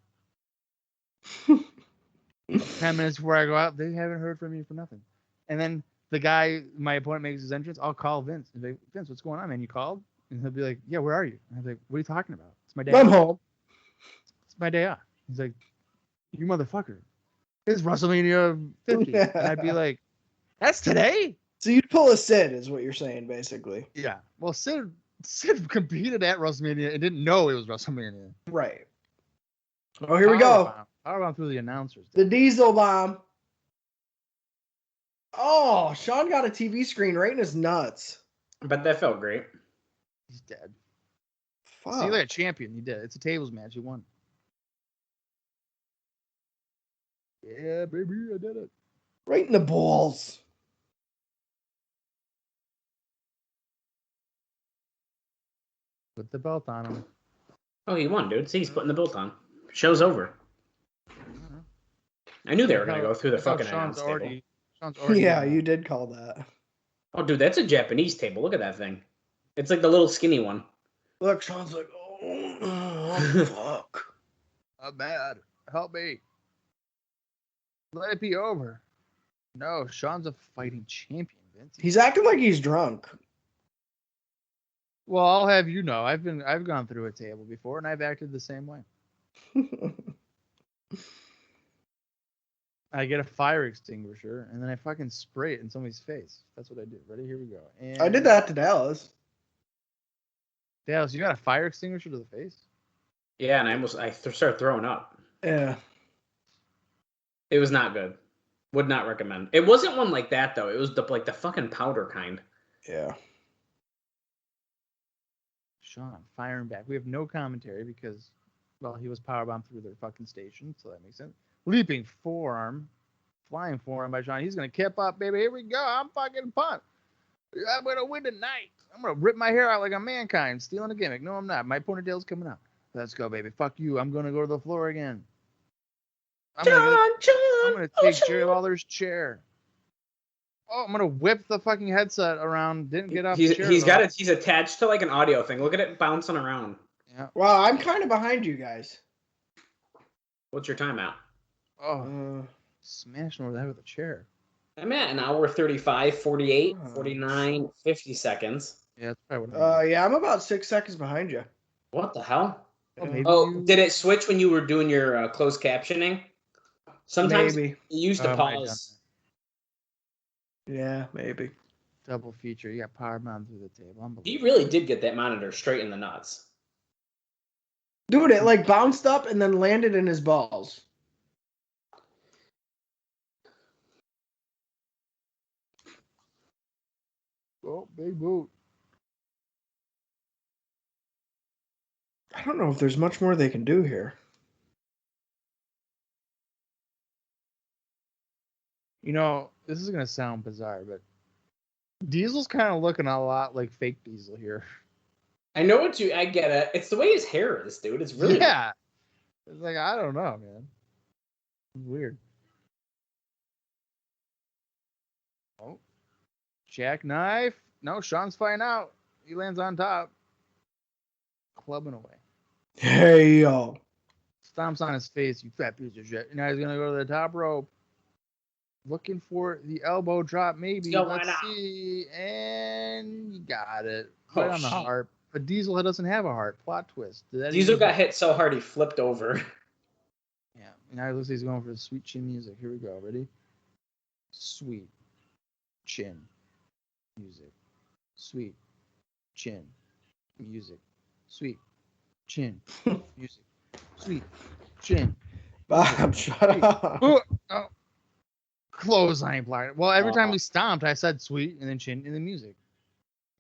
10 minutes before I go out, they haven't heard from me for nothing. And then the guy, my opponent, makes his entrance. I'll call Vince. And be like, Vince, what's going on, man? You called? And he'll be like, yeah, where are you? And I'll be like, what are you talking about? It's my day I'm off. home. It's my day off. He's like, you motherfucker. It's WrestleMania 50. And I'd be like, that's today? So you'd pull a Sid, is what you're saying, basically. Yeah. Well, Sid competed at WrestleMania and didn't know it was WrestleMania. Right. Oh, here we go. Powerbomb through the announcers. The Diesel Bomb. Oh, Shawn got a TV screen right in his nuts. But that felt great. He's dead. Fuck. See, like a champion. He did. It's a tables match. He won. Yeah, baby, I did it. Right in the balls. Put the belt on him. Oh, he won, dude. See, he's putting the belt on. Show's over. I knew they were going to go through the fucking announce table. Sean's already Yeah, you did call that. Oh, dude, that's a Japanese table. Look at that thing. It's like the little skinny one. Look, Sean's like, oh, fuck. I'm bad. Help me. Let it be over. No, Sean's a fighting champion, Vince. He's acting like he's drunk. Well, I'll have you know, I've gone through a table before, and I've acted the same way. I get a fire extinguisher, and then I fucking spray it in somebody's face. That's what I do. Ready? Here we go. And I did that to Dallas. Dallas, you got a fire extinguisher to the face? Yeah, and I started throwing up. Yeah. It was not good. Would not recommend. It wasn't one like that though. It was the fucking powder kind. Yeah. Sean, firing back. We have no commentary because, well, he was powerbombed through their fucking station, so that makes sense. Leaping forearm, flying forearm by Sean. He's gonna kip up, baby. Here we go. I'm fucking pumped. I'm gonna win tonight. I'm gonna rip my hair out like a mankind, stealing a gimmick. No, I'm not. My ponytail's coming out. Let's go, baby. Fuck you. I'm gonna go to the floor again. I'm gonna take Jerry Lawler's chair. Oh, I'm gonna whip the fucking headset around. Didn't get off the chair. He's attached to like an audio thing. Look at it bouncing around. Yeah. Wow, I'm kind of behind you guys. What's your timeout? Oh, smashing over the head with a chair. I'm at an hour 35, 48, 49, 50 seconds. Yeah, that's probably what Yeah, I'm about 6 seconds behind you. What the hell? maybe Did it switch when you were doing your closed captioning? Sometimes Maybe. you used to pause. Yeah, maybe. double feature. You got powerbomb through the table. He really did get that monitor straight in the nuts. Dude, it like bounced up and then landed in his balls. Oh, big boot. I don't know if there's much more they can do here. You know, this is gonna sound bizarre, but Diesel's kind of looking a lot like fake Diesel here. I get it. It's the way his hair is, dude. It's really Yeah. It's like, I don't know, man. It's weird. Oh. Jackknife. No, Sean's fighting out. He lands on top. Clubbing away. Hey, yo. Stomps on his face, you fat piece of shit. Now he's going to go to the top rope. Looking for the elbow drop, maybe. Let's see. And you got it. Right on the heart. But Diesel doesn't have a heart. Plot twist. Diesel got hit so hard he flipped over. Yeah. Now it looks like he's going for the sweet chin music. Here we go. Ready? Sweet chin music. Sweet chin music. Sweet chin music. Sweet chin. Bob, shut up. Oh. Clothesline blind. Well, every time he stomped, I said sweet and then chin and then music.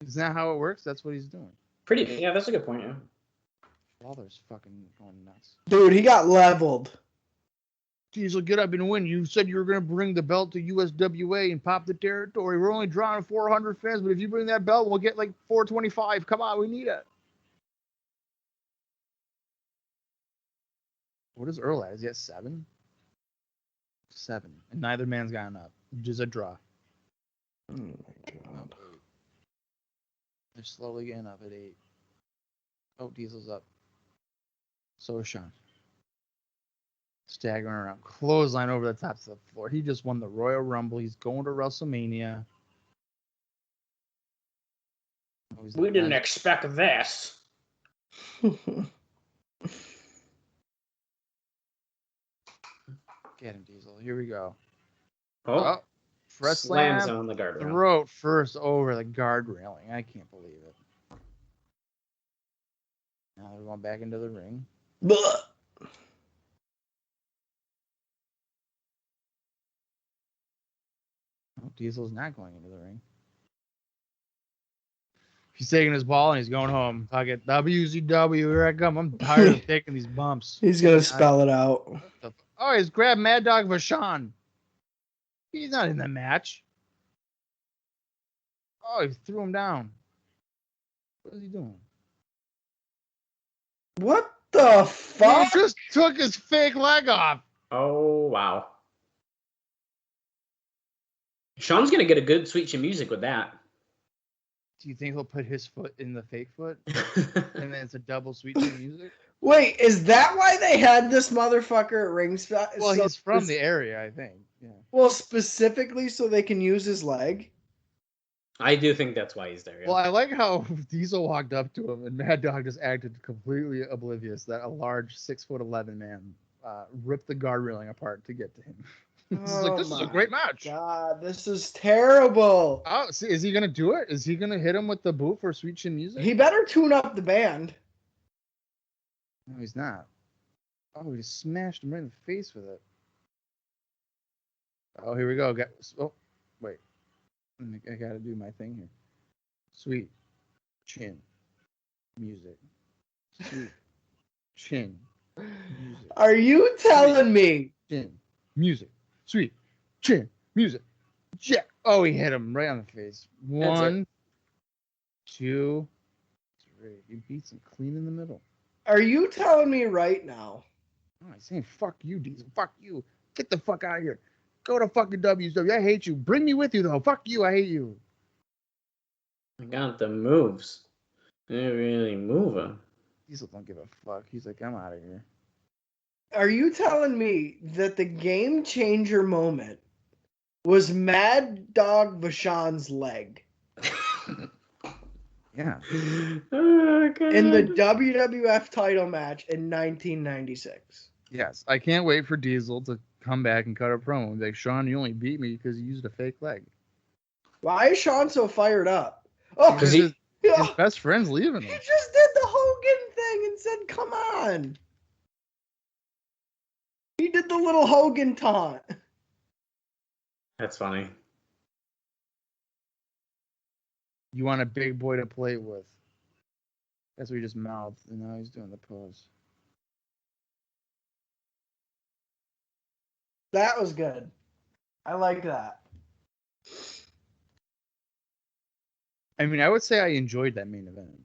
Isn't that how it works? That's what he's doing. Yeah, that's a good point, yeah. Lawler's fucking going nuts. Dude, he got leveled. Diesel, get up and win. You said you were going to bring the belt to USWA and pop the territory. We're only drawing 400 fans, but if you bring that belt, we'll get like 425. Come on, we need it. What is Earl at? Is he at 7? 7. And neither man's gotten up. Just a draw. Oh my God. They're slowly getting up at 8. Oh, Diesel's up. So is Shawn. Staggering around. Clothesline over the top of the floor. He just won the Royal Rumble. He's going to WrestleMania. Oh, We didn't expect this. Get him, Diesel. Here we go. Oh, Press slams slam. on the guardrail. Throat first over the guard railing. I can't believe it. Now they're going back into the ring. Oh, Diesel's not going into the ring. He's taking his ball and he's going home. Fuck it. WCW, here I come. I'm tired of taking these bumps. He's going to spell it out. Oh, he's grabbed Mad Dog Vachon. He's not in the match. Oh, he threw him down. What is he doing? What the fuck? He just took his fake leg off. Oh, wow. Shawn's going to get a good Sweet Chin Music with that. Do you think he'll put his foot in the fake foot? And then it's a double Sweet Chin Music? Wait, is that why they had this motherfucker at ringside? Well, he's from the area, I think. Yeah. Well, specifically so they can use his leg? I do think that's why he's there. Yeah. Well, I like how Diesel walked up to him and Mad Dog just acted completely oblivious that a large 6'11" man ripped the guard railing apart to get to him. This is a great match. God, this is terrible. Oh, see, is he gonna do it? Is he gonna hit him with the boot for Sweet Chin Music? He better tune up the band. No, he's not. Oh, he just smashed him right in the face with it. Oh, here we go. Oh, wait. I gotta do my thing here. Sweet Chin Music. Sweet Chin Music. Are you telling me? Chin Music. Sweet Chin Music. Yeah. Oh, he hit him right on the face. 1, 2, 3. He beats him clean in the middle. Are you telling me right now? Oh, he's saying, fuck you, Diesel. Fuck you. Get the fuck out of here. Go to fucking WCW. I hate you. Bring me with you, though. Fuck you. I hate you. I got the moves. They're really moving. Diesel don't give a fuck. He's like, I'm out of here. Are you telling me that the game changer moment was Mad Dog Vachon's leg? Yeah. Oh, God. In the WWF title match in 1996. Yes. I can't wait for Diesel to come back and cut a promo. He's like, Shawn, you only beat me because you used a fake leg. Why is Shawn so fired up? Oh, Because his best friend's leaving he him. just did the Hogan thing and said, come on. He did the little Hogan taunt. That's funny. You want a big boy to play with. That's what he just mouthed. And now he's doing the pose. That was good. I like that. I mean, I would say I enjoyed that main event.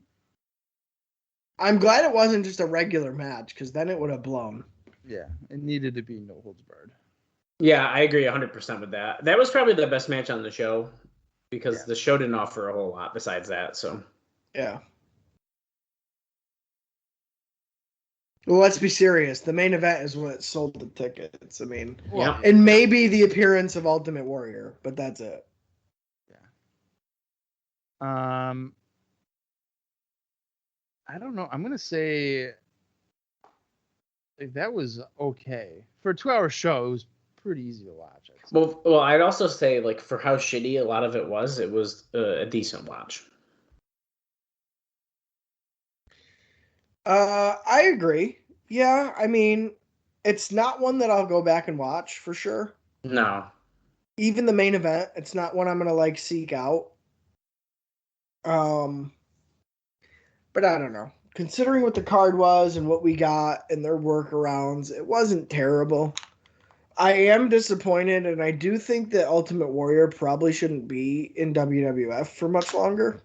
I'm glad it wasn't just a regular match, because then it would have blown. Yeah, it needed to be no holds barred. Yeah, I agree 100% with that. That was probably the best match on the show because the show didn't offer a whole lot besides that. So Yeah. Well, let's be serious. The main event is what sold the tickets. I mean, yeah. and maybe the appearance of Ultimate Warrior, but that's it. I don't know. I'm gonna say that was okay for a 2-hour show. It was pretty easy to watch. I'd say. Well, I'd also say like for how shitty a lot of it was a decent watch. I agree. Yeah, I mean, it's not one that I'll go back and watch for sure. No. Even the main event, it's not one I'm gonna like seek out. But I don't know. Considering what the card was and what we got and their workarounds, it wasn't terrible. I am disappointed, and I do think that Ultimate Warrior probably shouldn't be in WWF for much longer.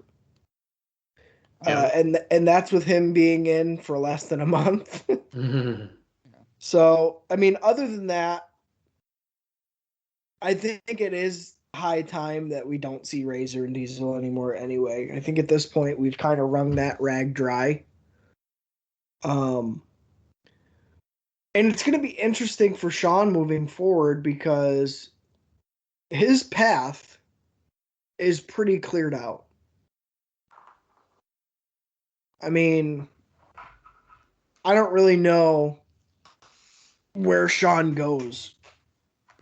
Yeah. And that's with him being in for less than a month. So, I mean, other than that, I think it is high time that we don't see Razor and Diesel anymore anyway. I think at this point we've kind of wrung that rag dry. And it's going to be interesting for Shawn moving forward because his path is pretty cleared out. I mean, I don't really know where Shawn goes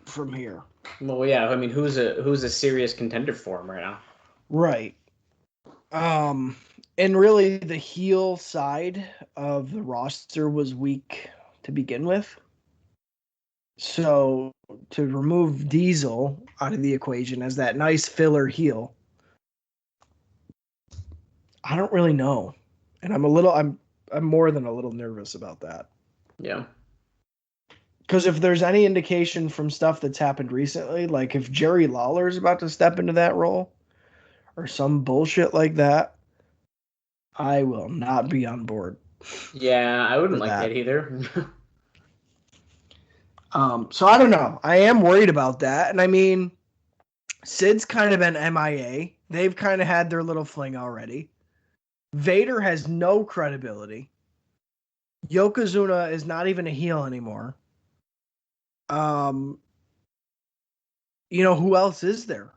from here. Well, yeah. I mean, who's a serious contender for him right now? Right. And really the heel side of the roster was weak to begin with. So to remove Diesel out of the equation as that nice filler heel, I don't really know. And I'm more than a little nervous about that. Yeah. Because if there's any indication from stuff that's happened recently, like if Jerry Lawler is about to step into that role or some bullshit like that, I will not be on board. Yeah, I wouldn't like that either. So I don't know. I am worried about that. And I mean, Sid's kind of been MIA. They've kind of had their little fling already. Vader has no credibility. Yokozuna is not even a heel anymore. Who else is there?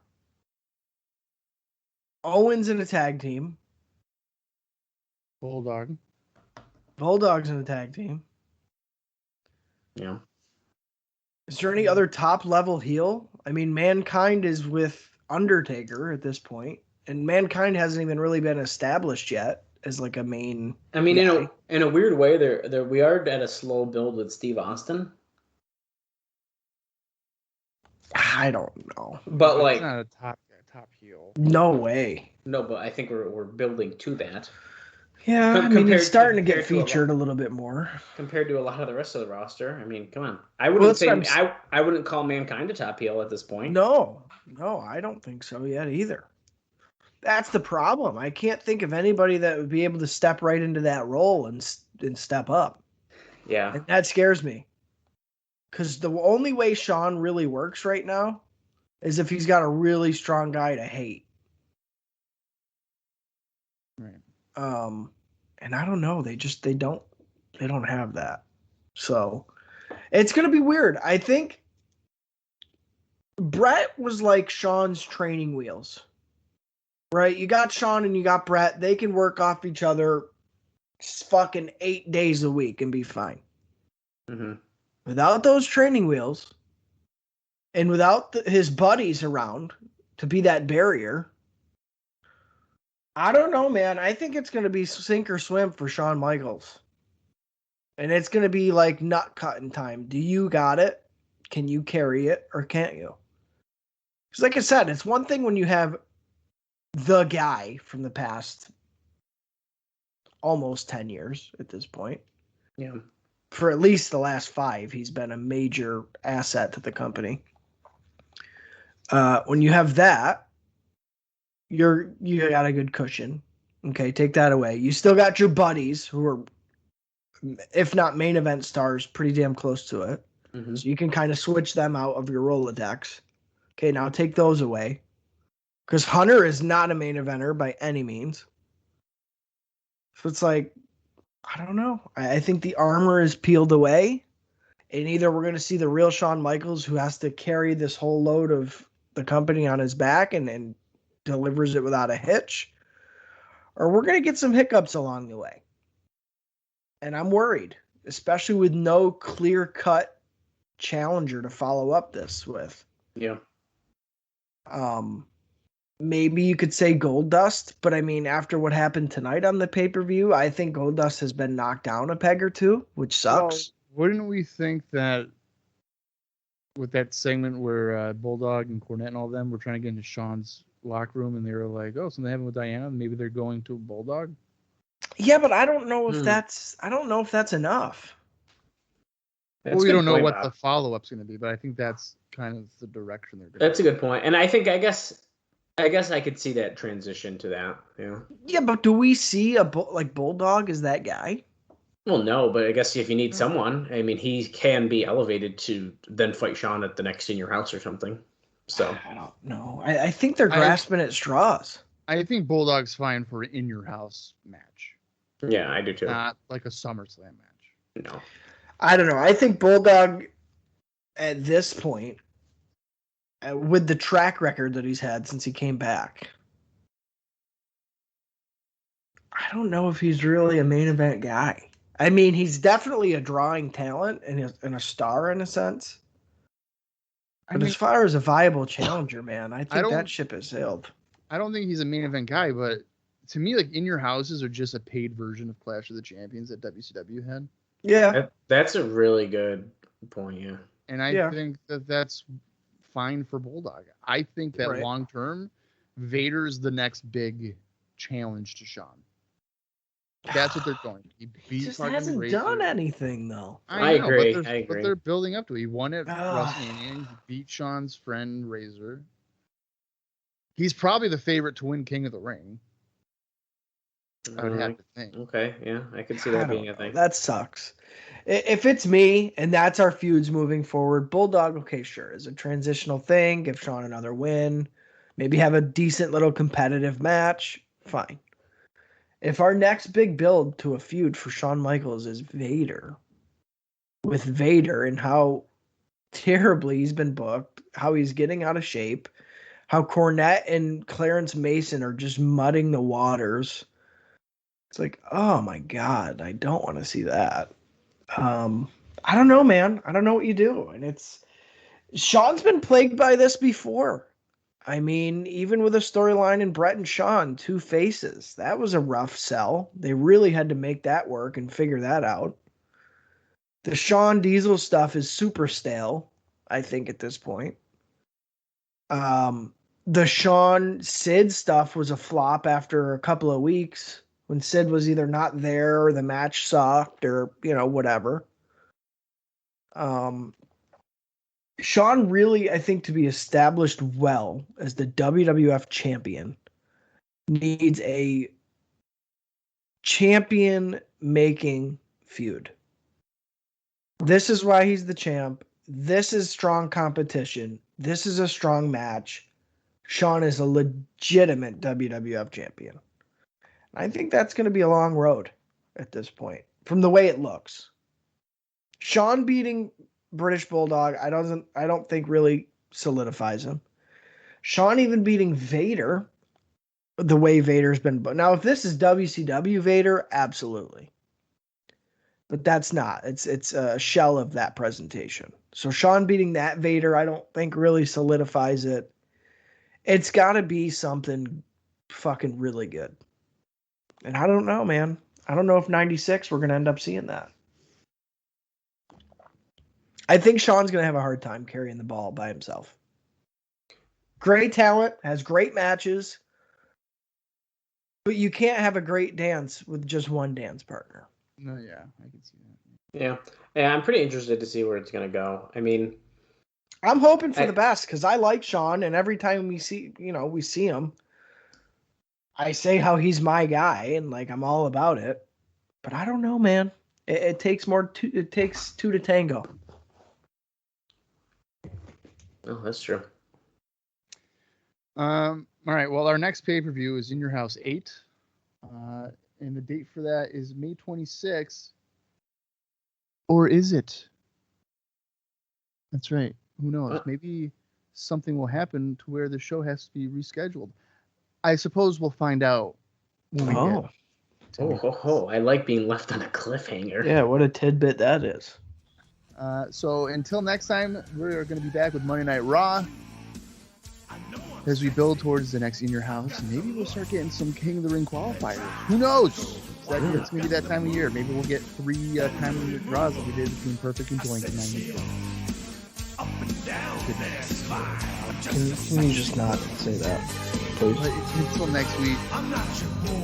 Owens in a tag team. Bulldog's in a tag team. Yeah. Is there any other top level heel? I mean, Mankind is with Undertaker at this point, and Mankind hasn't even really been established yet as like a main. I mean, guy. in a weird way, there we are at a slow build with Steve Austin. I don't know, but like, he's not a top heel. No way. No, but I think we're building to that. Yeah, I mean, he's starting to get featured a little bit more compared to a lot of the rest of the roster. I mean, come on. I wouldn't call Mankind a top heel at this point. No, I don't think so yet either. That's the problem. I can't think of anybody that would be able to step right into that role and step up. Yeah, and that scares me. Because the only way Shawn really works right now is if he's got a really strong guy to hate. Right. And I don't know. They don't have that. So it's going to be weird. I think Brett was like Shawn's training wheels, right? You got Shawn and you got Brett. They can work off each other fucking 8 days a week and be fine. Mm-hmm. Without those training wheels and without his buddies around to be that barrier, I don't know, man. I think it's going to be sink or swim for Shawn Michaels. And it's going to be like nut cutting time. Do you got it? Can you carry it or can't you? Because like I said, it's one thing when you have the guy from the past almost 10 years at this point. Yeah. For at least the last 5, he's been a major asset to the company. When you have that, you got a good cushion. Okay, take that away. You still got your buddies who are, if not main event stars, pretty damn close to it. Mm-hmm. So you can kind of switch them out of your Rolodex. Okay, now take those away. Because Hunter is not a main eventer by any means. So it's like, I don't know. I think the armor is peeled away. And either we're going to see the real Shawn Michaels who has to carry this whole load of the company on his back and delivers it without a hitch. Or we're going to get some hiccups along the way. And I'm worried, especially with no clear-cut challenger to follow up this with. Yeah. Maybe you could say Goldust, but I mean, after what happened tonight on the pay-per-view, I think Goldust has been knocked down a peg or two, which sucks. Well, wouldn't we think that with that segment where Bulldog and Cornette and all them were trying to get into Shawn's locker room and they were like, oh, something happened with Diana, maybe they're going to Bulldog? Yeah, but I don't know if that's enough. Well, we don't know what the follow-up's going to be, but I think that's kind of the direction they're going. That's a good point. And I guess I could see that transition to that. Yeah. Yeah, but do we see like Bulldog as that guy? Well, no, but I guess if you need someone, I mean, he can be elevated to then fight Shawn at the next In Your House or something. So I don't know. I think they're grasping at straws. I think Bulldog's fine for an in your house match. yeah, I do too. Not like a SummerSlam match. No. I don't know. I think Bulldog at this point, with the track record that he's had since he came back, I don't know if he's really a main event guy. I mean, he's definitely a drawing talent and a star in a sense. But as far as a viable challenger, man, I think that ship has sailed. I don't think he's a main event guy, but to me, like in your houses are just a paid version of Clash of the Champions that WCW had. Yeah, That's a really good point. Yeah, and I think that's fine for Bulldog. I think that long term, Vader's the next big challenge to Shawn. That's what they're going. He just hasn't done anything though. I agree. But they're building up to it. He won at WrestleMania. He beat Shawn's friend Razor. He's probably the favorite to win King of the Ring. I would have to think. Okay, yeah, I could see that being a thing. That sucks. If it's me and that's our feuds moving forward, Bulldog, okay, sure, is a transitional thing. Give Shawn another win. Maybe have a decent little competitive match. Fine. If our next big build to a feud for Shawn Michaels is Vader, with Vader and how terribly he's been booked, how he's getting out of shape, how Cornette and Clarence Mason are just mudding the waters. It's like, oh my God, I don't want to see that. I don't know, man. I don't know what you do. And Shawn's been plagued by this before. I mean, even with a storyline in Brett and Shawn, two faces, that was a rough sell. They really had to make that work and figure that out. The Shawn Diesel stuff is super stale, I think, at this point. The Shawn Sid stuff was a flop after a couple of weeks when Sid was either not there or the match sucked or, whatever. Shawn really, I think, to be established well as the WWF champion, needs a champion-making feud. This is why he's the champ. This is strong competition. This is a strong match. Shawn is a legitimate WWF champion. I think that's going to be a long road at this point, from the way it looks. Shawn beating British Bulldog, I don't think really solidifies him. Shawn even beating Vader, the way Vader's been. Now, if this is WCW Vader, absolutely. But that's not. It's a shell of that presentation. So Shawn beating that Vader, I don't think really solidifies it. It's got to be something fucking really good. And I don't know, man. I don't know if 96 we're going to end up seeing that. I think Shawn's going to have a hard time carrying the ball by himself. Great talent, has great matches, but you can't have a great dance with just one dance partner. No, yeah, I can see that. Yeah, I'm pretty interested to see where it's going to go. I mean, I'm hoping for the best because I like Shawn, and every time we see him, I say how he's my guy, and like I'm all about it. But I don't know, man. It takes it takes two to tango. Oh, that's true. All right. Well, our next pay-per-view is In Your House 8. And the date for that is May 26th. Or is it? That's right. Who knows? Maybe something will happen to where the show has to be rescheduled. I suppose we'll find out when we get. I like being left on a cliffhanger. Yeah, what a tidbit that is. So until next time, we're going to be back with Monday Night Raw as we build towards the next In Your House. And maybe we'll start getting some King of the Ring qualifiers. Who knows? It's going to be that time of year. Maybe we'll get 3 time-limit draws like we did between Perfect and Doink in 94. Can you just not say that, please? But until next week,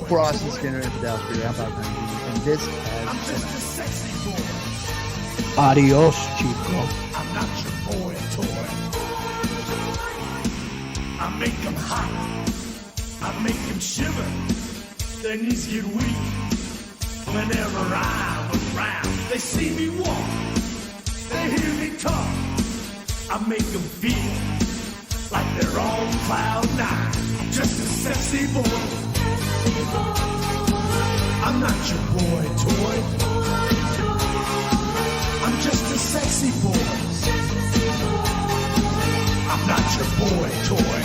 for Austin Skinner and Fidel Fury, I'm Bob Ryan, and this has been Adios, Chico. I'm not your boy toy. I make him hot. I make him shiver. Their knees get weak whenever I was around. They see me walk, they hear me talk. I make them feel like they're on cloud nine. I'm just a sexy boy. I'm not your boy toy. I'm just a sexy boy. I'm not your boy toy.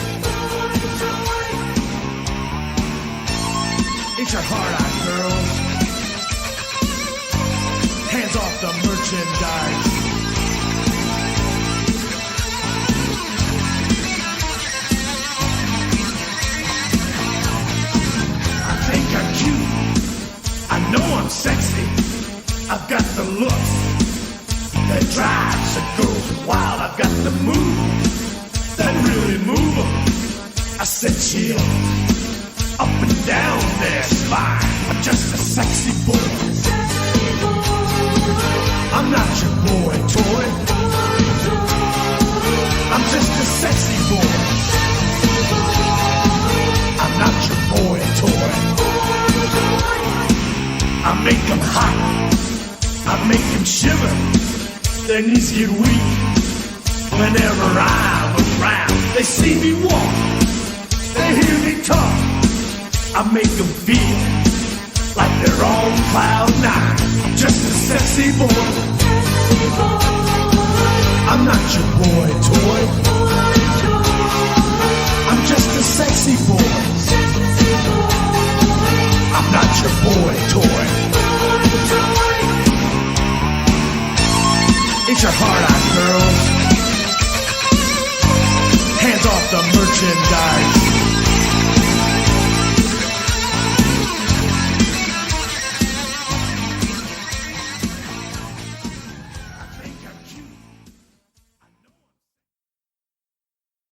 Ain't your heart out, girls? Hands off the merchandise. I think I'm cute. I know I'm sexy. I've got the looks that drives a girl wild. I've got the moves that really move 'em. I said chill, up and down their spine. I'm just a sexy boy. I'm not your boy toy. I'm just a sexy boy. I'm not your boy toy. I make them hot. I make them shiver. Their knees get weak whenever I'm around. They see me walk. They hear me talk. I make them feel like they're on cloud nine. I'm just a sexy boy. I'm not your boy toy. I'm just a sexy boy. I'm not your boy toy. It's your heart out, girls.